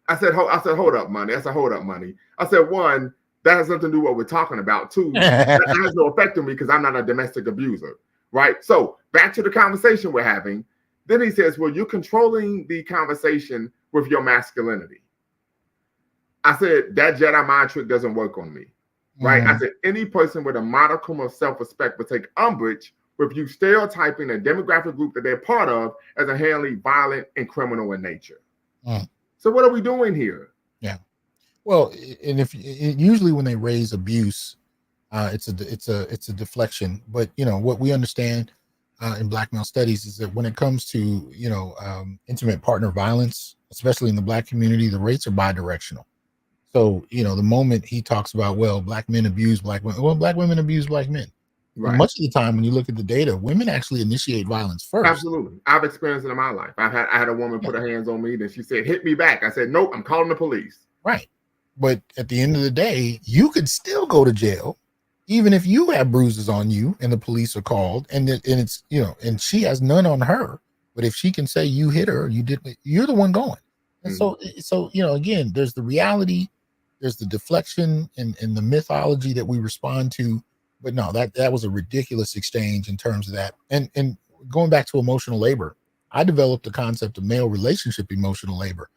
I said, hold up, money. I said, one, that has nothing to do with what we're talking about. Two, that has no effect on me because I'm not a domestic abuser, right? So back to the conversation we're having. Then he says, well, you're controlling the conversation with your masculinity. I said, that Jedi mind trick doesn't work on me, right? I said, any person with a modicum of self-respect would take umbrage with you stereotyping a demographic group that they're part of as inherently violent and criminal in nature. So what are we doing here? Yeah. Well, and if usually when they raise abuse, it's a deflection. But you know what we understand in Black male studies is that when it comes to intimate partner violence, especially in the Black community, the rates are bidirectional. So the moment he talks about, well, Black men abuse Black women, well, Black women abuse Black men. Right. And much of the time, when you look at the data, women actually initiate violence first. Absolutely, I've experienced it in my life. I had a woman put her hands on me, then she said, "Hit me back." I said, "Nope, I'm calling the police." Right. But at the end of the day, you could still go to jail, even if you have bruises on you and the police are called, and it's and she has none on her. But if she can say you hit her, you're the one going. And so again, there's the reality, there's the deflection and the mythology that we respond to. But no, that was a ridiculous exchange in terms of that. And going back to emotional labor, I developed the concept of male relationship emotional labor.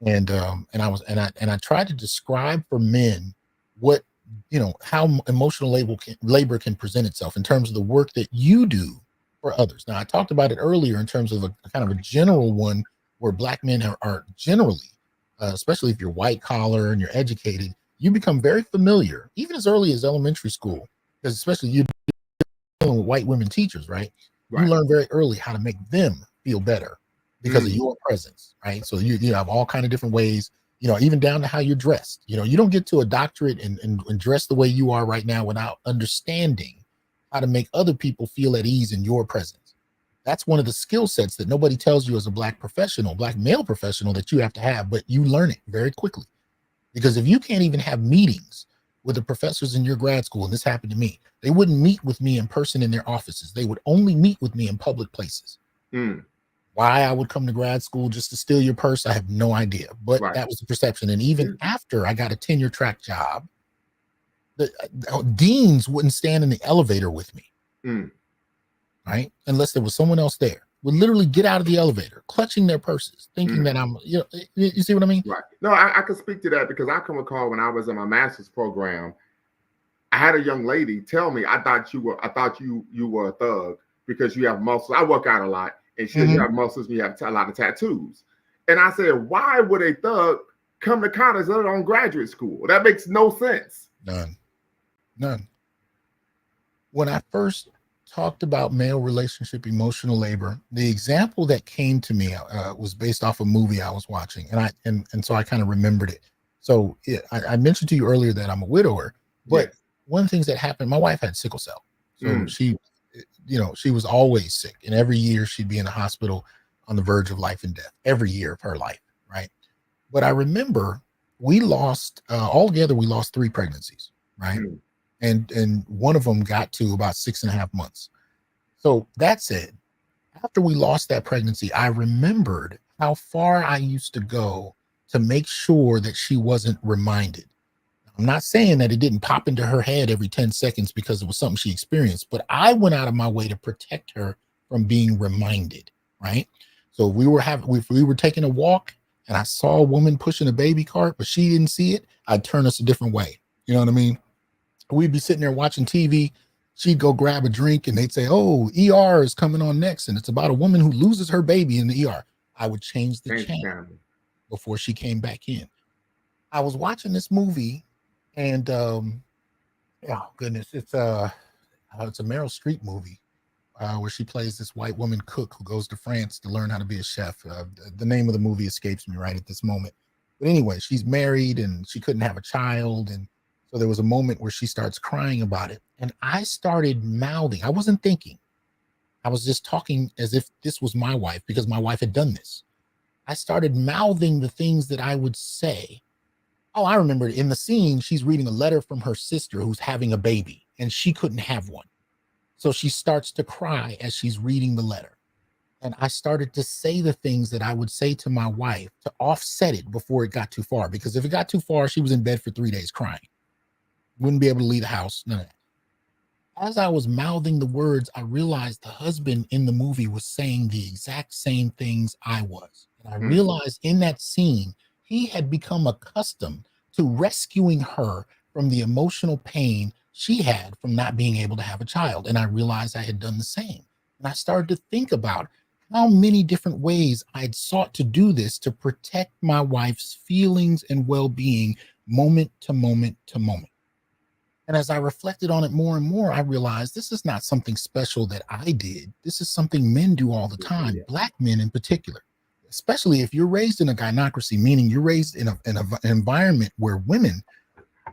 And I tried to describe for men what how emotional labor can present itself in terms of the work that you do for others. Now I talked about it earlier in terms of a kind of a general one where Black men are generally, especially if you're white collar and you're educated, you become very familiar even as early as elementary school, because especially you're dealing with white women teachers, right? You learn very early how to make them feel better because of your presence, right? So you have all kind of different ways, even down to how you're dressed. You don't get to a doctorate and dress the way you are right now without understanding how to make other people feel at ease in your presence. That's one of the skill sets that nobody tells you as a Black male professional that you have to have, but you learn it very quickly. Because if you can't even have meetings with the professors in your grad school, and this happened to me, they wouldn't meet with me in person in their offices. They would only meet with me in public places. Why I would come to grad school just to steal your purse, I have no idea. But that was the perception. And even after I got a tenure track job, the deans wouldn't stand in the elevator with me, right? Unless there was someone else there. Would literally get out of the elevator, clutching their purses, thinking that I'm, you see what I mean? Right. No, I can speak to that because I can recall when I was in my master's program, I had a young lady tell me, I thought you were a thug because you have muscles. I work out a lot. And she said, you have muscles and you have a lot of tattoos. And I said, why would a thug come to college let alone graduate school? That makes no sense. None. When I first talked about male relationship emotional labor, the example that came to me was based off a movie I was watching. And so I kind of remembered it. So I mentioned to you earlier that I'm a widower, but one of the things that happened, my wife had sickle cell. So she was always sick, and every year she'd be in the hospital on the verge of life and death, every year of her life, right? But I remember we lost altogether, we lost 3 pregnancies, right? And one of them got to about 6.5 months. So that said, after we lost that pregnancy, I remembered how far I used to go to make sure that she wasn't reminded. I'm not saying that it didn't pop into her head every 10 seconds because it was something she experienced, but I went out of my way to protect her from being reminded, right? So if we were taking a walk and I saw a woman pushing a baby cart, but she didn't see it, I'd turn us a different way. You know what I mean? We'd be sitting there watching TV. She'd go grab a drink and they'd say, oh, ER is coming on next. And it's about a woman who loses her baby in the ER. I would change the channel before she came back in. I was watching this movie. And oh goodness, it's a Meryl Streep movie where she plays this white woman cook who goes to France to learn how to be a chef. The name of the movie escapes me right at this moment. But anyway, she's married and she couldn't have a child, and so there was a moment where she starts crying about it, and I started mouthing. I wasn't thinking. I was just talking as if this was my wife because my wife had done this. I started mouthing the things that I would say. Oh, I remember in the scene, she's reading a letter from her sister who's having a baby and she couldn't have one. So she starts to cry as she's reading the letter. And I started to say the things that I would say to my wife to offset it before it got too far. Because if it got too far, she was in bed for 3 days crying. Wouldn't be able to leave the house, none of that. as I was mouthing the words, I realized the husband in the movie was saying the exact same things I was. And I realized in that scene, he had become accustomed to rescuing her from the emotional pain she had from not being able to have a child. And I realized I had done the same. And I started to think about how many different ways I'd sought to do this to protect my wife's feelings and well-being moment to moment to moment. And as I reflected on it more and more, I realized this is not something special that I did. This is something men do all the time, Black men in particular, especially if you're raised in a gynocracy, meaning you're raised in an environment where women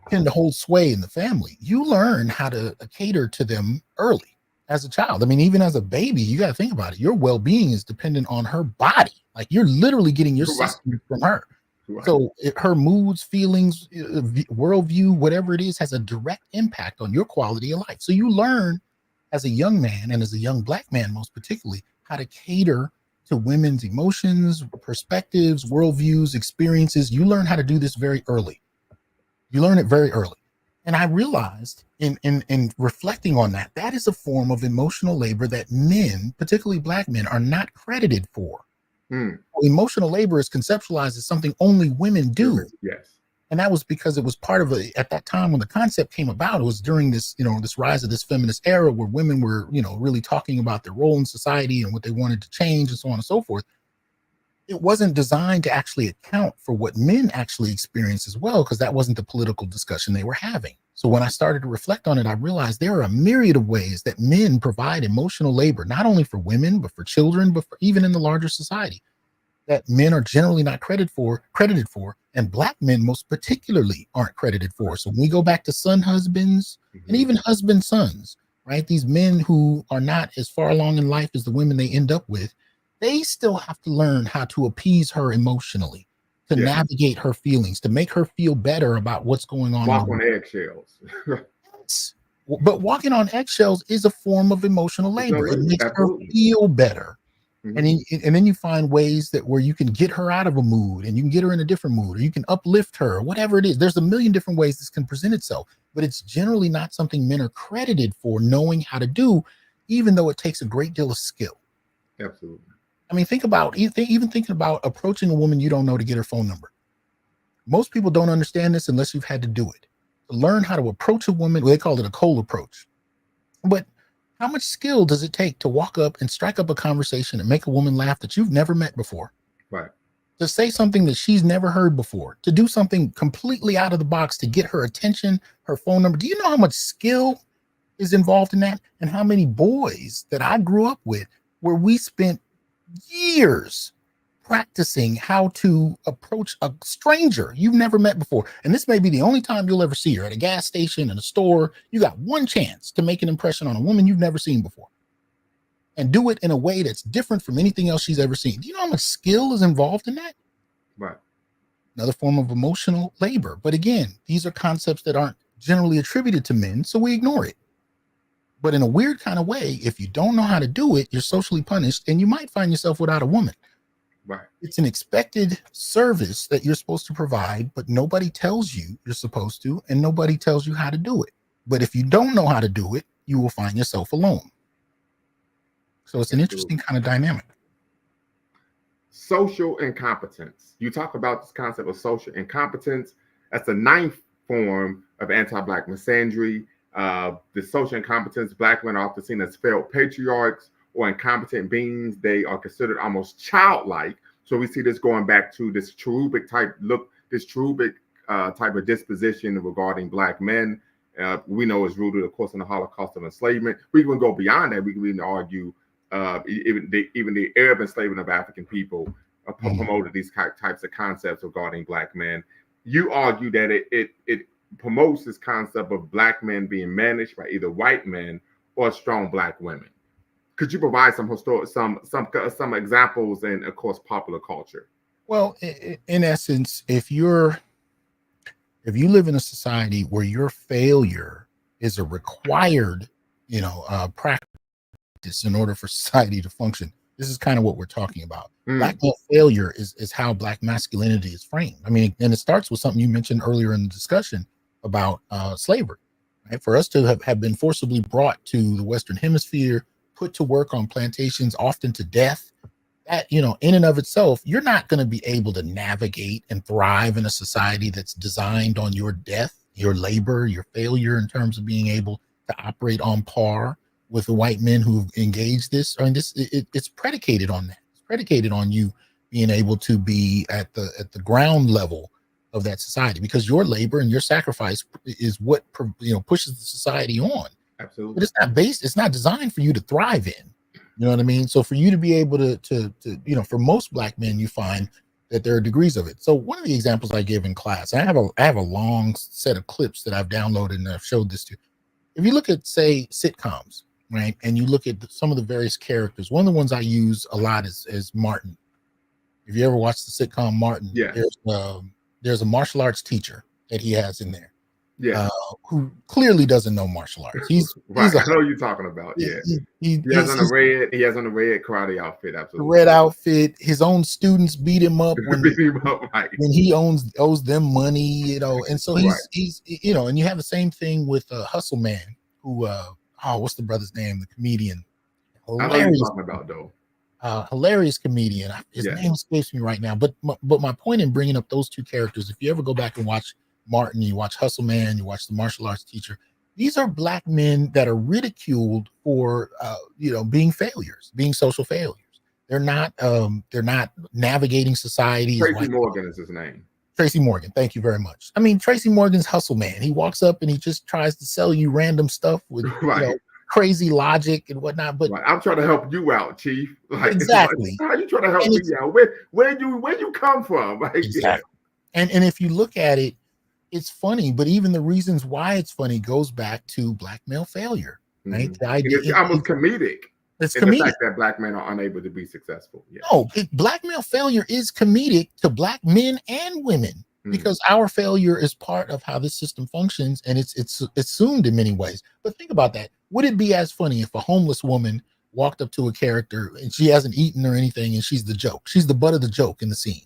tend to hold sway in the family. You learn how to cater to them early as a child. I mean, even as a baby, you got to think about it. Your well-being is dependent on her body. Like you're literally getting your system from her. Right. So her moods, feelings, worldview, whatever it is, has a direct impact on your quality of life. So you learn as a young man, and as a young Black man, most particularly, how to cater to women's emotions, perspectives, worldviews, experiences. You learn how to do this very early. You learn it very early. And I realized in reflecting on that, that is a form of emotional labor that men, particularly Black men, are not credited for. Emotional labor is conceptualized as something only women do. Yes. And that was because it was part of at that time when the concept came about, it was during this, this rise of this feminist era where women were, really talking about their role in society and what they wanted to change and so on and so forth. It wasn't designed to actually account for what men actually experience as well, because that wasn't the political discussion they were having. So when I started to reflect on it, I realized there are a myriad of ways that men provide emotional labor, not only for women, but for children, but for even in the larger society, that men are generally not credited for, and Black men most particularly aren't credited for. So when we go back to son husbands and even husband sons, right? These men who are not as far along in life as the women they end up with, they still have to learn how to appease her emotionally, to navigate her feelings, to make her feel better about what's going on. Walk on eggshells. Yes. But walking on eggshells is a form of emotional labor. It makes her feel better. And then you find ways that where you can get her out of a mood and you can get her in a different mood, or you can uplift her, whatever it is. There's a million different ways this can present itself, but it's generally not something men are credited for knowing how to do, even though it takes a great deal of skill. Absolutely. I mean, think about even thinking about approaching a woman you don't know to get her phone number. Most people don't understand this unless you've had to do it. To learn how to approach a woman, they call it a cold approach. But how much skill does it take to walk up and strike up a conversation and make a woman laugh that you've never met before? Right. To say something that she's never heard before, to do something completely out of the box to get her attention, her phone number. Do you know how much skill is involved in that? And how many boys that I grew up with where we spent years practicing how to approach a stranger you've never met before. And this may be the only time you'll ever see her, at a gas station, in a store. You got one chance to make an impression on a woman you've never seen before and do it in a way that's different from anything else she's ever seen. Do you know how much skill is involved in that? Right. Another form of emotional labor. But again, these are concepts that aren't generally attributed to men, so we ignore it. But in a weird kind of way, if you don't know how to do it, you're socially punished and you might find yourself without a woman. Right. It's an expected service that you're supposed to provide, but nobody tells you you're supposed to, and nobody tells you how to do it. But if you don't know how to do it, you will find yourself alone. So it's an interesting kind of dynamic. Social incompetence. You talk about this concept of social incompetence. That's the ninth form of anti-Black misandry. The social incompetence, Black men are often seen as failed patriarchs or incompetent beings. They are considered almost childlike. So we see this going back to this cherubic type look, this cherubic type of disposition regarding Black men. We know is rooted, of course, in the Holocaust of enslavement. We can go beyond that. We can even argue even the Arab enslavement of African people promoted these types of concepts regarding Black men. You argue that it promotes this concept of Black men being managed by either white men or strong Black women. Could you provide some examples and, of course, popular culture? Well, in essence, if you live in a society where your failure is a required, practice in order for society to function, this is kind of what we're talking about. Black male failure is how Black masculinity is framed. I mean, and it starts with something you mentioned earlier in the discussion about slavery. right? For us to have been forcibly brought to the Western Hemisphere, put to work on plantations, often to death, that, in and of itself, you're not going to be able to navigate and thrive in a society that's designed on your death, your labor, your failure in terms of being able to operate on par with the white men who've engaged this. I mean, it's predicated on that. It's predicated on you being able to be at the ground level of that society, because your labor and your sacrifice is what pushes the society on. Absolutely. But it's not designed for you to thrive in. You know what I mean? So for you to be able to for most Black men, you find that there are degrees of it. So one of the examples I give in class, I have a long set of clips that I've downloaded and I've showed this to. If you look at, say, sitcoms, right, and you look at some of the various characters, one of the ones I use a lot is Martin. If you ever watched the sitcom Martin, there's a martial arts teacher that he has in there. Who clearly doesn't know martial arts. I know you're talking about. He has on a red karate outfit. Absolutely, the red outfit. His own students beat him up when he owes them money. And so he's and you have the same thing with Hustle Man, who what's the brother's name? The comedian. I know you're talking about though. Hilarious comedian. His name escapes me right now. But my point in bringing up those two characters, if you ever go back and watch Martin, you watch Hustle Man, you watch the martial arts teacher, these are Black men that are ridiculed for being failures, being social failures. They're not navigating society. Tracy Morgan is his name. Tracy Morgan, thank you very much. I mean, Tracy Morgan's Hustle Man. He walks up and he just tries to sell you random stuff with crazy logic and whatnot. But I'm trying to help you out, Chief. Exactly. How you trying to help me out? Where you come from? Exactly. And if you look at it, it's funny, but even the reasons why it's funny goes back to Black male failure, right? Mm-hmm. The idea it's almost comedic. It's comedic. The fact that Black men are unable to be successful. No, Black male failure is comedic to Black men and women, because our failure is part of how this system functions, and it's assumed in many ways. But think about that. Would it be as funny if a homeless woman walked up to a character and she hasn't eaten or anything, and she's the joke? She's the butt of the joke in the scene.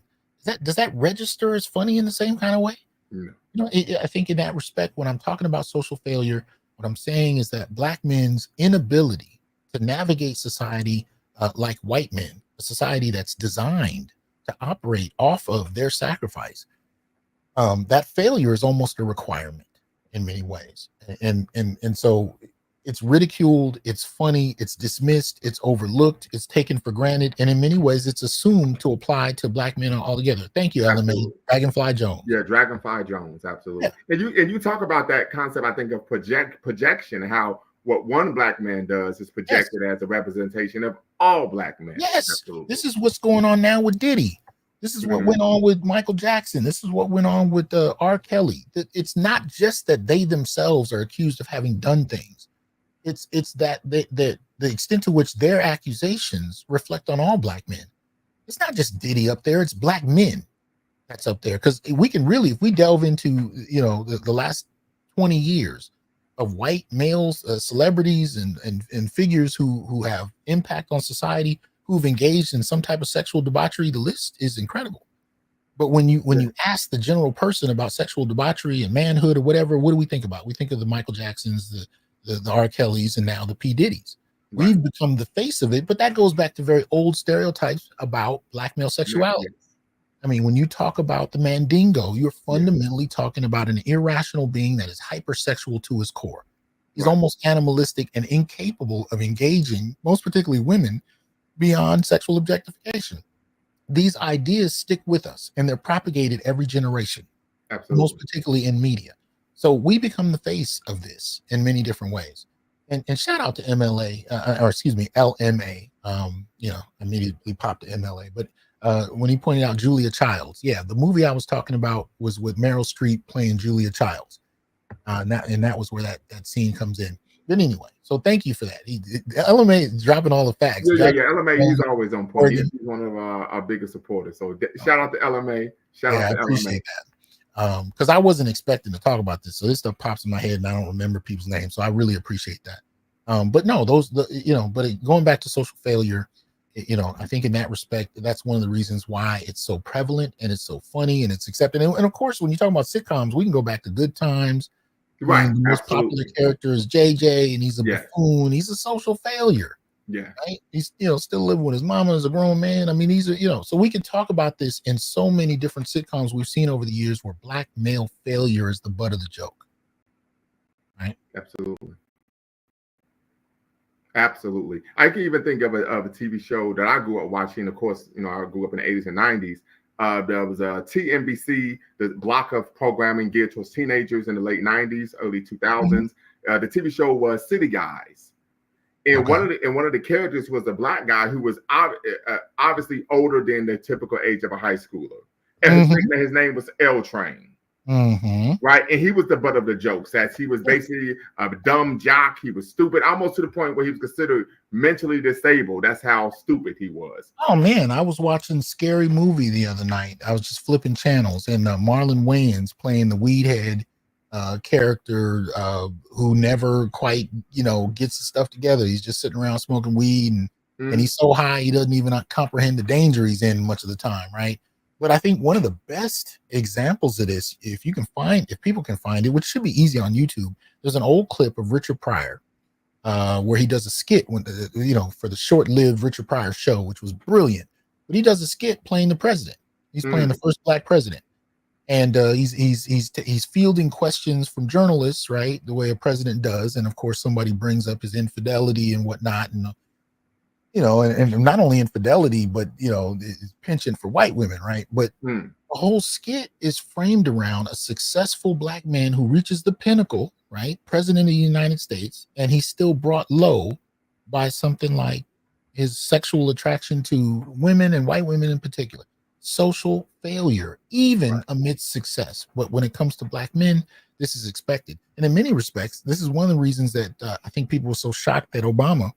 Does that register as funny in the same kind of way? No. I think in that respect, when I'm talking about social failure, what I'm saying is that Black men's inability to navigate society like white men, a society that's designed to operate off of their sacrifice, that failure is almost a requirement in many ways. And so it's ridiculed, it's funny, it's dismissed, it's overlooked, it's taken for granted, and in many ways it's assumed to apply to Black men altogether. Thank you, LMA. Dragonfly Jones. Yeah, Dragonfly Jones, absolutely. Yeah. And you talk about that concept, I think, of projection, how what one Black man does is projected as a representation of all Black men. Yes, absolutely. This is what's going on now with Diddy. This is what went on with Michael Jackson. This is what went on with R. Kelly. It's not just that they themselves are accused of having done things. It's that the extent to which their accusations reflect on all Black men. It's not just Diddy up there, it's Black men that's up there. Because we can really, if we delve into the last 20 years of white males, celebrities and figures who have impact on society, who've engaged in some type of sexual debauchery, the list is incredible. But when you ask the general person about sexual debauchery and manhood or whatever, what do we think about? We think of the Michael Jacksons, the R. Kellys, and now the P. Diddy's. Right. We've become the face of it, but that goes back to very old stereotypes about Black male sexuality. Yes. I mean, when you talk about the Mandingo, you're fundamentally talking about an irrational being that is hypersexual to his core. He's almost animalistic and incapable of engaging, most particularly women, beyond sexual objectification. These ideas stick with us, and they're propagated every generation, most particularly in media. So we become the face of this in many different ways. And shout out to LMA. Immediately popped to MLA. But when he pointed out Julia Childs, the movie I was talking about was with Meryl Streep playing Julia Childs. And that was where that scene comes in. But anyway, so thank you for that. LMA is dropping all the facts. Yeah. LMA, he's always on point. He's one of our biggest supporters. So shout out to LMA. I appreciate that. Because I wasn't expecting to talk about this, so this stuff pops in my head and I don't remember people's names, so I really appreciate that. But no, going back to social failure, I think in that respect, that's one of the reasons why it's so prevalent and it's so funny and it's accepted. And of course, when you talk about sitcoms, we can go back to Good Times, Right. Being the most popular Absolutely. character is JJ, and he's a Yes. buffoon. He's a social failure. Yeah. Right? He's still living with his mama as a grown man. I mean, these are so we can talk about this in so many different sitcoms we've seen over the years where black male failure is the butt of the joke. Right. Absolutely. Absolutely. I can even think of a TV show that I grew up watching. Of course, I grew up in the 80s and 90s. There was a TNBC, the block of programming geared towards teenagers in the late 90s, early 2000s. The TV show was City Guys. And one of the characters was a black guy who was obviously older than the typical age of a high schooler. And his name was L Train. Right. And he was the butt of the jokes, as he was basically a dumb jock. He was stupid, almost to the point where he was considered mentally disabled. That's how stupid he was. Oh man, I was watching Scary Movie the other night. I was just flipping channels, and Marlon Wayans playing the weedhead character who never quite gets his stuff together. He's just sitting around smoking weed, and he's so high he doesn't even comprehend the danger he's in much of the time, right? But I think one of the best examples of this, if people can find it, which should be easy on YouTube, there's an old clip of Richard Pryor where he does a skit for the short-lived Richard Pryor show, which was brilliant. But he does a skit playing the president. He's playing the first black president, and he's fielding questions from journalists, right, the way a president does. And of course, somebody brings up his infidelity and whatnot, and and not only infidelity, but his penchant for white women, right? But the whole skit is framed around a successful black man who reaches the pinnacle, right? President of the United States, and he's still brought low by something like his sexual attraction to women, and white women in particular. Social failure, even amidst success. But when it comes to black men, this is expected. And in many respects, this is one of the reasons that I think people were so shocked that Obama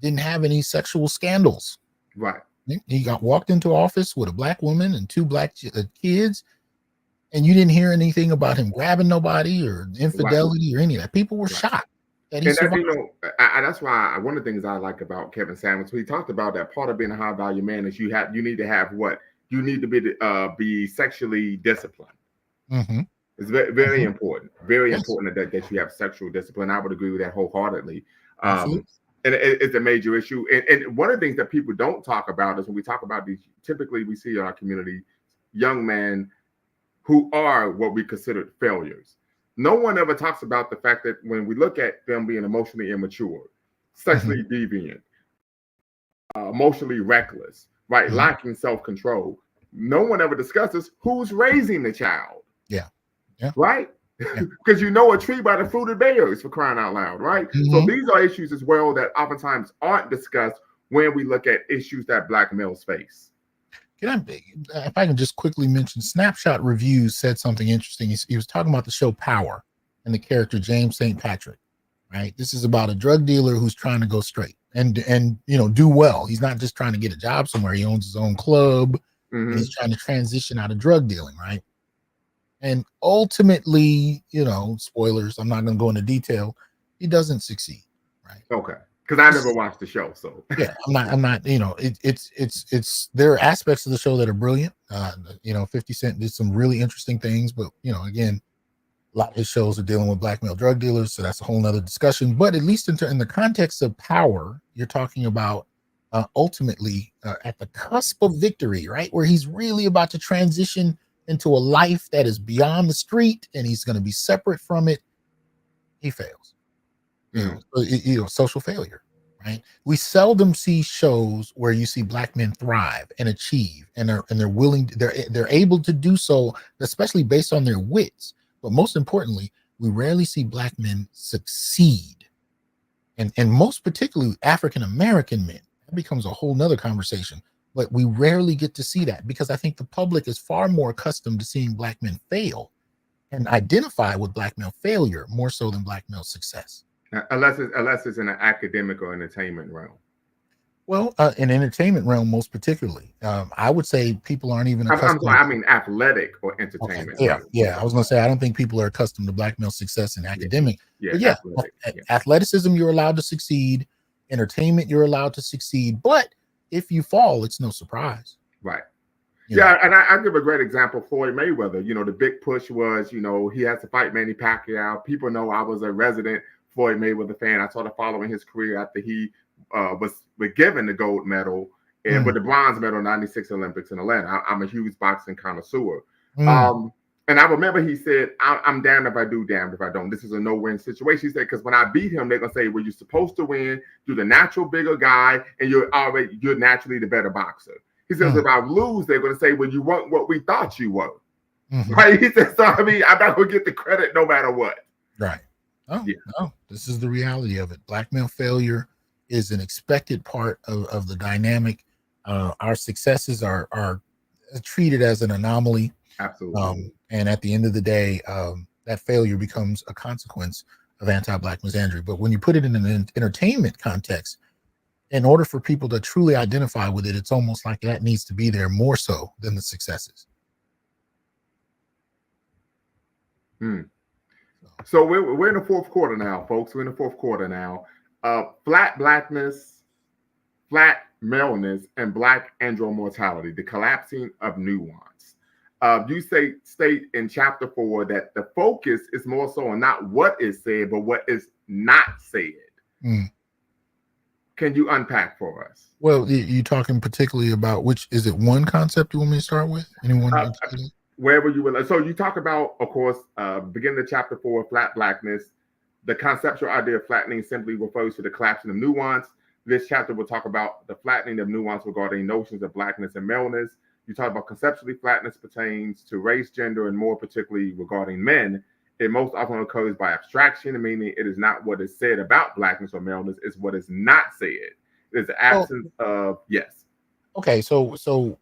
didn't have any sexual scandals. Right. He got walked into office with a black woman and 2 black kids, and you didn't hear anything about him grabbing nobody or infidelity or any of that. People were shocked that he survived. That's why one of the things I like about Kevin Samuels, he talked about that part of being a high value man is you need to have what? You need to be sexually disciplined. It's very, very important. Very important that you have sexual discipline. I would agree with that wholeheartedly. And it's a major issue. And one of the things that people don't talk about is when we talk about these, typically we see in our community young men who are what we consider failures. No one ever talks about the fact that when we look at them being emotionally immature, sexually deviant, emotionally reckless, right, lacking self-control, no one ever discusses who's raising the child. Yeah. Right? Because a tree by the fruit it bears, for crying out loud, right? So these are issues as well that oftentimes aren't discussed when we look at issues that black males face. If I can just quickly mention, Snapshot Reviews said something interesting. He was talking about the show Power and the character James St. Patrick, right? This is about a drug dealer who's trying to go straight and do well. He's not just trying to get a job somewhere. He owns his own club, and he's trying to transition out of drug dealing, right? And ultimately, spoilers, I'm not going to go into detail, he doesn't succeed, right? Okay. Because I never watched the show, so yeah, I'm not. It's there are aspects of the show that are brilliant. 50 Cent did some really interesting things, but again, a lot of his shows are dealing with black male drug dealers, so that's a whole nother discussion. But at least in the context of Power, you're talking about ultimately at the cusp of victory, right, where he's really about to transition into a life that is beyond the street, and he's going to be separate from it. He fails. Social failure, right? We seldom see shows where you see black men thrive and achieve, and they're willing, they're able to do so, especially based on their wits. But most importantly, we rarely see black men succeed, and most particularly African American men. That becomes a whole nother conversation. But we rarely get to see that because I think the public is far more accustomed to seeing black men fail and identify with black male failure more so than black male success. Unless it's in an academic or entertainment realm. Well, in entertainment realm, most particularly, I would say people aren't even accustomed. I mean athletic or entertainment. Okay. Yeah. I was going to say I don't think people are accustomed to black male success in academic. Yeah. Athleticism, you're allowed to succeed. Entertainment, you're allowed to succeed. But if you fall, it's no surprise. Right. Yeah, and I give a great example. Floyd Mayweather. The big push was, he has to fight Manny Pacquiao. People know I was a resident Floyd Mayweather fan. I started following his career after he was given the gold medal and with the bronze medal in '96 Olympics in Atlanta. I'm a huge boxing connoisseur. And I remember he said, I'm damned if I do, damned if I don't. This is a no-win situation. He said, because when I beat him, they're going to say, well, you're supposed to win. You're the natural bigger guy, and you're naturally the better boxer. He says, if I lose, they're going to say, well, you weren't what we thought you were. Right? He says, so, I'm not going to get the credit no matter what. Right. Oh, yeah. No, this is the reality of it. Black male failure is an expected part of the dynamic. Our successes are treated as an anomaly. Absolutely. And at the end of the day, that failure becomes a consequence of anti-Black misandry. But when you put it in an entertainment context, in order for people to truly identify with it, it's almost like that needs to be there more so than the successes. So we're in the fourth quarter now, folks. We're in the fourth quarter now. Flat blackness, flat maleness, and Black andromortality, the collapsing of nuance. You state in chapter 4 that the focus is more so on not what is said, but what is not said. Can you unpack for us? Well, you talking particularly about is it one concept you want me to start with? Anyone? Wherever you will. So you talk about, of course, beginning of chapter 4, flat blackness. The conceptual idea of flattening simply refers to the collapsing of nuance. This chapter will talk about the flattening of nuance regarding notions of blackness and maleness. You talk about conceptually flatness pertains to race, gender, and more particularly regarding men. It most often occurs by abstraction, meaning it is not what is said about blackness or maleness, it's what is not said. There's the absence of, yes. Okay, so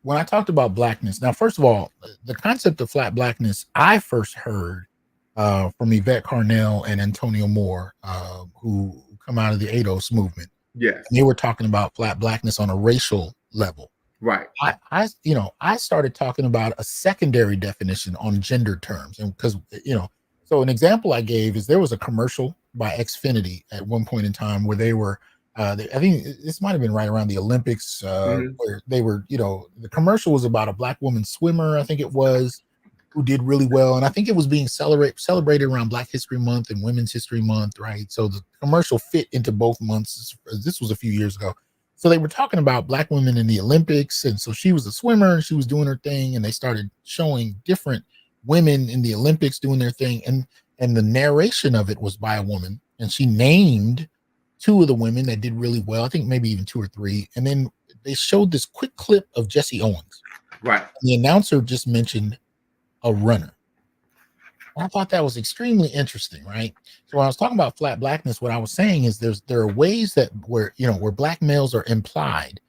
when I talked about blackness, now, first of all, the concept of flat blackness, I first heard from Yvette Carnell and Antonio Moore, who come out of the ADOS movement. Yes. And they were talking about flat blackness on a racial level. Right. I started talking about a secondary definition on gender terms. And because, so an example I gave is there was a commercial by Xfinity at one point in time where they were, I think this might have been right around the Olympics, where they were, the commercial was about a Black woman swimmer, I think it was, who did really well. And I think it was being celebrated around Black History Month and Women's History Month, right? So the commercial fit into both months. This was a few years ago. So they were talking about Black women in the Olympics. And so she was a swimmer and she was doing her thing. And they started showing different women in the Olympics doing their thing. And the narration of it was by a woman. And she named 2 of the women that did really well. I think maybe even 2 or 3. And then they showed this quick clip of Jesse Owens. Right. And the announcer just mentioned a runner. I thought that was extremely interesting, right? So when I was talking about flat blackness, what I was saying is there are ways that where Black males are implied,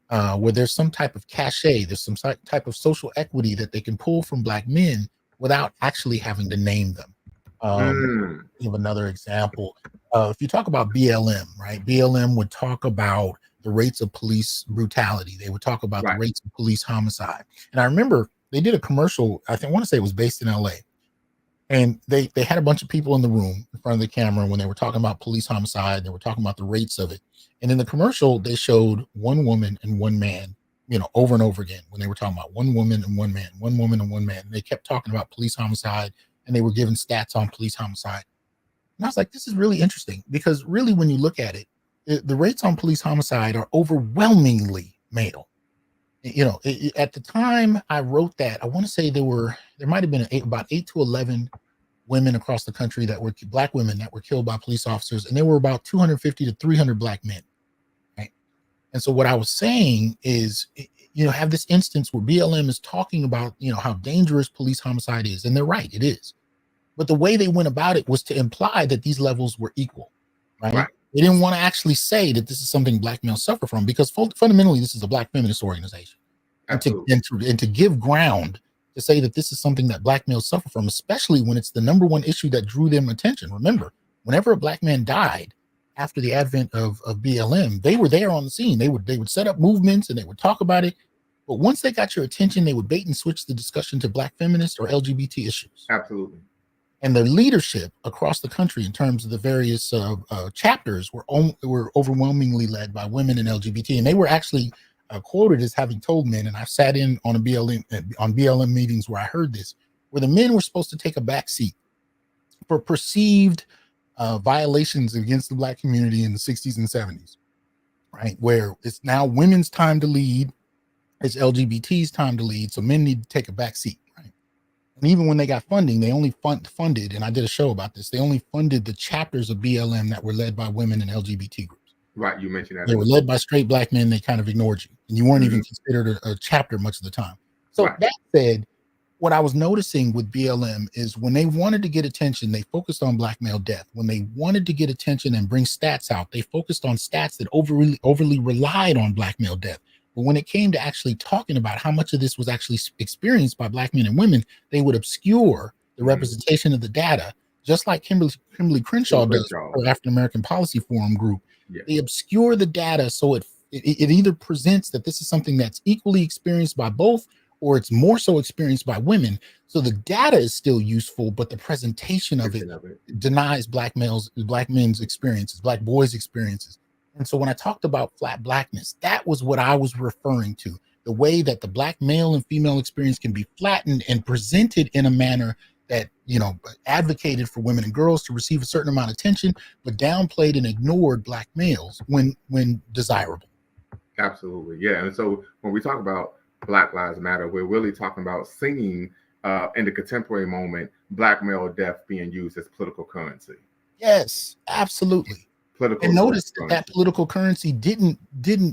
where there's some type of cachet, there's some type of social equity that they can pull from Black men without actually having to name them. Give another example. If you talk about BLM, right? BLM would talk about the rates of police brutality. They would talk about the rates of police homicide. And I remember they did a commercial, I want to say it was based in LA. And they had a bunch of people in the room in front of the camera when they were talking about police homicide. They were talking about the rates of it. And in the commercial, they showed one woman and one man, over and over again when they were talking about one woman and one man, one woman and one man. And they kept talking about police homicide and they were giving stats on police homicide. And I was like, this is really interesting because really when you look at it, the rates on police homicide are overwhelmingly male. At the time I wrote that, I want to say there might have been about 8 to 11 women across the country that were Black women that were killed by police officers. And there were about 250 to 300 Black men. Right. And so what I was saying is, have this instance where BLM is talking about, how dangerous police homicide is. And they're right, it is. But the way they went about it was to imply that these levels were equal. Right. They didn't want to actually say that this is something Black males suffer from because fundamentally this is a Black feminist organization. And to give ground to say that this is something that Black males suffer from, especially when it's the number one issue that drew them attention. Remember, whenever a Black man died after the advent of BLM, they were there on the scene. They would set up movements and they would talk about it. But once they got your attention, they would bait and switch the discussion to Black feminist or LGBT issues. Absolutely. And the leadership across the country in terms of the various chapters were overwhelmingly led by women and LGBT. And they were actually quoted as having told men, and I sat in on BLM meetings where I heard this, where the men were supposed to take a back seat for perceived violations against the Black community in the 60s and 70s, right? Where it's now women's time to lead, it's LGBT's time to lead, so men need to take a back seat, right? And even when they got funding, they only funded, and I did a show about this, they only funded the chapters of BLM that were led by women and LGBT groups. Right, you mentioned that. They were led by straight Black men. They kind of ignored you, and you weren't even considered a chapter much of the time. So that said, what I was noticing with BLM is when they wanted to get attention, they focused on Black male death. When they wanted to get attention and bring stats out, they focused on stats that overly relied on Black male death. But when it came to actually talking about how much of this was actually experienced by Black men and women, they would obscure the representation of the data, just like Kimberly Crenshaw does for African American Policy Forum group. Yeah. They obscure the data so it either presents that this is something that's equally experienced by both, or it's more so experienced by women. So the data is still useful, but the presentation of it denies Black men's experiences, Black boys' experiences. And so when I talked about flat Blackness, that was what I was referring to. The way that the Black male and female experience can be flattened and presented in a manner that, advocated for women and girls to receive a certain amount of attention, but downplayed and ignored Black males when desirable. Absolutely. Yeah. And so when we talk about Black Lives Matter, we're really talking about seeing in the contemporary moment Black male death being used as political currency. Yes, absolutely. And notice that political currency didn't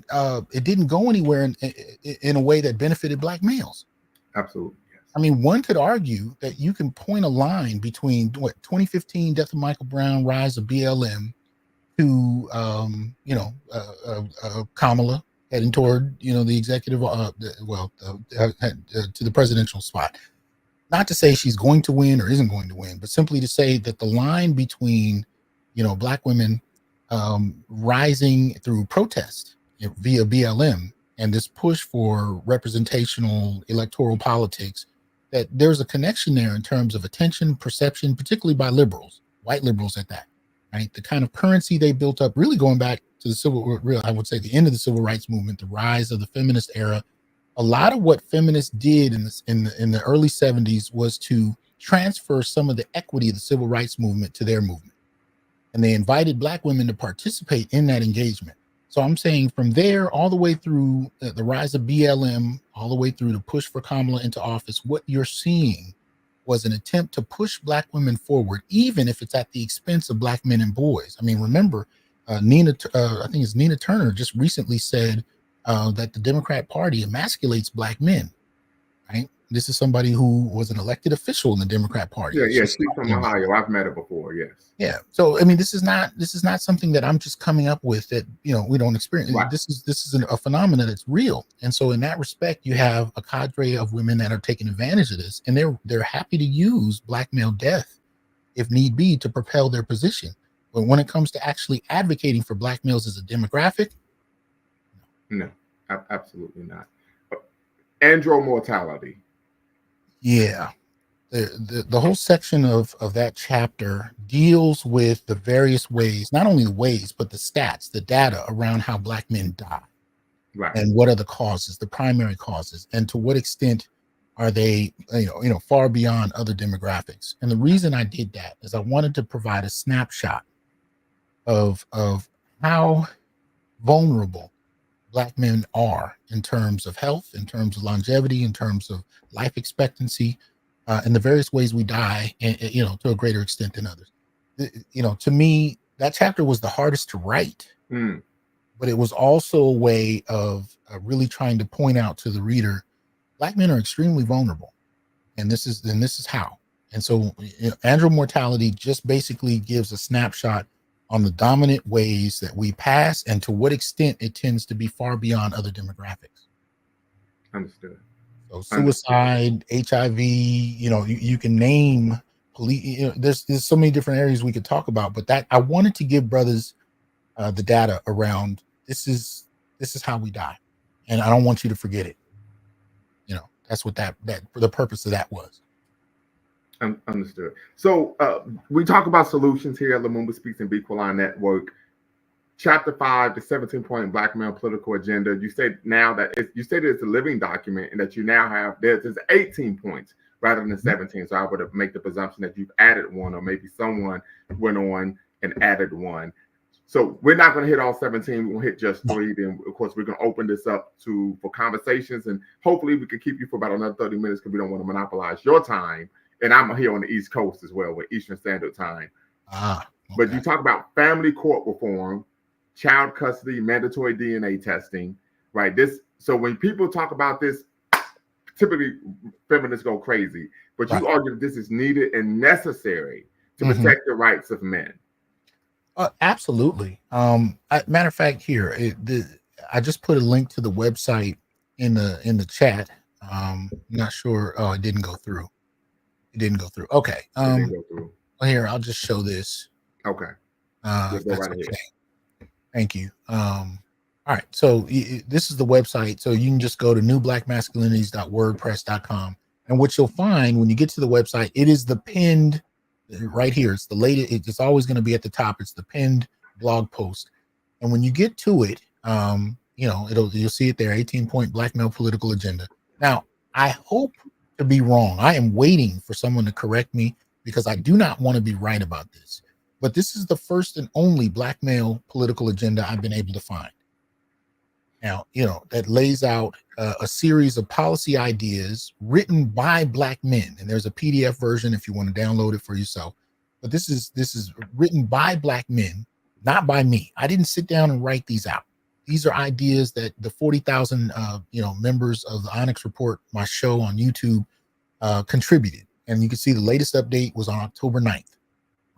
go anywhere in a way that benefited Black males. Absolutely. Yes. I mean, one could argue that you can point a line between 2015 death of Michael Brown, rise of BLM, to Kamala heading toward the executive to the presidential spot. Not to say she's going to win or isn't going to win, but simply to say that the line between Black women rising through protest via BLM and this push for representational electoral politics, that there's a connection there in terms of attention, perception, particularly by liberals, white liberals at that, right? The kind of currency they built up, really going back to I would say the end of the civil rights movement, the rise of the feminist era. A lot of what feminists did in the early 70s was to transfer some of the equity of the civil rights movement to their movement. And they invited Black women to participate in that engagement. So I'm saying from there all the way through the rise of BLM, all the way through the push for Kamala into office, what you're seeing was an attempt to push Black women forward, even if it's at the expense of Black men and boys. I mean, remember, I think it's Nina Turner just recently said that the Democrat Party emasculates Black men, right? This is somebody who was an elected official in the Democrat Party. Yeah, she's from Ohio. I've met her before. Yes. Yeah. So I mean, this is not something that I'm just coming up with that we don't experience. Right. This is a phenomenon that's real. And so in that respect, you have a cadre of women that are taking advantage of this, and they're happy to use Black male death if need be to propel their position. But when it comes to actually advocating for Black males as a demographic, no, absolutely not. Andro mortality. Yeah. The whole section of that chapter deals with the various ways, not only the ways, but the stats, the data around how Black men die. Right. And what are the causes, the primary causes, and to what extent are they, far beyond other demographics. And the reason I did that is I wanted to provide a snapshot of how vulnerable Black men are in terms of health, in terms of longevity, in terms of life expectancy, and the various ways we die, to a greater extent than others. To me, that chapter was the hardest to write, but it was also a way of really trying to point out to the reader, Black men are extremely vulnerable, and this is how. And so, andro mortality just basically gives a snapshot on the dominant ways that we pass and to what extent it tends to be far beyond other demographics. Understood. So suicide, HIV, you can name police, there's so many different areas we could talk about, but that I wanted to give brothers the data around this is how we die. And I don't want you to forget it. That's what that the purpose of that was. Understood. So we talk about solutions here at Lumumba Speaks and Be Equaline Network. Chapter 5, the 17-point Black male political agenda. You said now that you stated it's a living document, and that you now have there's 18 points rather than 17. So I would have make the presumption that you've added one, or maybe someone went on and added one. So we're not going to hit all 17. We're going to hit just 3. Then, of course, we're going to open this up for conversations, and hopefully we can keep you for about another 30 minutes because we don't want to monopolize your time. And I'm here on the East Coast as well with Eastern Standard Time. Okay. But you talk about family court reform, child custody, mandatory DNA testing, right? So when people talk about this, typically feminists go crazy. But you argue that this is needed and necessary to protect the rights of men. Absolutely. Matter of fact, here I just put a link to the website in the chat. Not sure. Oh, it didn't go through. Okay. Well, here I'll just show this. Okay. That's okay. Thank you. All right. So this is the website. So you can just go to newblackmasculinities.wordpress.com, and what you'll find when you get to the website, it is the pinned. Right here, it's the latest. It's always going to be at the top. It's the pinned blog post, and when you get to it, you'll see it there. 18-point Black male political agenda. Now, I hope to be wrong. I am waiting for someone to correct me because I do not want to be right about this. But this is the first and only Black male political agenda I've been able to find. Now, that lays out a series of policy ideas written by Black men. And there's a PDF version if you want to download it for yourself. But this is written by Black men, not by me. I didn't sit down and write these out. These are ideas that the 40,000 members of the Onyx Report, my show on YouTube, contributed. And you can see the latest update was on October 9th.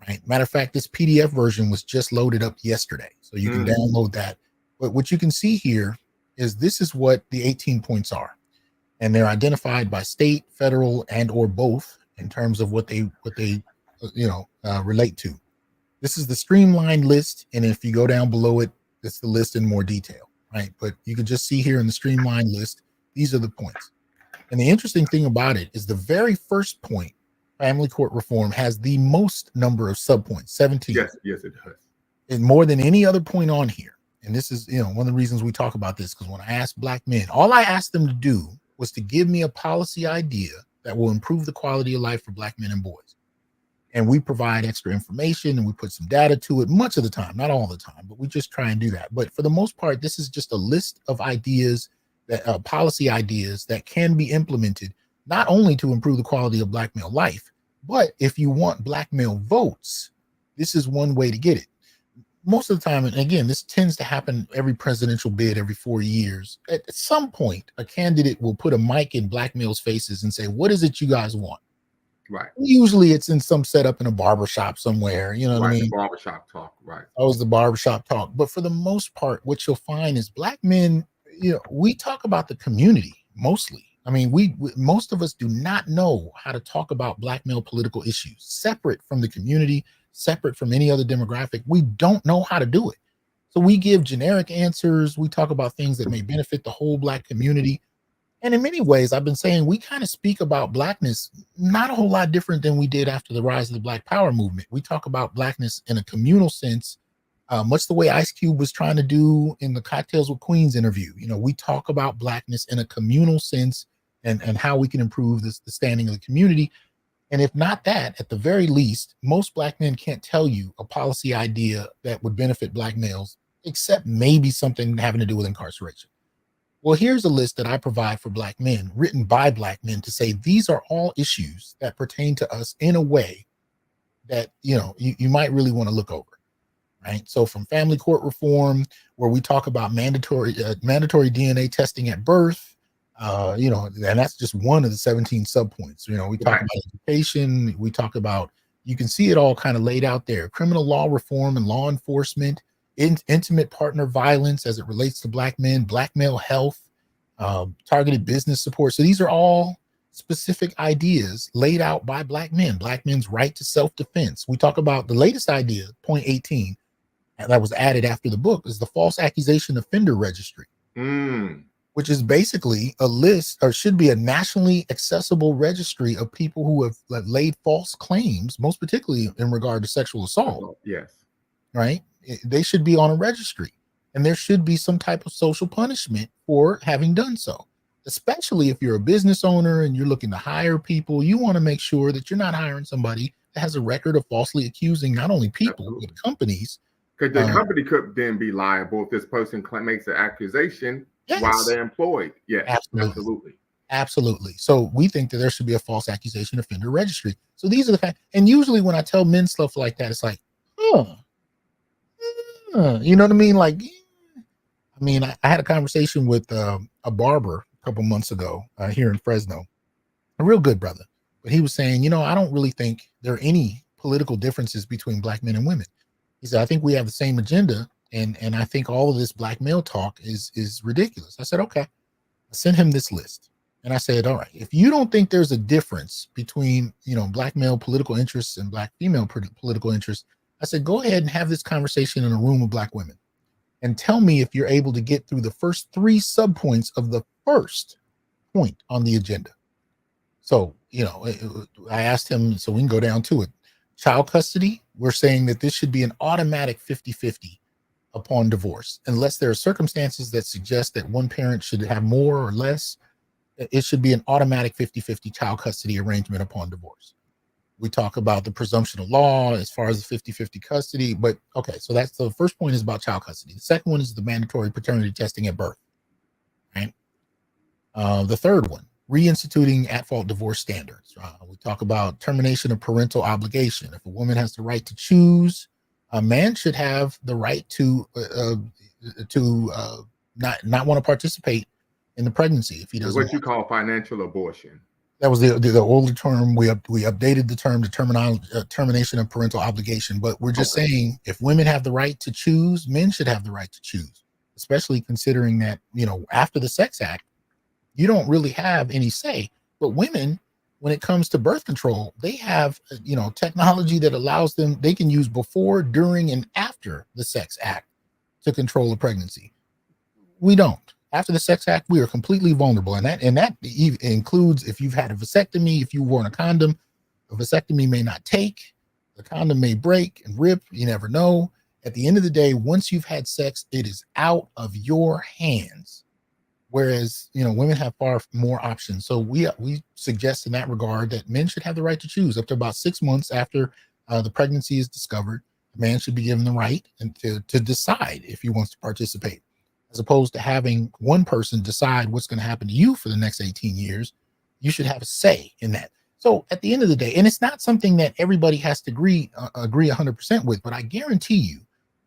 Right. Matter of fact, this PDF version was just loaded up yesterday. So you can download that. But what you can see here is this is what the 18 points are, and they're identified by state, federal, and or both in terms of what they relate to. This is the streamlined list, and if you go down below it, it's the list in more detail, right? But you can just see here in the streamlined list, these are the points. And the interesting thing about it is the very first point, family court reform, has the most number of subpoints, 17. Yes, it does. And more than any other point on here. And this is, one of the reasons we talk about this, because when I asked Black men, all I asked them to do was to give me a policy idea that will improve the quality of life for Black men and boys. And we provide extra information and we put some data to it much of the time, not all the time, but we just try and do that. But for the most part, this is just a list of ideas, that policy ideas that can be implemented, not only to improve the quality of Black male life, but if you want Black male votes, this is one way to get it. Most of the time, and again, this tends to happen every presidential bid every 4 years. At some point, a candidate will put a mic in Black males' faces and say, "What is it you guys want?" Right. Usually it's in some setup in a barbershop somewhere. You know what I mean? Barbershop talk, right. Always the barbershop talk. But for the most part, what you'll find is Black men, we talk about the community mostly. I mean, we most of us do not know how to talk about Black male political issues separate from the community, separate from any other demographic. We don't know how to do it. So we give generic answers. We talk about things that may benefit the whole Black community. And in many ways, I've been saying we kind of speak about Blackness not a whole lot different than we did after the rise of the Black Power movement. We talk about Blackness in a communal sense, much the way Ice Cube was trying to do in the Cocktails with Queens interview. We talk about Blackness in a communal sense and how we can improve the standing of the community. And if not that, at the very least, most Black men can't tell you a policy idea that would benefit Black males, except maybe something having to do with incarceration. Well, here's a list that I provide for Black men, written by Black men, to say these are all issues that pertain to us in a way that, you might really want to look over, right? So from family court reform, where we talk about mandatory DNA testing at birth, and that's just one of the 17 subpoints. We talk about education. We talk about, you can see it all kind of laid out there. Criminal law reform and law enforcement, intimate partner violence as it relates to Black men, Black male health, targeted business support. So these are all specific ideas laid out by Black men, Black men's right to self-defense. We talk about the latest idea, point 18, that was added after the book, is the false accusation offender registry. Which is basically a list, or should be a nationally accessible registry of people who have laid false claims, most particularly in regard to sexual assault. Yes. Right. they should be on a registry, and there should be some type of social punishment for having done so. Especially if you're a business owner and you're looking to hire people, you want to make sure that you're not hiring somebody that has a record of falsely accusing not only people, Absolutely. but companies. Because the company could then be liable if this person makes an accusation while they're employed. Yes, absolutely. So we think that there should be a false accusation offender registry. So these are the facts. And usually when I tell men stuff like that, it's like, you know what I mean? Like, I mean, I had a conversation with a barber a couple months ago here in Fresno, a real good brother. But he was saying, I don't really think there are any political differences between black men and women. He said, I think we have the same agenda. And I think all of this black male talk is ridiculous. I said, okay. I sent him this list. And I said, all right, if you don't think there's a difference between, black male political interests and black female political interests, I said, go ahead and have this conversation in a room of black women and tell me if you're able to get through the first 3 subpoints of the first point on the agenda. So, I asked him, so we can go down to it. Child custody, we're saying that this should be an automatic 50-50 upon divorce, unless there are circumstances that suggest that one parent should have more or less. It should be an automatic 50-50 child custody arrangement upon divorce. We talk about the presumption of law as far as the 50-50 custody, but okay, so that's the first point is about child custody. The second one is the mandatory paternity testing at birth, right? The third one, reinstituting at-fault divorce standards. We talk about termination of parental obligation. If a woman has the right to choose, a man should have the right to not want to participate in the pregnancy if he doesn't. What you call financial abortion. That was the older term. We updated the term to termination of parental obligation. But we're just saying if women have the right to choose, men should have the right to choose, especially considering that, after the Sex Act, you don't really have any say. But women, when it comes to birth control, they have, technology that allows them, they can use before, during, and after the Sex Act to control a pregnancy. We don't. After the Sex Act, we are completely vulnerable. And that includes if you've had a vasectomy, if you worn a condom, a vasectomy may not take, the condom may break and rip, you never know. At the end of the day, once you've had sex, it is out of your hands. Whereas, women have far more options. So we suggest in that regard that men should have the right to choose. Up to about 6 months after the pregnancy is discovered, the man should be given the right and to decide if he wants to participate, as opposed to having one person decide what's going to happen to you for the next 18 years. You should have a say in that. So at the end of the day, and it's not something that everybody has to agree 100% with, but I guarantee you,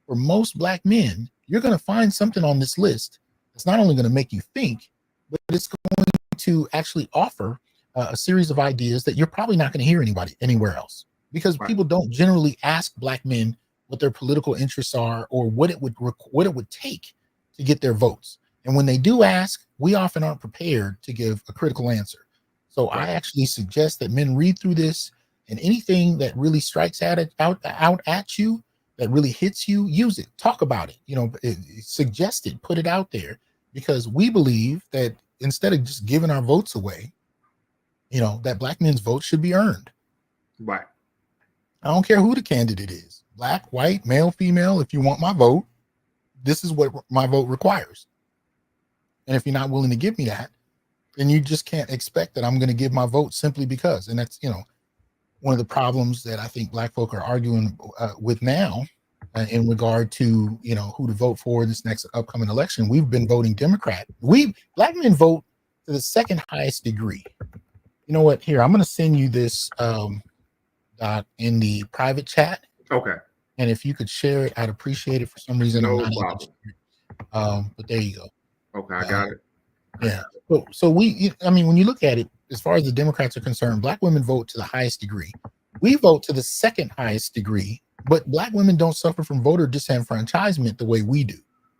for most black men, you're going to find something on this list it's not only going to make you think, but it's going to actually offer a series of ideas that you're probably not going to hear anywhere else, because people don't generally ask black men what their political interests are or what it would take to get their votes. And when they do ask, we often aren't prepared to give a critical answer. So I actually suggest that men read through this, and anything that really strikes out at you, that really hits you, use it, talk about it, suggest it, put it out there, because we believe that instead of just giving our votes away, that black men's votes should be earned. Right. I don't care who the candidate is, black, white, male, female. If you want my vote, this is what my vote requires. And if you're not willing to give me that, then you just can't expect that I'm going to give my vote simply because. And that's, one of the problems that I think black folk are arguing with now in regard to, who to vote for in this next upcoming election. We've been voting Democrat. Black men vote to the second highest degree. You know what? Here, I'm going to send you this in the private chat. Okay. And if you could share it, I'd appreciate it. For some reason, no I'm not problem. able to share it. But there you go. Okay, I got it. Yeah. So when you look at it, as far as the Democrats are concerned, black women vote to the highest degree. We vote to the second highest degree, but black women don't suffer from voter disenfranchisement the way we do.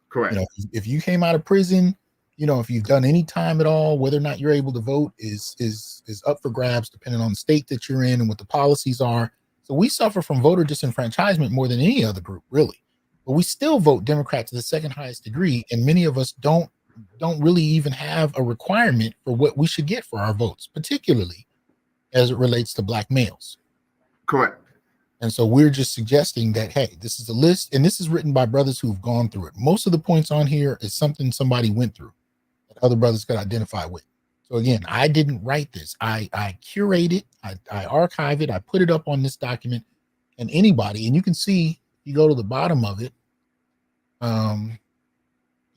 Correct. If you came out of prison, if you've done any time at all, whether or not you're able to vote is up for grabs, depending on the state that you're in and what the policies are. So we suffer from voter disenfranchisement more than any other group, really. But we still vote Democrat to the second highest degree, and many of us don't really even have a requirement for what we should get for our votes, particularly as it relates to black males. Correct. And so we're just suggesting that, hey, this is a list, and this is written by brothers who've gone through it. Most of the points on here is something somebody went through that other brothers could identify with. So again, I didn't write this. I curate it, I archive it, I put it up on this document, and anybody, and you can see, you go to the bottom of it,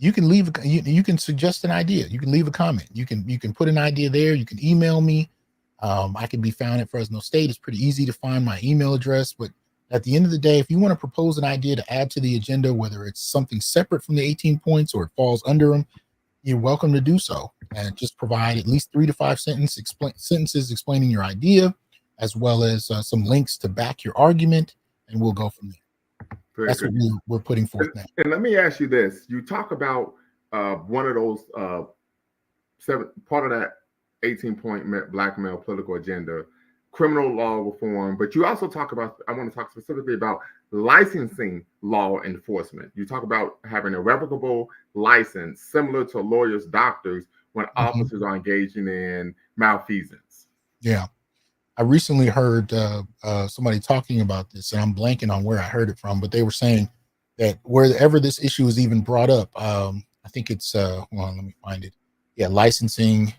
you can leave you can suggest an idea, you can leave a comment, you can put an idea there, you can email me. I can be found at Fresno State. It's pretty easy to find my email address. But at the end of the day, if you want to propose an idea to add to the agenda, whether it's something separate from the 18 points or it falls under them, you're welcome to do so. And just provide at least 3 to 5 sentences explaining your idea, as well as some links to back your argument, and we'll go from there. Very That's good. what we're putting forth now. And let me ask you this. You talk about one of those part of that 18-point black male political agenda, criminal law reform, but you also talk about, I want to talk specifically about licensing law enforcement. You talk about having a revocable license similar to lawyers, doctors, when officers are engaging in malfeasance. Yeah. I recently heard somebody talking about this, and I'm blanking on where I heard it from, but they were saying that wherever this issue is even brought up, I think it's, hold on, let me find it. Yeah, licensing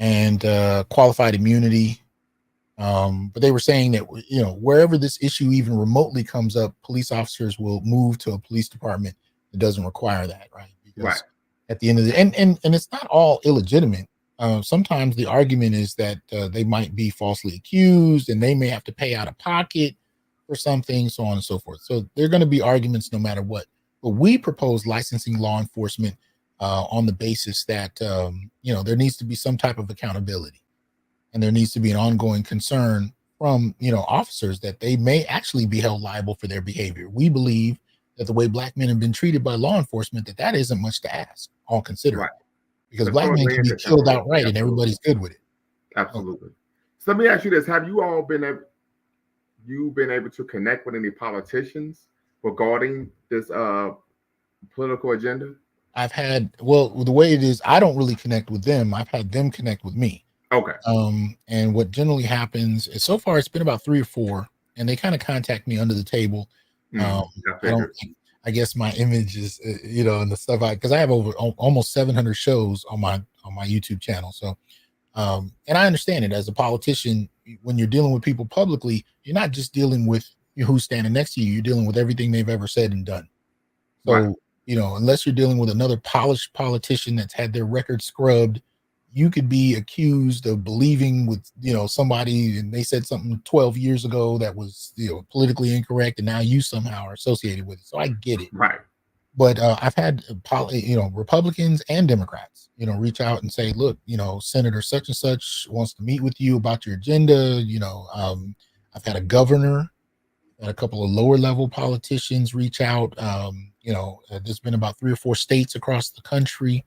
and qualified immunity. But they were saying that, you know, wherever this issue even remotely comes up, police officers will move to a police department that doesn't require that, right? Because at the end of the and it's not all illegitimate. Sometimes the argument is that they might be falsely accused and they may have to pay out of pocket for something, so on and so forth. So there are going to be arguments no matter what. But we propose licensing law enforcement on the basis that, you know, there needs to be some type of accountability, and there needs to be an ongoing concern from, you know, officers that they may actually be held liable for their behavior. We believe that the way black men have been treated by law enforcement, that isn't much to ask, all considered. Because black men can be killed outright and everybody's good with it. Absolutely. So let me ask you this. Have you all been able to connect with any politicians regarding this political agenda? I've had, well, the way it is, I don't really connect with them. I've had them connect with me. Okay. And what generally happens is, so far it's been about 3 or 4, and they kind of contact me under the table. I guess my image is, you know, and the stuff because I have over almost 700 shows on my YouTube channel. So, and I understand it as a politician, when you're dealing with people publicly, you're not just dealing with who's standing next to you. You're dealing with everything they've ever said and done. So, you know, unless you're dealing with another polished politician that's had their record scrubbed, you could be accused of believing with, you know, somebody, and they said something 12 years ago that was, you know, politically incorrect, and now you somehow are associated with it. So I get it. Right. But I've had, you know, Republicans and Democrats, you know, reach out and say, look, you know, Senator such and such wants to meet with you about your agenda. You know, I've had a governor and a couple of lower level politicians reach out. You know, there's been about 3 or 4 states across the country.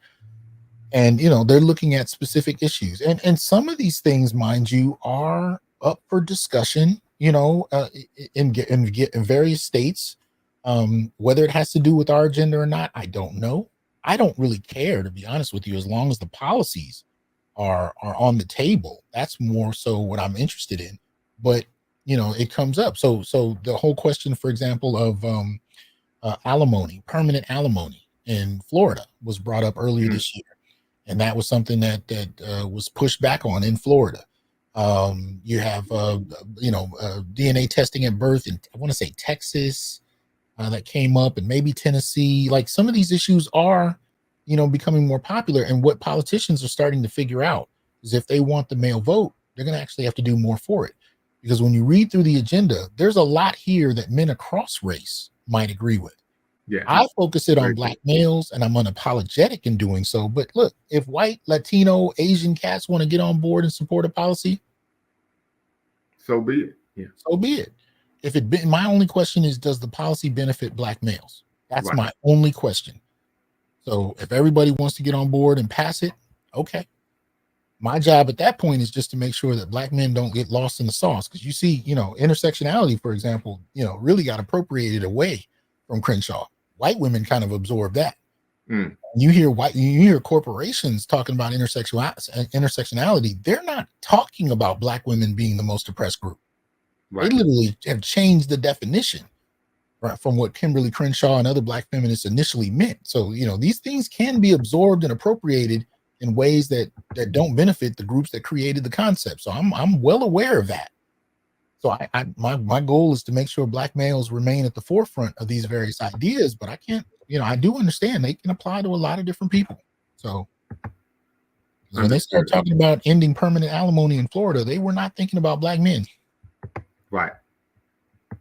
And, you know, they're looking at specific issues. And some of these things, mind you, are up for discussion, you know, in various states. Whether it has to do with our agenda or not, I don't know. I don't really care, to be honest with you, as long as the policies are on the table. That's more so what I'm interested in. But, you know, it comes up. So the whole question, for example, of alimony, permanent alimony in Florida was brought up earlier this year. And that was something that was pushed back on in Florida. You have, you know, DNA testing at birth, and I want to say Texas, that came up, and maybe Tennessee. Like, some of these issues are, you know, becoming more popular. And what politicians are starting to figure out is, if they want the male vote, they're going to actually have to do more for it. Because when you read through the agenda, there's a lot here that men across race might agree with. Yeah, I focus it on black males, and I'm unapologetic in doing so. But look, if white, Latino, Asian cats want to get on board and support a policy, so be it. Yeah, so be it. If my only question is, does the policy benefit black males? That's my only question. So if everybody wants to get on board and pass it, okay. My job at that point is just to make sure that black men don't get lost in the sauce. Because you see, you know, intersectionality, for example, you know, really got appropriated away from Crenshaw. White women kind of absorb that. You hear corporations talking about intersectionality. They're not talking about black women being the most oppressed group. They literally have changed the definition, right, from what Kimberly Crenshaw and other Black feminists initially meant. So, these things can be absorbed and appropriated in ways that don't benefit the groups that created the concept. So I'm well aware of that. So my goal is to make sure Black males remain at the forefront of these various ideas, but I can't, I do understand they can apply to a lot of different people. So when they start talking about ending permanent alimony in Florida, they were not thinking about Black men. Right.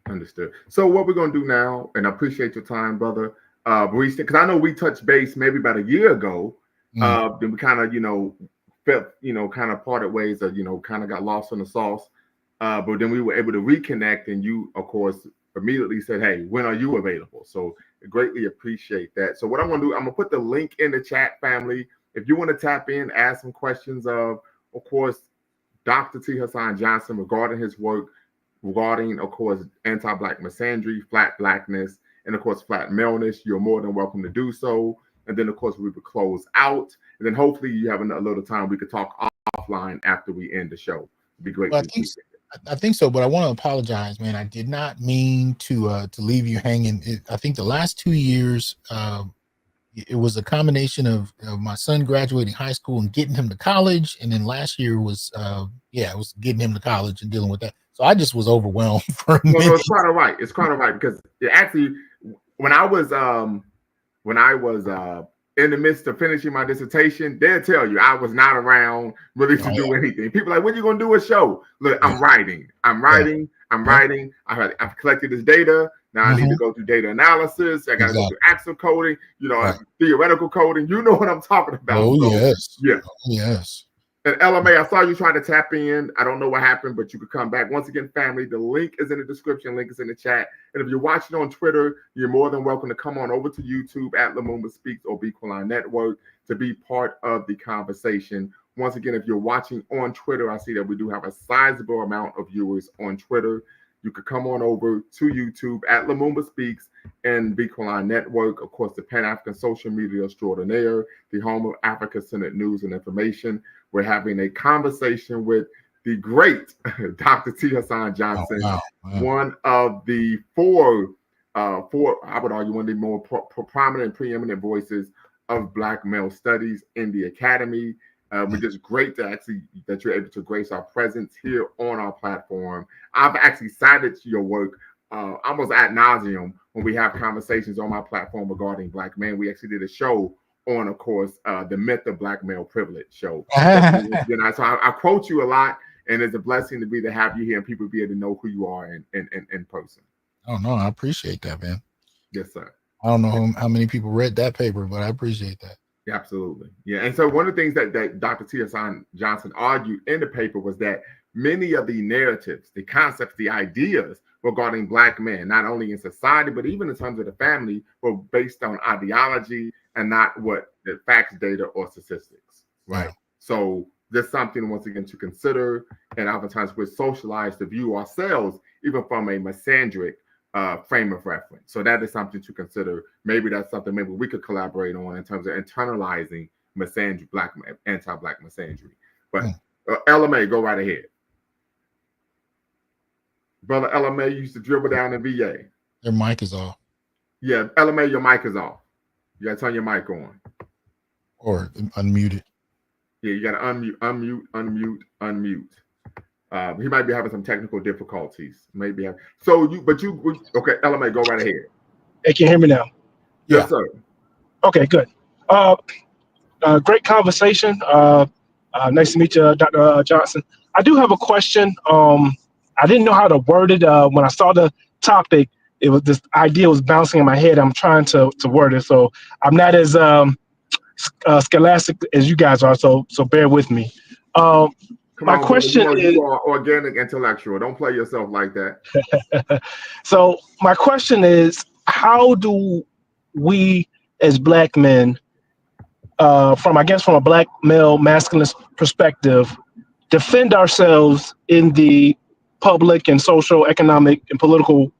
Understood. So what we're going to do now, and I appreciate your time, brother, because I know we touched base maybe about a year ago. Then we kind of, felt, kind of parted ways, or, kind of got lost in the sauce. But then we were able to reconnect, and you, of course, immediately said, hey, when are you available? So I greatly appreciate that. So what I'm going to do, I'm going to put the link in the chat, family. If you want to tap in, ask some questions of course, Dr. T Hasan Johnson regarding his work, regarding, of course, anti-Black misandry, flat Blackness, and, of course, flat maleness, you're more than welcome to do so. And then, of course, we would close out. And then hopefully you have a little time we could talk offline after we end the show. It'd be great. Well, I think so, but I want to apologize, man. I did not mean to leave you hanging. I think the last 2 years, it was a combination of my son graduating high school and getting him to college, and then last year was it was getting him to college and dealing with that. So I just was overwhelmed for a minute. No, it's quite all right. It's quite all right, because actually, when I was in the midst of finishing my dissertation, they'll tell you I was not around really to do anything. People are like, when are you going to do a show? Look, I'm writing. I've collected this data. Now I need to go through data analysis. I got to go through axle coding, theoretical coding. You know what I'm talking about. Oh, so, yes. Yeah. Oh, yes. And LMA, I saw you trying to tap in. I don't know what happened, but you could come back. Once again, family, the link is in the description. Link is in the chat. And if you're watching on Twitter, you're more than welcome to come on over to YouTube at Lumumba Speaks or Bequaline Network to be part of the conversation. Once again, if you're watching on Twitter, I see that we do have a sizable amount of viewers on Twitter. You could come on over to YouTube at Lumumba Speaks and Bequaline Network, of course, the Pan-African social media extraordinaire, the home of Africa-centered news and information. We're having a conversation with the great Dr. T Hasan Johnson, one of the four, I would argue, one of the more prominent, preeminent voices of Black male studies in the academy. We're just great that you're able to grace our presence here on our platform. I've actually cited your work almost ad nauseum when we have conversations on my platform regarding Black men. We actually did a show on, of course, the myth of Black male privilege show. So I quote you a lot, and it's a blessing to have you here and people be able to know who you are in person. Oh, no, I appreciate that, man. Yes, sir. I don't know how many people read that paper, but I appreciate that. Absolutely. Yeah. And so one of the things that Dr. T Hasan Johnson argued in the paper was that many of the narratives, the concepts, the ideas regarding Black men, not only in society, but even in terms of the family, were based on ideology and not what the facts, data, or statistics. Right. Yeah. So there's something, once again, to consider. And oftentimes we're socialized to view ourselves even from a misandric frame of reference. So that is something to consider. Maybe that's something maybe we could collaborate on in terms of internalizing misandry, anti-Black misandry. But LMA, go right ahead. Brother LMA used to dribble down in VA. Your mic is off. Yeah, LMA, your mic is off. You got to turn your mic on. Or unmute it. Yeah, you got to unmute. He might be having some technical difficulties. Maybe. Okay, LMA, go right ahead. Hey, can you hear me now? Yes, sir. Okay, good. Great conversation. Nice to meet you, Dr. Johnson. I do have a question. I didn't know how to word it. When I saw the topic, this idea was bouncing in my head. I'm trying to word it, so I'm not as scholastic as you guys are. So bear with me. My question is, you are organic intellectual. Don't play yourself like that. So my question is, how do we as Black men, from a Black male masculine perspective, defend ourselves in the public and social, economic, and political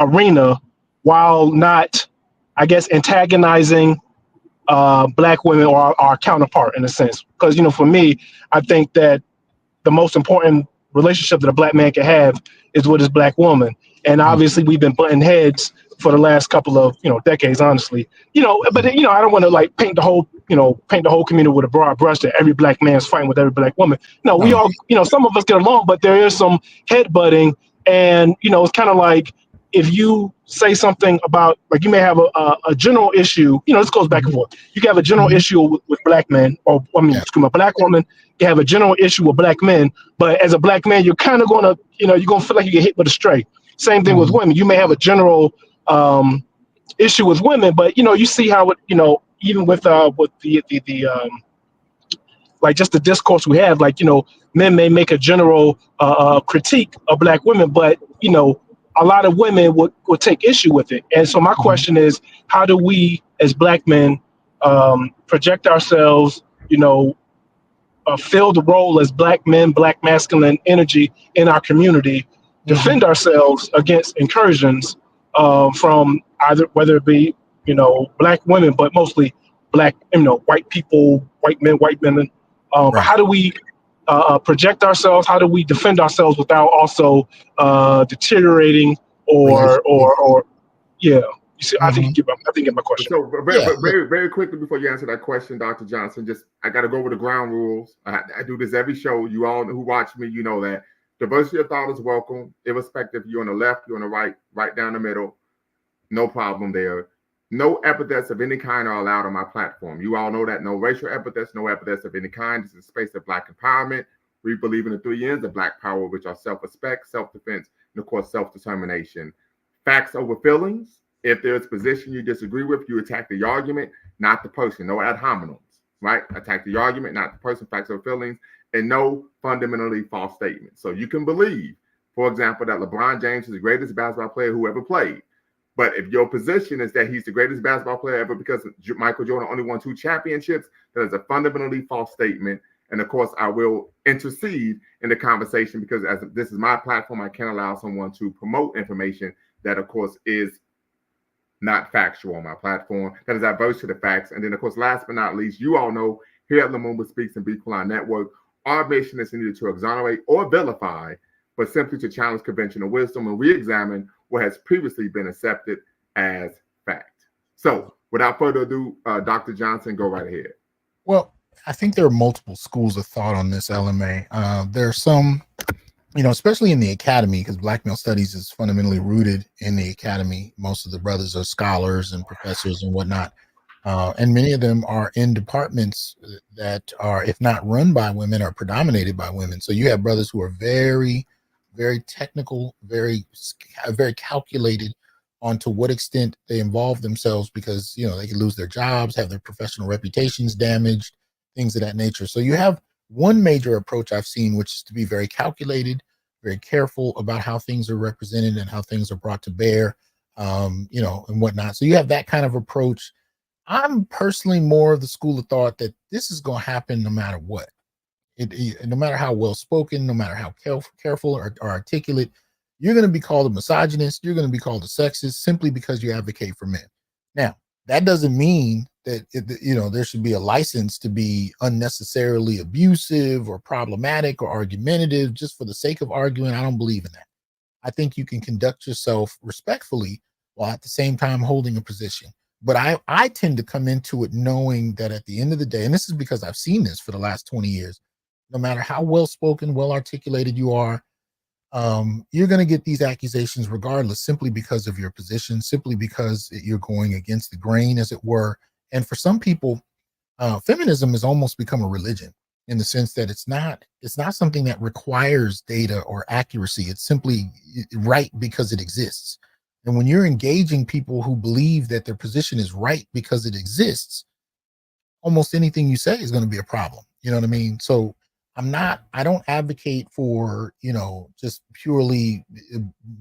arena while not, I guess, antagonizing Black women or our counterpart in a sense? Because, for me, I think that the most important relationship that a black man can have is with his black woman. And obviously we've been butting heads for the last couple of, decades, honestly. But I don't want to like paint the whole community with a broad brush that every black man is fighting with every black woman. No, we all, some of us get along, but there is some headbutting. And, it's kind of like if you say something about, like, you may have a general issue, this goes back and forth. You can have a general issue with black men, or a black woman can have a general issue with black men, but as a black man, you're kind of going to, you're going to feel like you get hit with a stray. Same thing with women. You may have a general issue with women, but, you see how it, even with the like just the discourse we have, like, men may make a general critique of black women, but, a lot of women would take issue with it. And so my question is, how do we as black men project ourselves, fill the role as black men, black masculine energy in our community, defend ourselves against incursions from either, whether it be, black women, but mostly black, white people, white men, white women. How do we project ourselves? How do we defend ourselves without also deteriorating or yeah? You see, I think you get my question. So very quickly before you answer that question, Dr. Johnson, I got to go over the ground rules. I do this every show. You all who watch me, you know that diversity of thought is welcome, irrespective if you're on the left, you're on the right down the middle. No problem there. No epithets of any kind are allowed on my platform. You all know that. No racial epithets, no epithets of any kind. This is a space of black empowerment. We believe in the 3 N's of black power, which are self-respect, self-defense, and of course, self-determination. Facts over feelings. If there's a position you disagree with, you attack the argument, not the person. No ad hominems, right? Attack the argument, not the person. Facts over feelings, and no fundamentally false statements. So you can believe, for example, that LeBron James is the greatest basketball player who ever played. But if your position is that he's the greatest basketball player ever because Michael Jordan only won 2 championships, that is a fundamentally false statement. And of course, I will intercede in the conversation because as this is my platform, I can't allow someone to promote information that, of course, is not factual on my platform, that is adverse to the facts. And then, of course, last but not least, you all know here at Lumumba Speaks and Be Line Network, our mission is neither to exonerate or vilify, but simply to challenge conventional wisdom and re-examine what has previously been accepted as fact. So without further ado, Dr. Johnson, go right ahead. Well, I think there are multiple schools of thought on this, LMA. There are some, especially in the academy, because Black male studies is fundamentally rooted in the academy. Most of the brothers are scholars and professors and whatnot. And many of them are in departments that are, if not run by women, are predominated by women. So you have brothers who are very, very technical, very calculated on to what extent they involve themselves because, they can lose their jobs, have their professional reputations damaged, things of that nature. So you have one major approach I've seen, which is to be very calculated, very careful about how things are represented and how things are brought to bear, and whatnot. So you have that kind of approach. I'm personally more of the school of thought that this is going to happen no matter what. No matter how well spoken, no matter how careful or articulate, you're going to be called a misogynist. You're going to be called a sexist simply because you advocate for men. Now, that doesn't mean that there should be a license to be unnecessarily abusive or problematic or argumentative just for the sake of arguing. I don't believe in that. I think you can conduct yourself respectfully while at the same time holding a position. But I tend to come into it knowing that at the end of the day, and this is because I've seen this for the last 20 years, no matter how well spoken, well articulated you are, you're going to get these accusations regardless, simply because of your position, simply because you're going against the grain, as it were. And for some people, feminism has almost become a religion in the sense that it's not something that requires data or accuracy. It's simply right because it exists. And when you're engaging people who believe that their position is right because it exists, almost anything you say is going to be a problem. You know what I mean? So I don't advocate for, just purely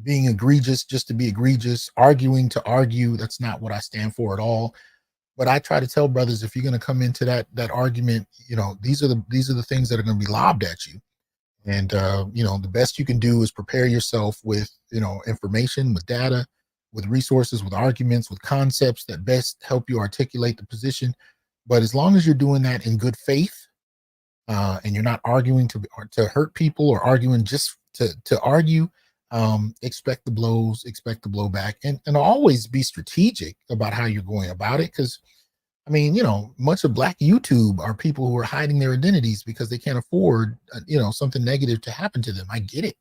being egregious just to be egregious, arguing to argue. That's not what I stand for at all. But I try to tell brothers, if you're going to come into that argument, these are the things that are going to be lobbed at you. And, the best you can do is prepare yourself with, information, with data, with resources, with arguments, with concepts that best help you articulate the position. But as long as you're doing that in good faith, and you're not arguing to hurt people or arguing just to argue, expect the blows, expect the blowback, and always be strategic about how you're going about it. Because I mean, much of Black YouTube are people who are hiding their identities because they can't afford, something negative to happen to them. I get it.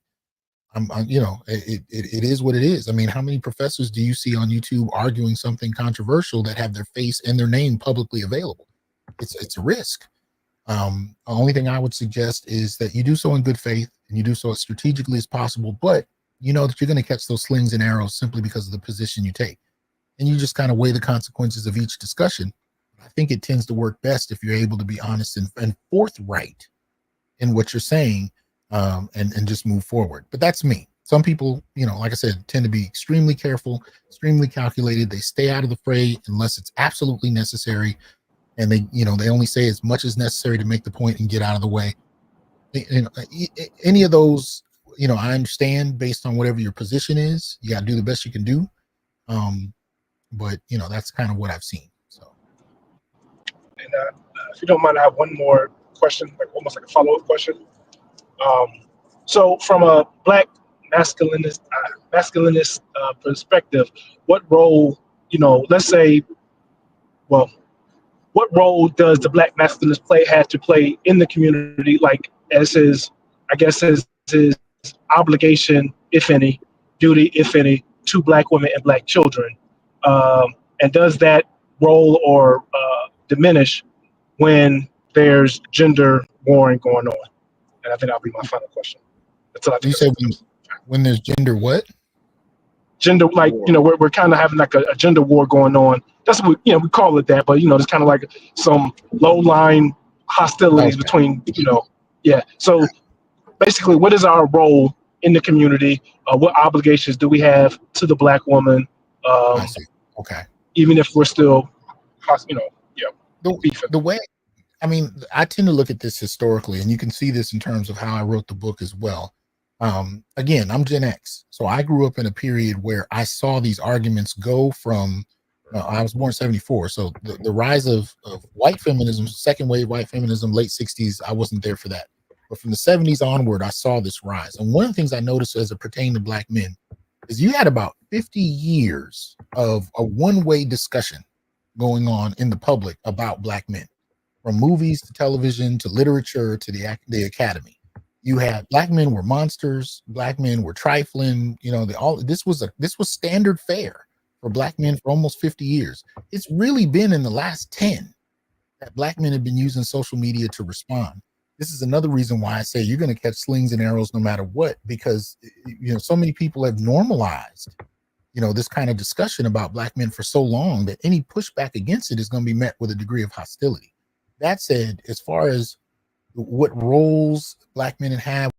It is what it is. I mean, how many professors do you see on YouTube arguing something controversial that have their face and their name publicly available? It's a risk. The only thing I would suggest is that you do so in good faith and you do so as strategically as possible, but you know that you're going to catch those slings and arrows simply because of the position you take. And you just kind of weigh the consequences of each discussion. I think it tends to work best if you're able to be honest and forthright in what you're saying, and just move forward. But that's me. Some people, like I said, tend to be extremely careful, extremely calculated. They stay out of the fray unless it's absolutely necessary. And they only say as much as necessary to make the point and get out of the way. Any of those, I understand based on whatever your position is. You got to do the best you can do. But that's kind of what I've seen. So, And if you don't mind, I have one more question, like almost like a follow-up question. So from a Black masculinist perspective, what role, let's say, well, what role does the Black masculinist have to play in the community, like as his obligation, if any, duty, if any, to Black women and Black children? And does that role or diminish when there's gender warring going on? And I think that'll be my final question. Until I think you say when there's gender what? Gender, like, we're kind of having like a gender war going on. That's what we call it that, but it's kind of like some low line hostilities between, yeah. So basically, what is our role in the community? What obligations do we have to the Black woman? I see. Okay. Even if we're still, beefing. The way, I mean, I tend to look at this historically, and you can see this in terms of how I wrote the book as well. Again, I'm Gen X, so I grew up in a period where I saw these arguments go from, I was born in 74, so the rise of white feminism, second wave white feminism, late 60s, I wasn't there for that. But from the 70s onward, I saw this rise. And one of the things I noticed as it pertained to Black men is you had about 50 years of a one-way discussion going on in the public about Black men, from movies to television to literature to the academy. You had Black men were monsters, Black men were trifling, this was standard fare for Black men for almost 50 years. It's really been in the last 10 that Black men have been using social media to respond. This is another reason why I say you're going to catch slings and arrows no matter what, because so many people have normalized this kind of discussion about Black men for so long that any pushback against it is going to be met with a degree of hostility. That said, as far as what roles Black men have,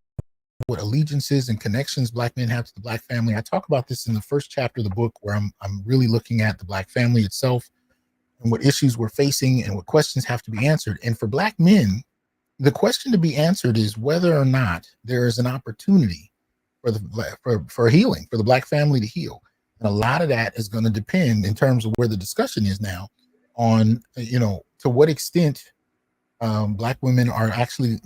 what allegiances and connections Black men have to the Black family, I talk about this in the first chapter of the book, where I'm really looking at the Black family itself and what issues we're facing and what questions have to be answered. And for Black men, the question to be answered is whether or not there is an opportunity for healing, for the Black family to heal. And a lot of that is going to depend, in terms of where the discussion is now, on to what extent Black women are actually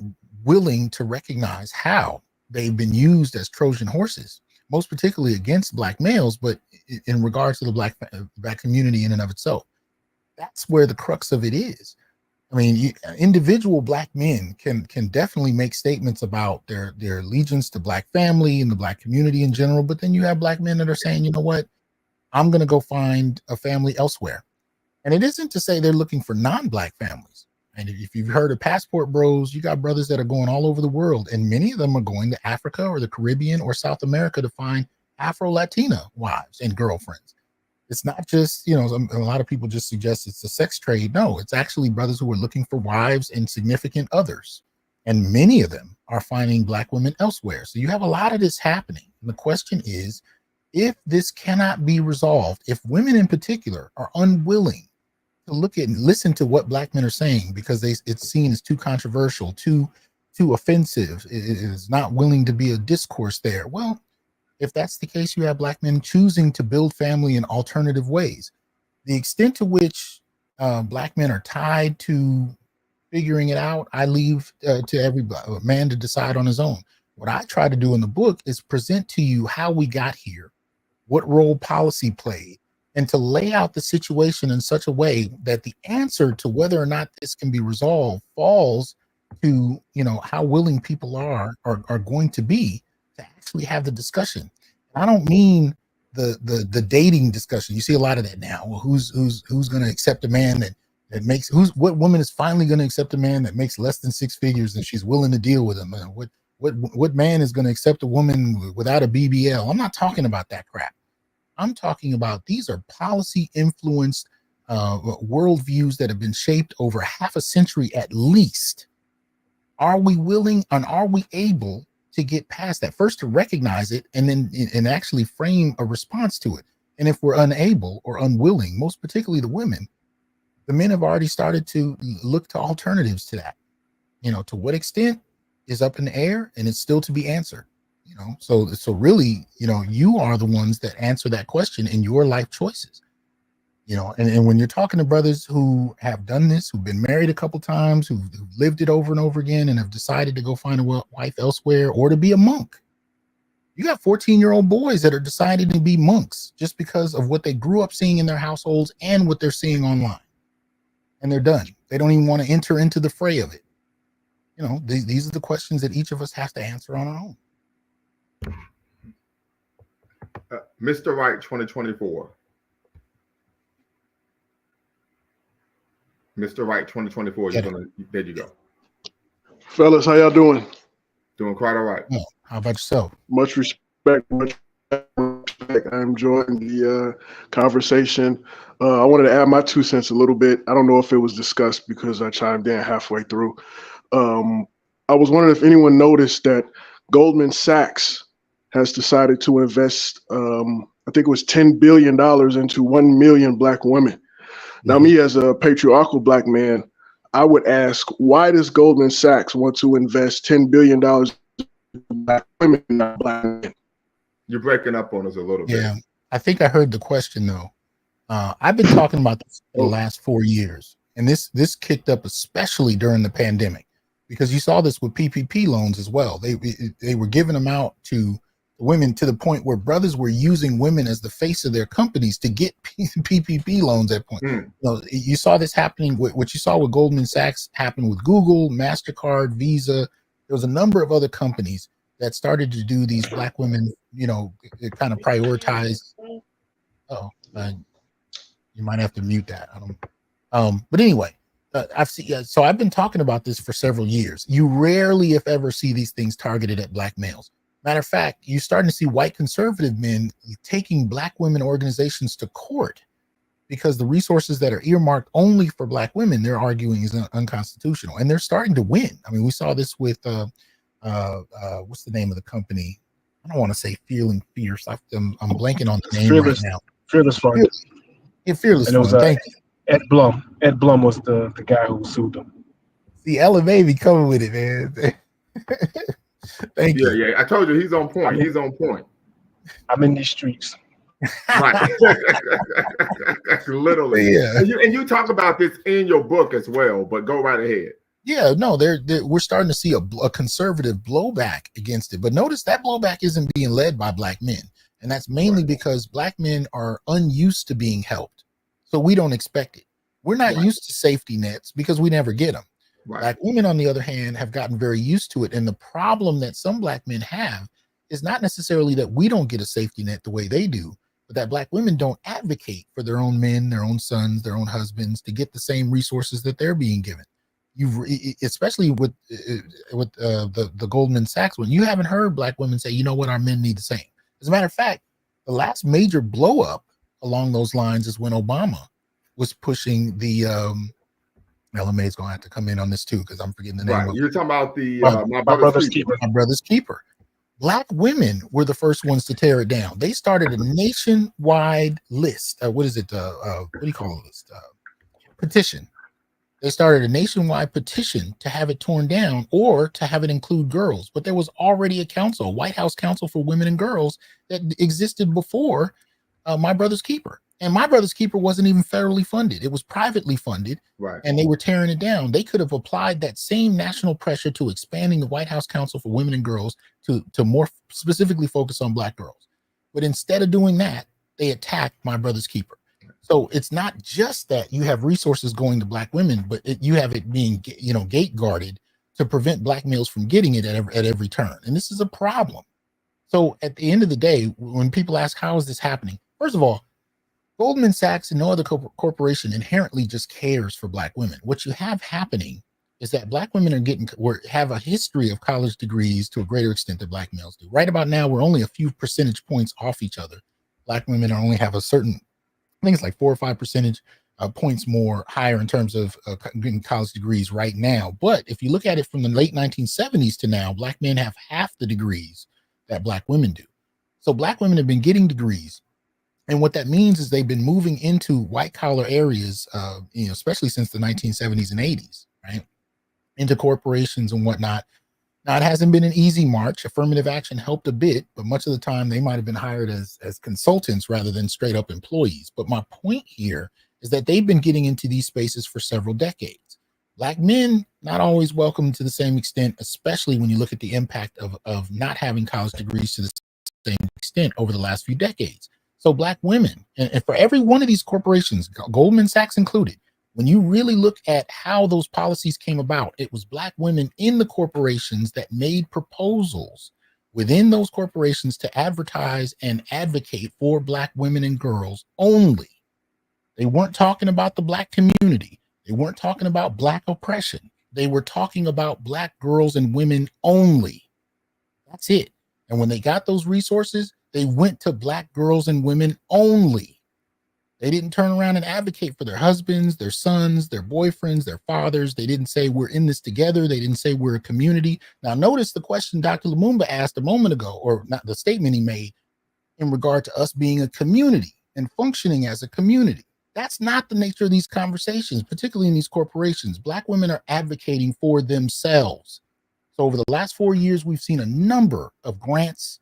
willing to recognize how they've been used as Trojan horses, most particularly against Black males, but in regards to the Black community in and of itself. That's where the crux of it is. I mean, individual Black men can definitely make statements about their allegiance to Black family and the Black community in general, but then you have Black men that are saying, you know what, I'm going to go find a family elsewhere. And it isn't to say they're looking for non-Black families. And if you've heard of passport bros, you got brothers that are going all over the world, and many of them are going to Africa or the Caribbean or South America to find Afro-Latina wives and girlfriends. It's not just, a lot of people just suggest it's a sex trade. No, it's actually brothers who are looking for wives and significant others. And many of them are finding Black women elsewhere. So you have a lot of this happening. And the question is, if this cannot be resolved, if women in particular are unwilling to look at and listen to what Black men are saying because it's seen as too controversial, too offensive, it is not willing to be a discourse there. Well, if that's the case, you have Black men choosing to build family in alternative ways. The extent to which Black men are tied to figuring it out. I leave to every man to decide on his own. What I try to do in the book is present to you how we got here, what role policy played, and to lay out the situation in such a way that the answer to whether or not this can be resolved falls to, you know, how willing people are going to be to actually have the discussion. I don't mean the dating discussion. You see a lot of that now. Well, who's going to accept a man that makes, what woman is finally going to accept a man that makes less than 6 figures and she's willing to deal with him? What man is going to accept a woman without a BBL? I'm not talking about that crap. I'm talking about, these are policy influenced worldviews that have been shaped over half a century at least. Are we willing and are we able to get past that? First, to recognize it and then actually frame a response to it. And if we're unable or unwilling, most particularly the women, the men have already started to look to alternatives to that. You know, to what extent is up in the air, and it's still to be answered. You know, so really, you know, you are the ones that answer that question in your life choices. You know, and when you're talking to brothers who have done this, who've been married a couple times, who've lived it over and over again, and have decided to go find a wife elsewhere or to be a monk, you got 14-year-old boys that are deciding to be monks just because of what they grew up seeing in their households and what they're seeing online, and they're done. They don't even want to enter into the fray of it. You know, these are the questions that each of us has to answer on our own. Mr. Right 2024. Mr. Right 2024. There you go. Fellas, how y'all doing? Doing quite all right. Yeah. How about yourself? Much respect. Much respect. I'm enjoying the conversation. I wanted to add my 2 cents a little bit. I don't know if it was discussed because I chimed in halfway through. I was wondering if anyone noticed that Goldman Sachs has decided to invest, I think it was $10 billion into 1 million Black women. Now, me as a patriarchal Black man, I would ask, why does Goldman Sachs want to invest $10 billion in Black women, not Black men? You're breaking up on us a little bit. Yeah, I think I heard the question though. I've been talking about this for the last 4 years, and this kicked up especially during the pandemic, because you saw this with PPP loans as well. They were giving them out to women to the point where brothers were using women as the face of their companies to get PPP loans at point. You know, you saw this happening. What you saw with Goldman Sachs happen with Google, MasterCard, Visa. There was a number of other companies that started to do these Black women, you know, kind of prioritize. You might have to mute that. I don't. But anyway, I've seen. So I've been talking about this for several years. You rarely, if ever, see these things targeted at Black males. Matter of fact, you're starting to see white conservative men taking Black women organizations to court because the resources that are earmarked only for Black women, they're arguing is unconstitutional, and they're starting to win. I mean, we saw this with what's the name of the company? I don't want to say Feeling Fierce. I'm blanking on the name Fearless, right now. Fearless Fund. Yeah, Fearless and it was, Fund. Thank you. Ed Blum. Ed Blum was the guy who sued them. See, Ella Baby coming with it, man. Thank you. Yeah. I told you he's on point. He's on point. I'm in these streets. Right. Literally. Yeah. And you talk about this in your book as well, but go right ahead. Yeah, no, we're starting to see a conservative blowback against it. But notice that blowback isn't being led by Black men. And that's mainly because Black men are unused to being helped. So we don't expect it. We're not used to safety nets because we never get them. Black women, on the other hand, have gotten very used to it. And the problem that some Black men have is not necessarily that we don't get a safety net the way they do, but that Black women don't advocate for their own men, their own sons, their own husbands to get the same resources that they're being given. Especially with the Goldman Sachs one, you haven't heard Black women say, you know what, our men need the same. As a matter of fact, the last major blow up along those lines is when Obama was pushing the LMA is going to have to come in on this too, because I'm forgetting the name. Right. You're talking about the My Brother's Keeper. My Brother's Keeper. Black women were the first ones to tear it down. They started a nationwide list. What is it? What do you call this? Petition. They started a nationwide petition to have it torn down or to have it include girls. But there was already a council, White House Council for Women and Girls, that existed before My Brother's Keeper. And My Brother's Keeper wasn't even federally funded. It was privately funded, Right. and they were tearing it down. They could have applied that same national pressure to expanding the White House Council for Women and Girls to more specifically focus on Black girls. But instead of doing that, they attacked My Brother's Keeper. So it's not just that you have resources going to Black women, but you have it being, gate guarded to prevent Black males from getting it at every turn. And this is a problem. So at the end of the day, when people ask, how is this happening? First of all, Goldman Sachs and no other corporation inherently just cares for Black women. What you have happening is that Black women have a history of college degrees to a greater extent than Black males do. Right about now, we're only a few percentage points off each other. Black women only have a certain, I think it's like 4 or 5 percentage points more higher in terms of getting college degrees right now. But if you look at it from the late 1970s to now, Black men have half the degrees that Black women do. So Black women have been getting degrees. And what that means is they've been moving into white collar areas, especially since the 1970s and 80s, right? Into corporations and whatnot. Now, it hasn't been an easy march. Affirmative action helped a bit, but much of the time they might have been hired as consultants rather than straight up employees. But my point here is that they've been getting into these spaces for several decades. Black men, not always welcome to the same extent, especially when you look at the impact of not having college degrees to the same extent over the last few decades. So Black women, and for every one of these corporations, Goldman Sachs included, when you really look at how those policies came about, it was Black women in the corporations that made proposals within those corporations to advertise and advocate for Black women and girls only. They weren't talking about the Black community. They weren't talking about Black oppression. They were talking about Black girls and women only. That's it. And when they got those resources, they went to Black girls and women only. They didn't turn around and advocate for their husbands, their sons, their boyfriends, their fathers. They didn't say we're in this together. They didn't say we're a community. Now, notice the question Dr. Lumumba asked a moment ago, or not the statement he made in regard to us being a community and functioning as a community. That's not the nature of these conversations, particularly in these corporations. Black women are advocating for themselves. So over the last 4 years, we've seen a number of grants,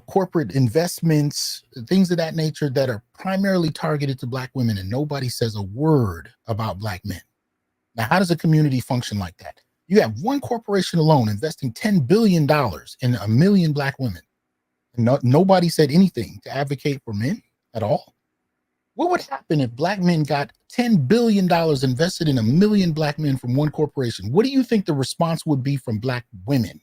corporate investments, things of that nature that are primarily targeted to Black women, and nobody says a word about Black men. Now, how does a community function like that? You have one corporation alone investing $10 billion in 1 million Black women. And nobody said anything to advocate for men at all. What would happen if Black men got $10 billion invested in 1 million Black men from one corporation? What do you think the response would be from Black women?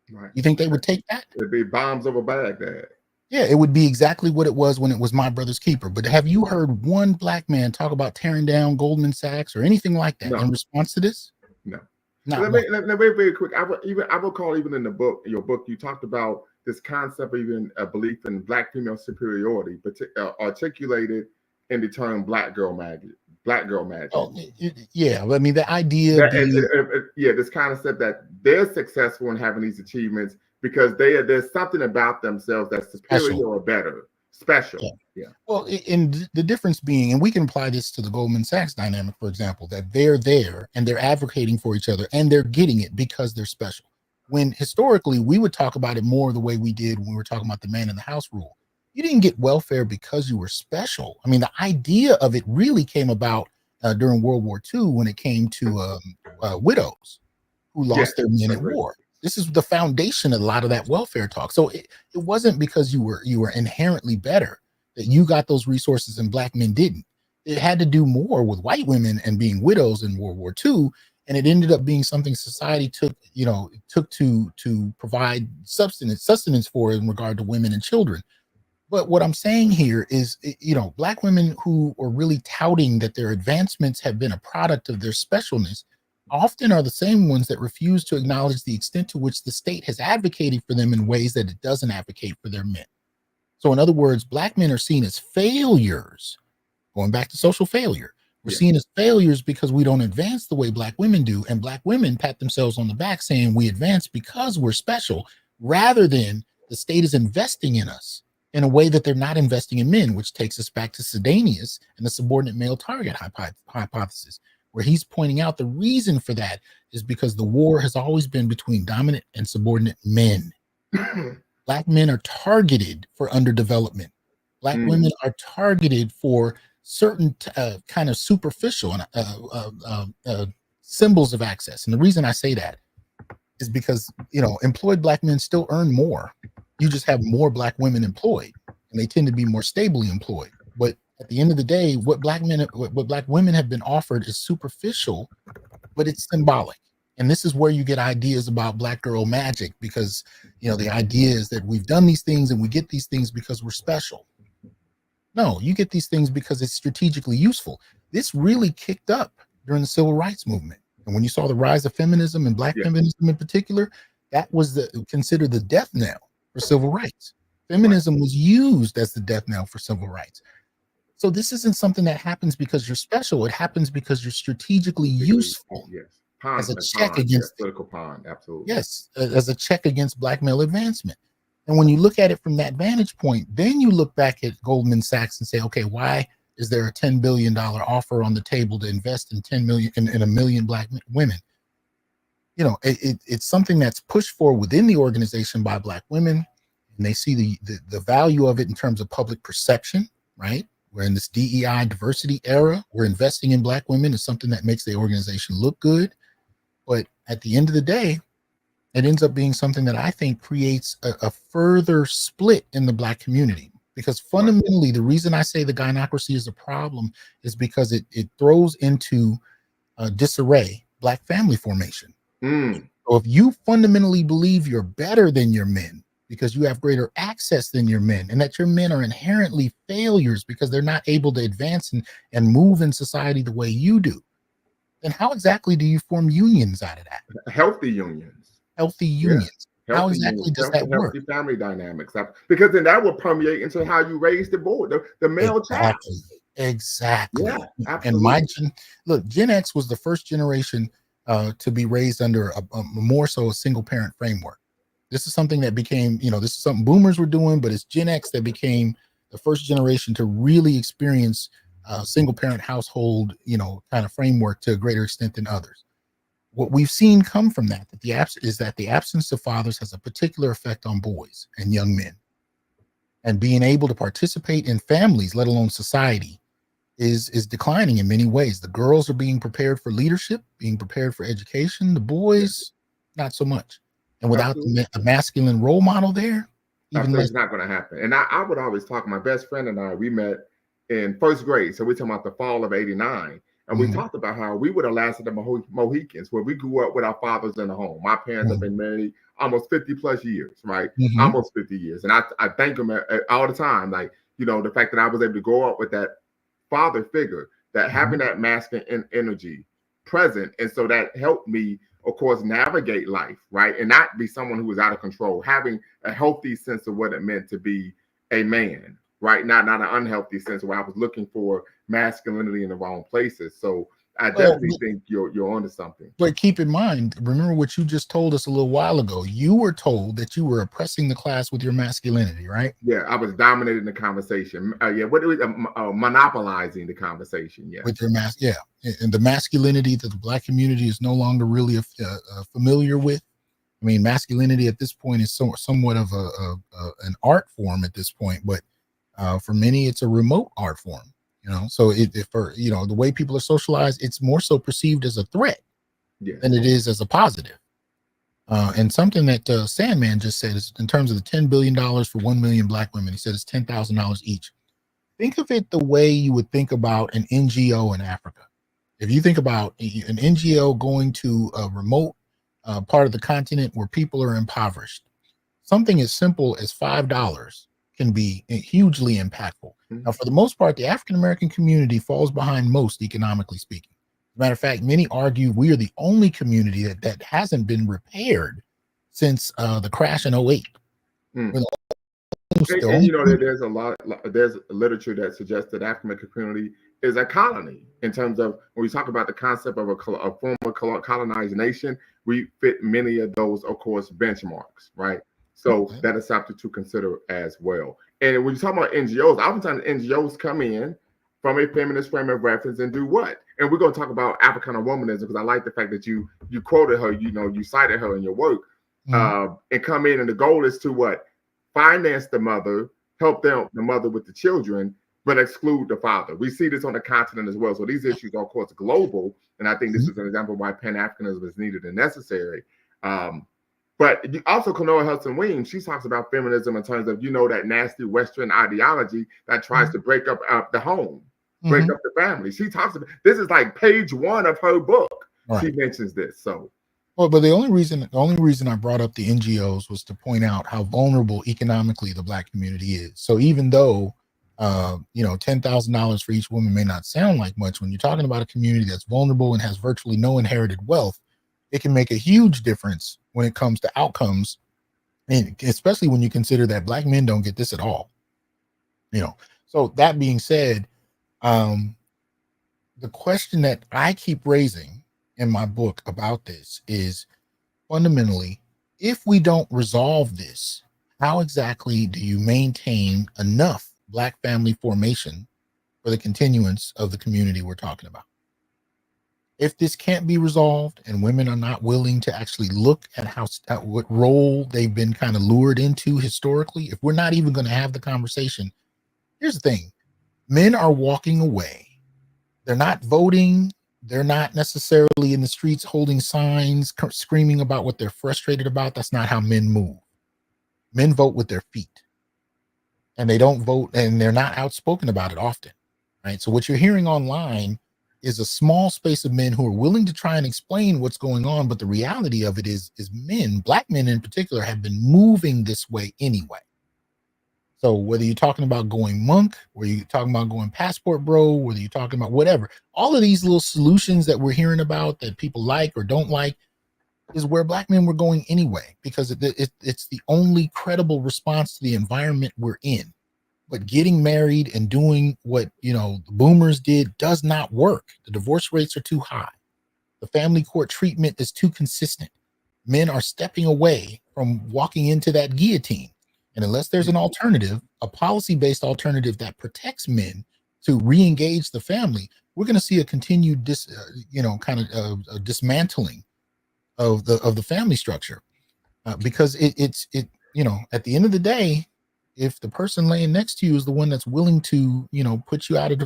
Right. You think they would take that? It'd be bombs over Baghdad. Yeah, it would be exactly what it was when it was My Brother's Keeper. But have you heard one Black man talk about tearing down Goldman Sachs or anything like that in response to this? No. Let me very quick. I will call even in the book, your book, you talked about this concept of even a belief in Black female superiority, but articulated in the term Black girl magic. Oh, yeah, I mean the idea. This concept that they're successful in having these achievements because there's something about themselves that's superior or better, special. Yeah. Well, and the difference being, and we can apply this to the Goldman Sachs dynamic, for example, that they're there and they're advocating for each other and they're getting it because they're special. When historically we would talk about it more the way we did when we were talking about the man in the house rule. You didn't get welfare because you were special. I mean, the idea of it really came about during World War II when it came to widows who lost their men in war. This is the foundation of a lot of that welfare talk. So it wasn't because you were inherently better that you got those resources and Black men didn't. It had to do more with white women and being widows in World War II. And it ended up being something society took to provide sustenance for in regard to women and children. But what I'm saying here is, Black women who are really touting that their advancements have been a product of their specialness often are the same ones that refuse to acknowledge the extent to which the state has advocated for them in ways that it doesn't advocate for their men. So in other words, Black men are seen as failures, going back to social failure. We're seen as failures because we don't advance the way Black women do. And Black women pat themselves on the back saying we advance because we're special, rather than the state is investing in us in a way that they're not investing in men, which takes us back to Sedanius and the subordinate male target hypothesis, where he's pointing out the reason for that is because the war has always been between dominant and subordinate men. Black men are targeted for underdevelopment. Black women are targeted for certain kind of superficial symbols of access. And the reason I say that is because, you know, employed Black men still earn more. You just have more Black women employed, and they tend to be more stably employed. But at the end of the day, what Black women have been offered is superficial, but it's symbolic. And this is where you get ideas about Black girl magic, because, you know, the idea is that we've done these things and we get these things because we're special. No, you get these things because it's strategically useful. This really kicked up during the civil rights movement. And when you saw the rise of feminism and Black feminism in particular, that was considered the death knell for civil rights. Feminism was used as the death knell for civil rights. So this isn't something that happens because you're special. It happens because you're strategically useful. As a check against political pawn, absolutely. Yes, as a check against Black male advancement. And when you look at it from that vantage point, then you look back at Goldman Sachs and say, okay, why is there a $10 billion offer on the table to invest in 10 million in a million Black women? You know, it's something that's pushed for within the organization by Black women, and they see the value of it in terms of public perception, right? We're in this DEI diversity era. We're investing in Black women is something that makes the organization look good. But at the end of the day, it ends up being something that I think creates a further split in the Black community. Because fundamentally, the reason I say the gynocracy is a problem is because it throws into disarray Black family formation. So if you fundamentally believe you're better than your men because you have greater access than your men, and that your men are inherently failures because they're not able to advance and move in society the way you do, then how exactly do you form unions out of that? Healthy unions. Healthy unions. Yeah. How exactly does that work? Healthy family dynamics. Because then that will permeate into how you raise the boy, the male child. Exactly. Yeah, absolutely. And Gen X was the first generation to be raised under a more so a single parent framework. This is something that became, you know, this is something boomers were doing, but it's Gen X that became the first generation to really experience single parent household, you know, kind of framework to a greater extent than others. What we've seen come from that the absence of fathers has a particular effect on boys and young men. And being able to participate in families, let alone society, is declining in many ways. The girls are being prepared for leadership, being prepared for education. The boys, not so much. And without a masculine role model there, even less. It's not going to happen. And I would always talk, my best friend and I, we met in first grade. So we're talking about the fall of '89. And we talked about how we would have lasted the Mohicans, where we grew up with our fathers in the home. My parents have been married almost 50 plus years, right? Almost 50 years. And I thank them all the time. Like, you know, the fact that I was able to grow up with that father figure, that having that masculine energy present. And so that helped me, of course, navigate life, right? And not be someone who was out of control, having a healthy sense of what it meant to be a man, right? Not an unhealthy sense where I was looking for masculinity in the wrong places. So I definitely think you're onto something. But keep in mind, remember what you just told us a little while ago. You were told that you were oppressing the class with your masculinity, right? Yeah, I was dominating the conversation. Monopolizing the conversation. Yeah, with your and the masculinity that the Black community is no longer really familiar with. I mean, masculinity at this point is somewhat of an art form at this point, but for many, it's a remote art form. You know, so you know, the way people are socialized, it's more so perceived as a threat than it is as a positive. And something that Sandman just said is in terms of the $10 billion for 1 million Black women, he said it's $10,000 each. Think of it the way you would think about an NGO in Africa. If you think about an NGO going to a remote part of the continent where people are impoverished, something as simple as $5 can be hugely impactful. Now, for the most part, the African-American community falls behind most, economically speaking. As a matter of fact, many argue we are the only community that hasn't been repaired since the crash in 2008. And you know, there's literature that suggests that African-American community is a colony in terms of when we talk about the concept of a former colonized nation, we fit many of those, of course, benchmarks, right? So that is something to consider as well. And when you talk about NGOs, oftentimes NGOs come in from a feminist frame of reference and do what? And we're going to talk about Africana womanism because I like the fact that you quoted her, you know, you cited her in your work, and come in, and the goal is to what? Finance the mother help them, the mother with the children, but exclude the father. We see this on the continent as well. So these issues are, of course, global. And I think this is an example why Pan-Africanism is needed and necessary. But you also, Kanoa Hudson-Weems, she talks about feminism in terms of, that nasty Western ideology that tries to break up the home, break up the family. She talks about, this is like page 1 of her book. Right. She mentions this. So, well, but the only reason I brought up the NGOs was to point out how vulnerable economically the Black community is. So even though, $10,000 for each woman may not sound like much, when you're talking about a community that's vulnerable and has virtually no inherited wealth, it can make a huge difference when it comes to outcomes, and especially when you consider that Black men don't get this at all. So that being said, the question that I keep raising in my book about this is fundamentally, if we don't resolve this, how exactly do you maintain enough Black family formation for the continuance of the community we're talking about? If this can't be resolved and women are not willing to actually look at what role they've been kind of lured into historically, if we're not even going to have the conversation, here's the thing. Men are walking away. They're not voting. They're not necessarily in the streets holding signs, screaming about what they're frustrated about. That's not how men move. Men vote with their feet. And they don't vote, and they're not outspoken about it often. Right? So what you're hearing online is a small space of men who are willing to try and explain what's going on. But the reality of it is men, Black men in particular, have been moving this way anyway. So whether you're talking about going monk, whether you're talking about going passport bro, whether you're talking about whatever, all of these little solutions that we're hearing about that people like or don't like is where Black men were going anyway, because it's the only credible response to the environment we're in. But getting married and doing what, the boomers did does not work. The divorce rates are too high. The family court treatment is too consistent. Men are stepping away from walking into that guillotine. And unless there's an alternative, a policy-based alternative that protects men to re-engage the family, we're going to see a continued dismantling of the family structure, because it's at the end of the day, if the person laying next to you is the one that's willing to, put you out of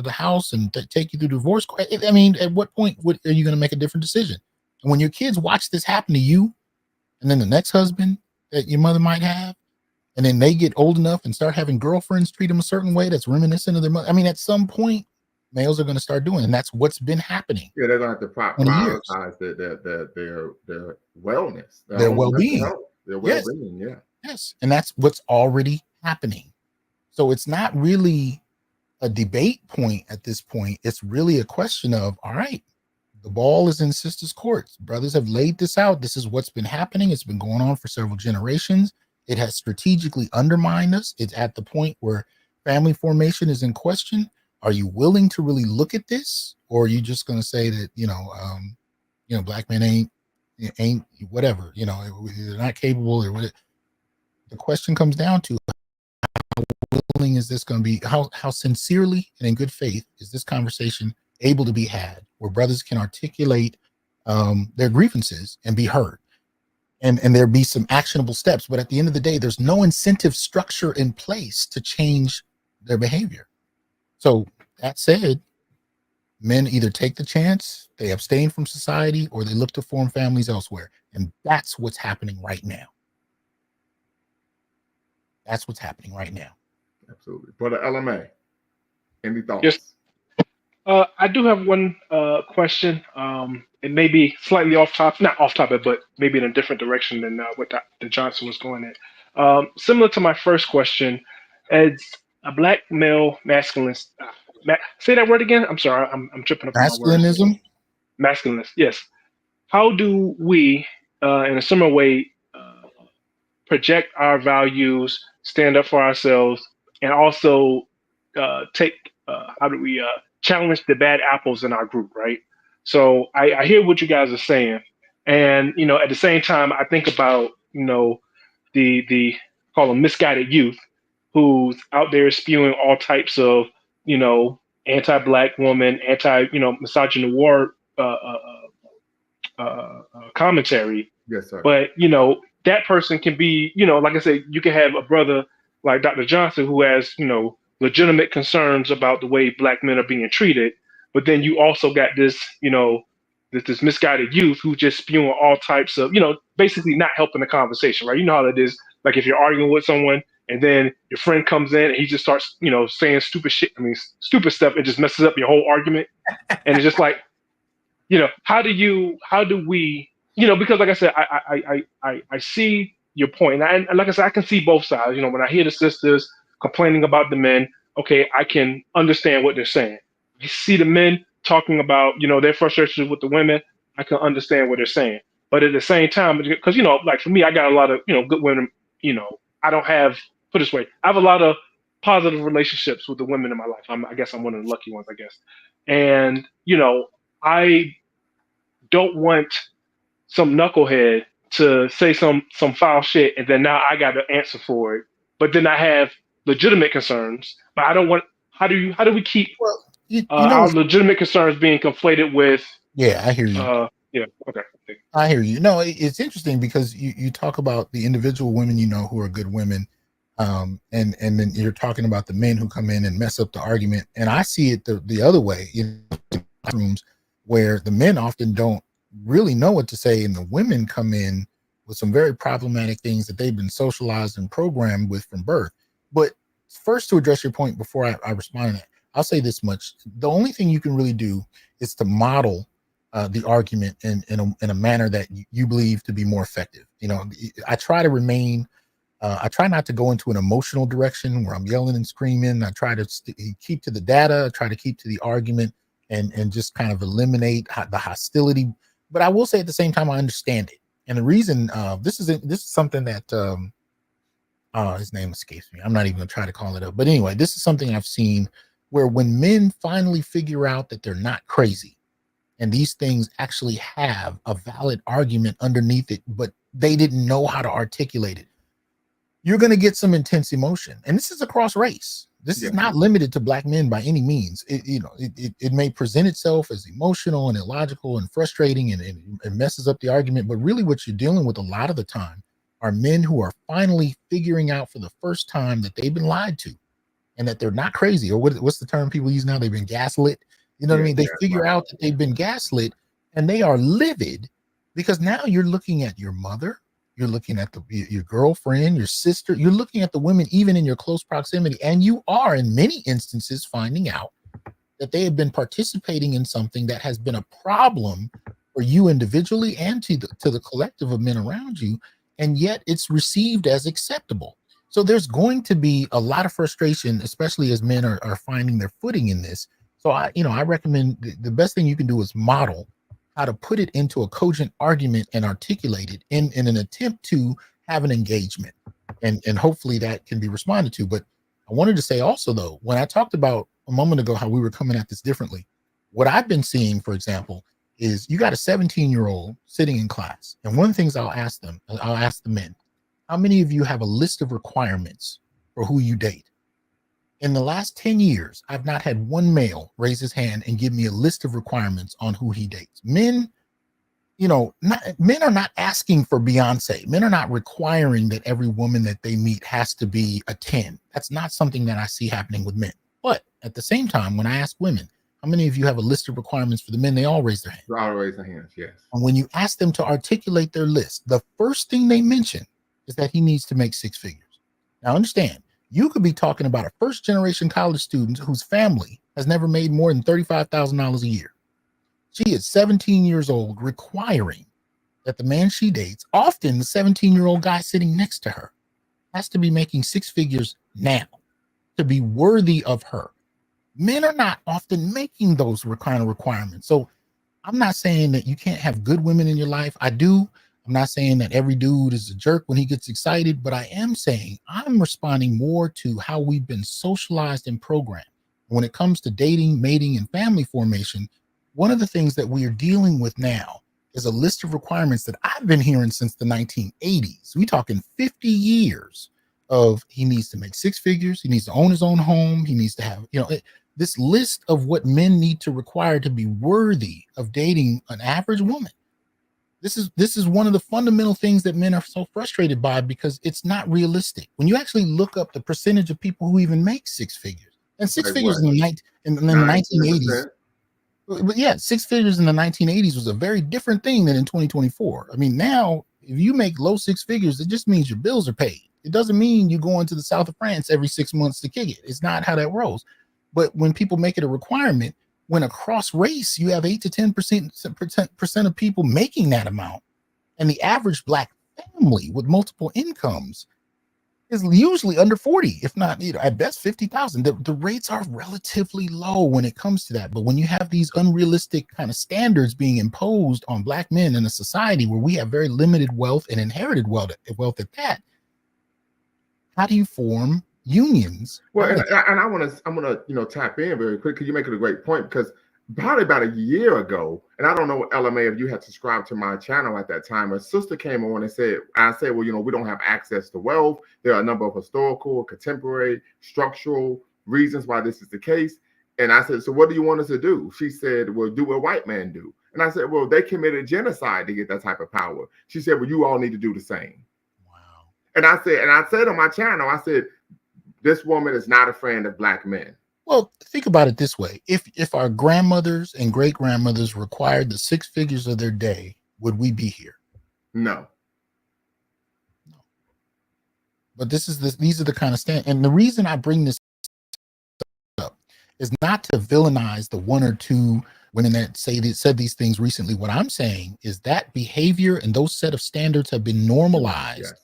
the house and take you through divorce, I mean, at what point are you going to make a different decision? And when your kids watch this happen to you, and then the next husband that your mother might have, and then they get old enough and start having girlfriends treat them a certain way that's reminiscent of their mother. I mean, at some point, males are going to start doing it, and that's what's been happening. Yeah, they're going to have to prioritize their wellness, their well-being, their well-being. Yes. Yes, and that's what's already happening. So it's not really a debate point at this point. It's really a question of, all right, the ball is in sisters' courts. Brothers have laid this out. This is what's been happening. It's been going on for several generations. It has strategically undermined us. It's at the point where family formation is in question. Are you willing to really look at this, or are you just going to say that Black men ain't whatever, they're not capable or whatever? The question comes down to how willing is this going to be? How sincerely and in good faith is this conversation able to be had, where brothers can articulate their grievances and be heard, and there be some actionable steps? But at the end of the day, there's no incentive structure in place to change their behavior. So that said, men either take the chance, they abstain from society, or they look to form families elsewhere. And that's what's happening right now. That's what's happening right now. Absolutely. Brother LMA, any thoughts? Yes. I do have one question. It may be slightly not off topic, but maybe in a different direction than what Dr. Johnson was going at. Similar to my first question, as a Black male masculinist, say that word again. I'm sorry, I'm tripping up on my words. Masculinism? Masculinist, yes. How do we, in a similar way, project our values, stand up for ourselves, and also how do we challenge the bad apples in our group, right? So I hear what you guys are saying, and at the same time, I think about the call them misguided youth who's out there spewing all types of anti-Black woman, misogyny war commentary. Yes, sir. But that person can be, like I said, you can have a brother like Dr. Johnson, who has, legitimate concerns about the way Black men are being treated, but then you also got this, this misguided youth who just spewing all types of, basically not helping the conversation, right? You know how it is. Like if you're arguing with someone and then your friend comes in and he just starts, saying stupid shit. I mean, stupid stuff. It just messes up your whole argument. And it's just like, how do we, because like I said, I see your point. And like I said, I can see both sides. When I hear the sisters complaining about the men, okay, I can understand what they're saying. I see the men talking about, their frustrations with the women. I can understand what they're saying. But at the same time, because, like for me, I got a lot of, good women, I don't have, put it this way, I have a lot of positive relationships with the women in my life. I guess I'm one of the lucky ones, I guess. And, I don't want some knucklehead to say some foul shit and then now I got to answer for it. But then I have legitimate concerns. But I don't want. How do we keep our legitimate concerns being conflated with? Yeah, I hear you. Yeah. Okay. I hear you. No, it's interesting because you talk about the individual women who are good women, and then you're talking about the men who come in and mess up the argument. And I see it the other way in rooms where the men often don't really know what to say, and the women come in with some very problematic things that they've been socialized and programmed with from birth. But first, to address your point before I respond to that, I'll say this much: the only thing you can really do is to model the argument in a manner that you believe to be more effective. I try to remain. I try not to go into an emotional direction where I'm yelling and screaming. I try to keep to the data. I try to keep to the argument and just kind of eliminate the hostility. But I will say at the same time, I understand it. And the reason this is something that his name escapes me. I'm not even gonna try to call it up. But anyway, this is something I've seen where when men finally figure out that they're not crazy and these things actually have a valid argument underneath it, but they didn't know how to articulate it, you're going to get some intense emotion. And this is across race. This is not limited to Black men by any means. It may present itself as emotional and illogical and frustrating and it messes up the argument. But really what you're dealing with a lot of the time are men who are finally figuring out for the first time that they've been lied to and that they're not crazy. Or what's the term people use now? They've been gaslit. You know what I mean? They figure out that they've been gaslit and they are livid because now you're looking at your mother, you're looking at your girlfriend, your sister, you're looking at the women even in your close proximity, and you are in many instances finding out that they have been participating in something that has been a problem for you individually and to the collective of men around you, and yet it's received as acceptable. So there's going to be a lot of frustration, especially as men are finding their footing in this. So I recommend the best thing you can do is model how to put it into a cogent argument and articulate it in an attempt to have an engagement. And hopefully that can be responded to. But I wanted to say also, though, when I talked about a moment ago how we were coming at this differently, what I've been seeing, for example, is you got a 17-year-old sitting in class. And one of the things I'll ask the men, how many of you have a list of requirements for who you date? In the last 10 years, I've not had one male raise his hand and give me a list of requirements on who he dates. Men, men are not asking for Beyonce. Men are not requiring that every woman that they meet has to be a 10. That's not something that I see happening with men. But at the same time, when I ask women, how many of you have a list of requirements for the men? They all raise their hands. They all raise their hands, yes. And when you ask them to articulate their list, the first thing they mention is that he needs to make 6 figures. Now, understand, you could be talking about a first-generation college student whose family has never made more than $35,000 a year. She is 17 years old, requiring that the man she dates, often the 17-year-old guy sitting next to her, has to be making 6 figures now to be worthy of her. Men are not often making those kind of requirements. So I'm not saying that you can't have good women in your life. I do. I'm not saying that every dude is a jerk when he gets excited, but I am saying I'm responding more to how we've been socialized and programmed. When it comes to dating, mating, and family formation, one of the things that we are dealing with now is a list of requirements that I've been hearing since the 1980s. We're talking 50 years of he needs to make 6 figures. He needs to own his own home. He needs to have, this list of what men need to require to be worthy of dating an average woman. This is one of the fundamental things that men are so frustrated by, because it's not realistic. When you actually look up the percentage of people who even make six figures, and six Like figures what? in the 1980s, 10%? but yeah, six figures in the 1980s was a very different thing than in 2024. I mean, now if you make low six figures, it just means your bills are paid. It doesn't mean you go into the south of France every 6 months to kick it. It's not how that rolls. But when people make it a requirement, when across race you have 8 to 10% of people making that amount, and the average Black family with multiple incomes is usually under 40, if not, at best 50,000. The rates are relatively low when it comes to that. But when you have these unrealistic kind of standards being imposed on Black men in a society where we have very limited wealth and inherited wealth at that, how do you form unions? Well, and I'm gonna tap in very quick, because you're making a great point. Because probably about a year ago, and I don't know, LMA, if you had subscribed to my channel at that time, a sister came on and said, well, we don't have access to wealth. There are a number of historical, contemporary, structural reasons why this is the case. And I said, so what do you want us to do? She said, well, do what white men do. And I said, well, they committed genocide to get that type of power. She said, well, you all need to do the same. Wow. And I said on my channel, I said, this woman is not a friend of Black men. Well, think about it this way. If our grandmothers and great grandmothers required the six figures of their day, would we be here? No. But these are the kind of and the reason I bring this up is not to villainize the one or two women that said these things recently. What I'm saying is that behavior and those set of standards have been normalized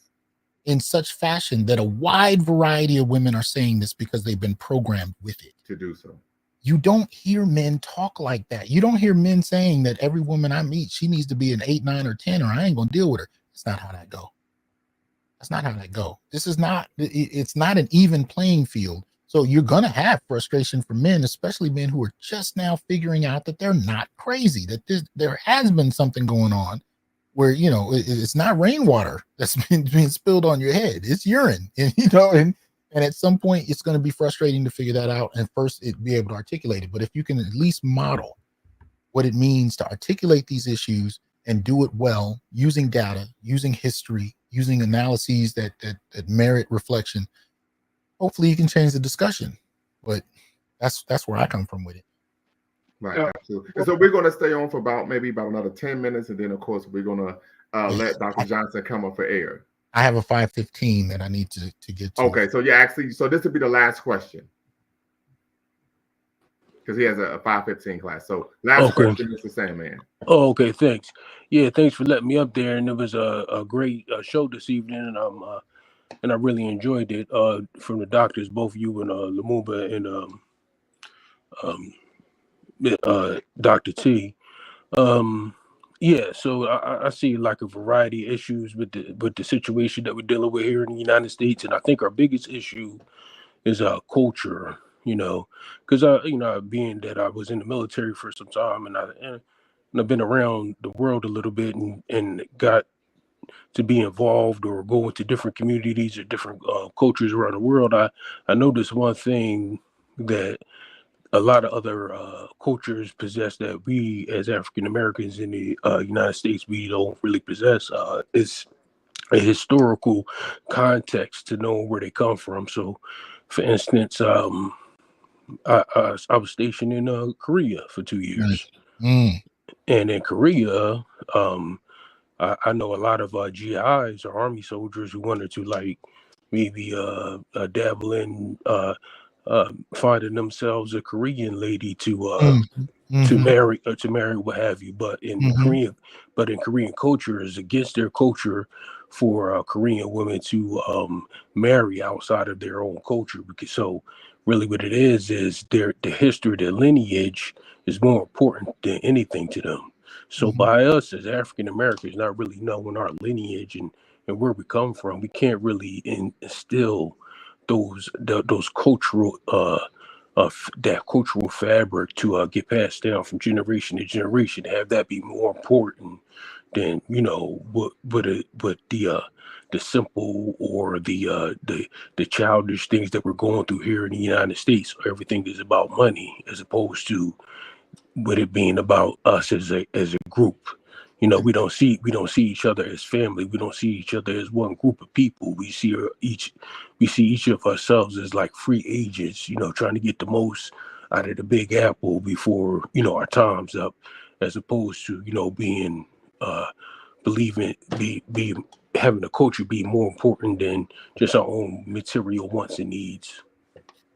in such fashion that a wide variety of women are saying this because they've been programmed with it to do so. You don't hear men talk like that. You don't hear men saying that every woman I meet, she needs to be an 8, 9, or 10, or I ain't gonna deal with her. That's not how that go. That's not how that go. This is not, it's not an even playing field. So you're gonna have frustration from men, especially men who are just now figuring out that they're not crazy, that there has been something going on where, it's not rainwater that's being spilled on your head. It's urine, and at some point it's going to be frustrating to figure that out and first be able to articulate it. But if you can at least model what it means to articulate these issues and do it well, using data, using history, using analyses that merit reflection, hopefully you can change the discussion. But that's where I come from with it. Right, absolutely. And so we're going to stay on for about another 10 minutes, and then of course we're going to let Dr. Johnson come up for air. I have a 5:15 that I need to get to. Okay, so so this will be the last question, because he has a 5:15 class. So last question, Mr. Sandman. Oh, okay, thanks. Yeah, thanks for letting me up there, and it was a great show this evening, and I really enjoyed it. From the doctors, both you and Lumumba and Dr. T. Yeah, so I see like a variety of issues with the situation that we're dealing with here in the United States, and I think our biggest issue is culture. Because being that I was in the military for some time, and I've been around the world a little bit, and got to be involved or go into different communities or different cultures around the world. I noticed one thing that a lot of other cultures possess that we as African Americans in the United States, we don't really possess, is a historical context to know where they come from. So for instance, I was stationed in Korea for 2 years. And in Korea, I know a lot of GIs or army soldiers who wanted to maybe dabble in finding themselves a Korean lady to marry what have you. But in Korean culture, is against their culture for Korean women to marry outside of their own culture, because so really what it is the history, their lineage is more important than anything to them. So by us as African Americans not really knowing our lineage and where we come from, we can't really instill those cultural that cultural fabric to get passed down from generation to generation, have that be more important than what the simple or the childish things that we're going through here in the United States. Everything is about money as opposed to with it being about us as a group. we don't see each other as family. We don't see each other as one group of people. We see each of ourselves as like free agents, trying to get the most out of the Big Apple before our time's up, as opposed to being having a culture be more important than just our own material wants and needs.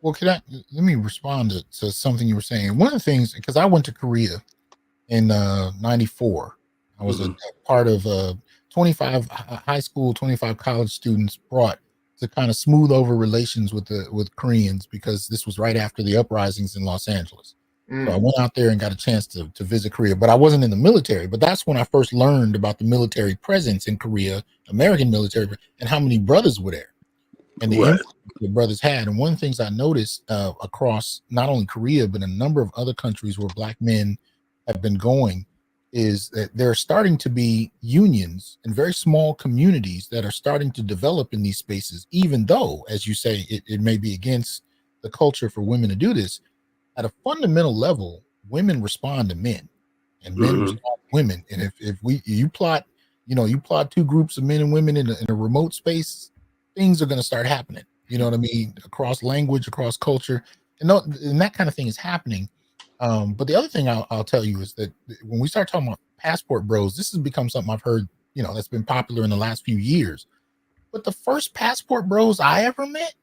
Well, let me respond to something you were saying. One of the things, because I went to Korea in 94. I was a part of 25 high school, 25 college students brought to kind of smooth over relations with Koreans, because this was right after the uprisings in Los Angeles. So I went out there and got a chance to visit Korea, but I wasn't in the military. But that's when I first learned about the military presence in Korea, American military, and how many brothers were there, and the influence the brothers had. And one of the things I noticed across not only Korea, but a number of other countries where Black men have been going, is that there are starting to be unions and very small communities that are starting to develop in these spaces, even though, as you say, it may be against the culture for women to do this. At a fundamental level, women respond to men, and men respond to women. And if you plot two groups of men and women in a remote space, things are going to start happening. You know what I mean? Across language, across culture, and that kind of thing is happening. But the other thing I'll tell you is that when we start talking about passport bros, this has become something I've heard, that's been popular in the last few years. But the first passport bros I ever met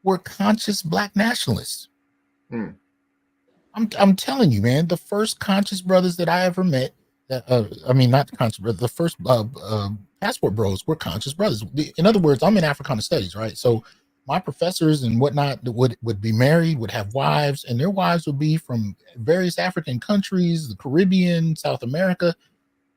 were conscious Black nationalists. I'm telling you, man, the first conscious brothers that I ever met, not conscious brothers, the first passport bros were conscious brothers. In other words, I'm in Africana studies, right? So my professors and whatnot would be married, would have wives, and their wives would be from various African countries, the Caribbean, South America,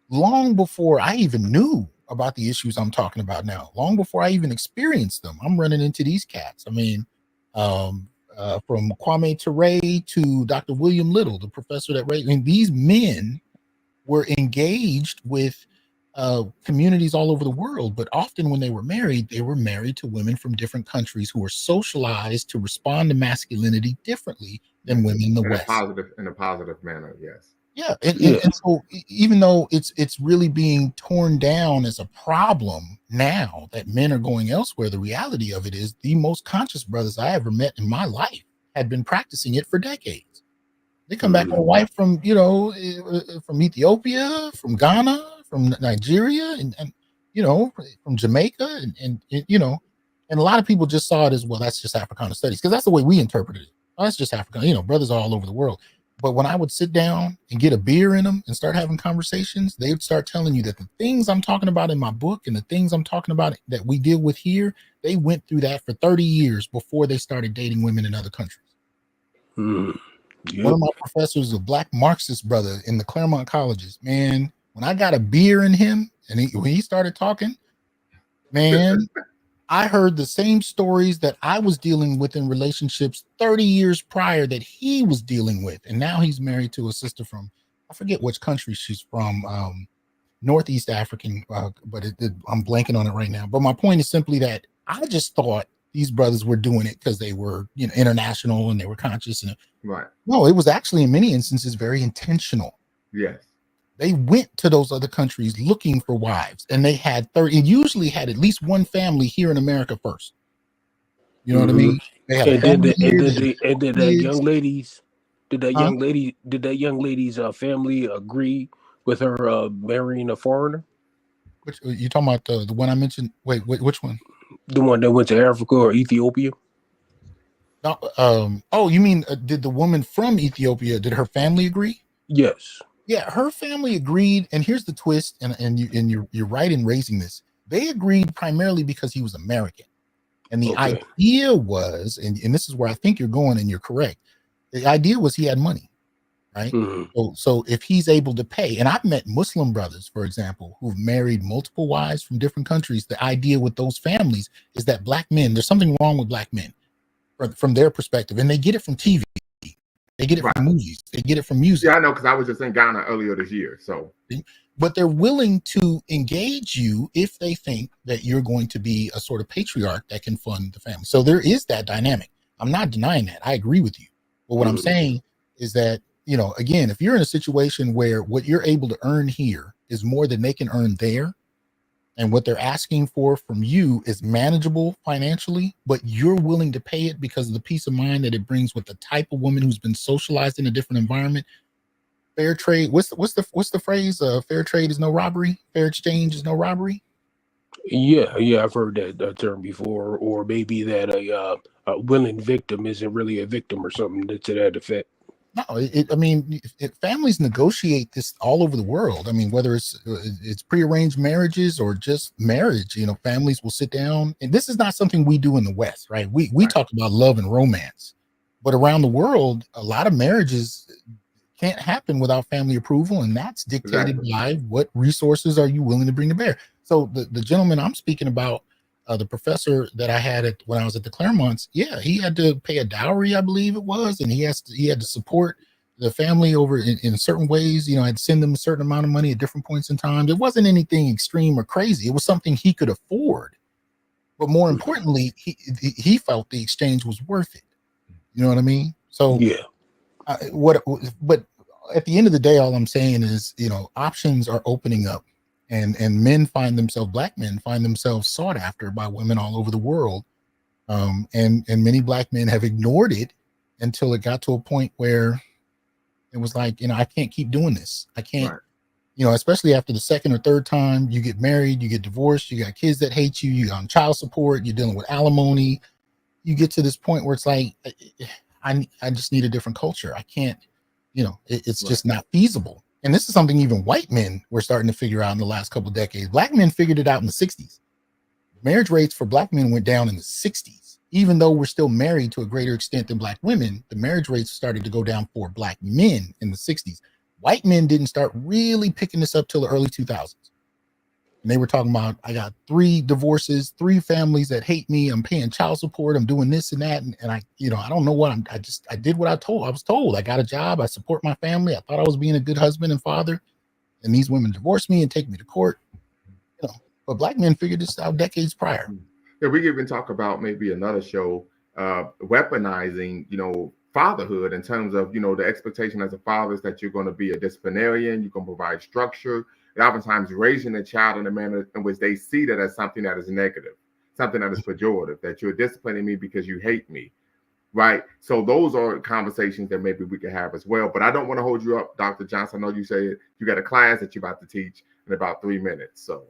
long before I even knew about the issues I'm talking about now, long before I even experienced them. I'm running into these cats. I mean, from Kwame Ture to Dr. William Little, the professor that raised, these men were engaged with communities all over the world, but often when they were married to women from different countries who were socialized to respond to masculinity differently than women in the West. In a positive manner, yes. Yeah, and so even though it's really being torn down as a problem now that men are going elsewhere, the reality of it is the most conscious brothers I ever met in my life had been practicing it for decades. They come back with a wife from from Ethiopia, from Ghana, from Nigeria, and from Jamaica, and a lot of people just saw it as, well, that's just Africana studies, because that's the way we interpreted it. Oh, that's just Africana, brothers are all over the world. But when I would sit down and get a beer in them and start having conversations, they would start telling you that the things I'm talking about in my book and the things I'm talking about that we deal with here, they went through that for 30 years before they started dating women in other countries. One of my professors, a Black Marxist brother in the Claremont colleges, man, when I got a beer in him and when he started talking, man, I heard the same stories that I was dealing with in relationships 30 years prior that he was dealing with. And now he's married to a sister from, I forget which country she's from, Northeast African, but I'm blanking on it right now. But my point is simply that I just thought these brothers were doing it because they were, international and they were conscious. And right. No, it was actually in many instances very intentional. Yes. They went to those other countries looking for wives, and they had 30, and usually had at least one family here in America first. You know what I mean? They had did that young lady's family agree with her marrying a foreigner? Which you talking about the one I mentioned? Wait, which one? The one that went to Africa or Ethiopia? No, oh, you mean did the woman from Ethiopia? Did her family agree? Yes. Yeah, her family agreed, and here's the twist, and you're right in raising this. They agreed primarily because he was American, and the idea was, and this is where I think you're going, and you're correct. The idea was he had money, right? So if he's able to pay, and I've met Muslim brothers, for example, who've married multiple wives from different countries. The idea with those families is that Black men, there's something wrong with Black men from their perspective, and they get it from TV. They get it from movies. They get it from music. Yeah, I know, because I was just in Ghana earlier this year. So, but they're willing to engage you if they think that you're going to be a sort of patriarch that can fund the family. So there is that dynamic. I'm not denying that. I agree with you. But what I'm saying is that, again, if you're in a situation where what you're able to earn here is more than they can earn there. And what they're asking for from you is manageable financially, but you're willing to pay it because of the peace of mind that it brings with the type of woman who's been socialized in a different environment. Fair trade. What's the phrase? Fair trade is no robbery. Fair exchange is no robbery. Yeah, I've heard that term before, or maybe that a willing victim isn't really a victim or something to that effect. No, I mean, families negotiate this all over the world. I mean, whether it's prearranged marriages or just marriage, families will sit down, and this is not something we do in the West, right? We talk about love and romance, but around the world, a lot of marriages can't happen without family approval, and that's dictated by what resources are you willing to bring to bear. So the gentleman I'm speaking about, the professor that I had when I was at the Claremonts, he had to pay a dowry, I believe it was, and he had to support the family over in certain ways. I'd send them a certain amount of money at different points in time. It wasn't anything extreme or crazy. It was something he could afford. But more importantly, he felt the exchange was worth it. You know what I mean? So but at the end of the day, all I'm saying is, options are opening up. And Black men find themselves sought after by women all over the world. And many Black men have ignored it until it got to a point where it was like, I can't keep doing this. I can't, especially after the second or third time you get married, you get divorced, you got kids that hate you, you're on child support, you're dealing with alimony. You get to this point where it's like, I just need a different culture. I can't, it's just not feasible. And this is something even white men were starting to figure out in the last couple of decades. Black men figured it out in the 60s. Marriage rates for Black men went down in the 60s. Even though we're still married to a greater extent than Black women, the marriage rates started to go down for Black men in the 60s. White men didn't start really picking this up till the early 2000s. And they were talking about, I got 3 divorces, 3 families that hate me. I'm paying child support. I'm doing this and that. And I don't know what I did what I was told. I got a job. I support my family. I thought I was being a good husband and father. And these women divorce me and take me to court. But Black men figured this out decades prior. Yeah, we can even talk about maybe another show, weaponizing, fatherhood in terms of, the expectation as a father is that you're going to be a disciplinarian, you're going to provide structure, and oftentimes raising a child in a manner in which they see that as something that is negative, something that is pejorative, that you're disciplining me because you hate me, right? So those are conversations that maybe we could have as well. But I don't want to hold you up, Dr. Johnson. I know you say you got a class that you're about to teach in about 3 minutes. So.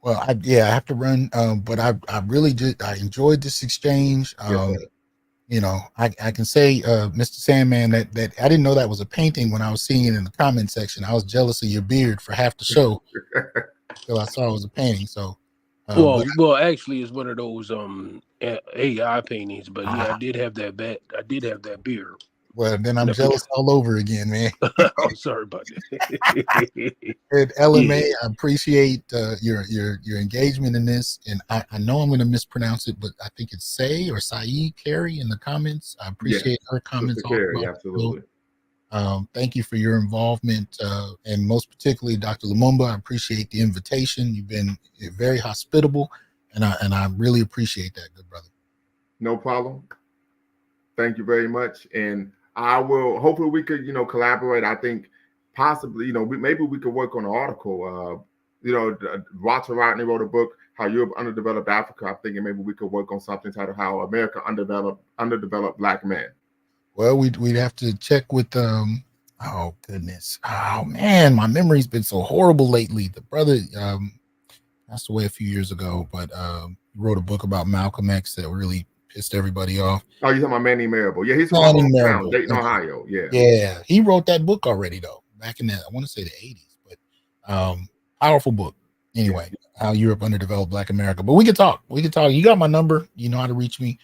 Well, I have to run, but I really did. I enjoyed this exchange. I can say, Mr. Sandman, that I didn't know that was a painting when I was seeing it in the comment section. I was jealous of your beard for half the show till I saw it was a painting. So, well, actually, it's one of those AI paintings. But yeah, I did have that beard. Well, then I'm jealous all over again, man. Oh, sorry about that. And LMA, I appreciate your engagement in this, and I know I'm going to mispronounce it, but I think it's Say or Saeed Carey in the comments. I appreciate her comments. Carey, absolutely. Thank you for your involvement, and most particularly, Dr. Lumumba. I appreciate the invitation. You've been very hospitable, and I really appreciate that, good brother. No problem. Thank you very much, and I will. Hopefully, we could, collaborate. I think possibly, maybe we could work on an article. Walter Rodney wrote a book, "How Europe Underdeveloped Africa." I'm thinking maybe we could work on something titled "How America Underdeveloped Black Men." Well, we'd have to check with oh goodness, oh man, my memory's been so horrible lately. The brother passed away a few years ago, but wrote a book about Malcolm X that really pissed everybody off. Oh, you're talking about Manny Marable? Yeah, he's from my hometown, Dayton, Ohio. Yeah, he wrote that book already though, back in I want to say the 80s. But powerful book. Anyway, How Europe Underdeveloped Black America. But we can talk. You got my number. You know how to reach me,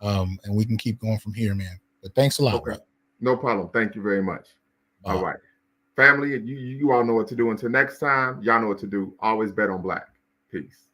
and we can keep going from here, man. But thanks a lot. Okay. Bro. No problem. Thank you very much. Bye. All right, family. You all know what to do. Until next time, y'all know what to do. Always bet on Black. Peace.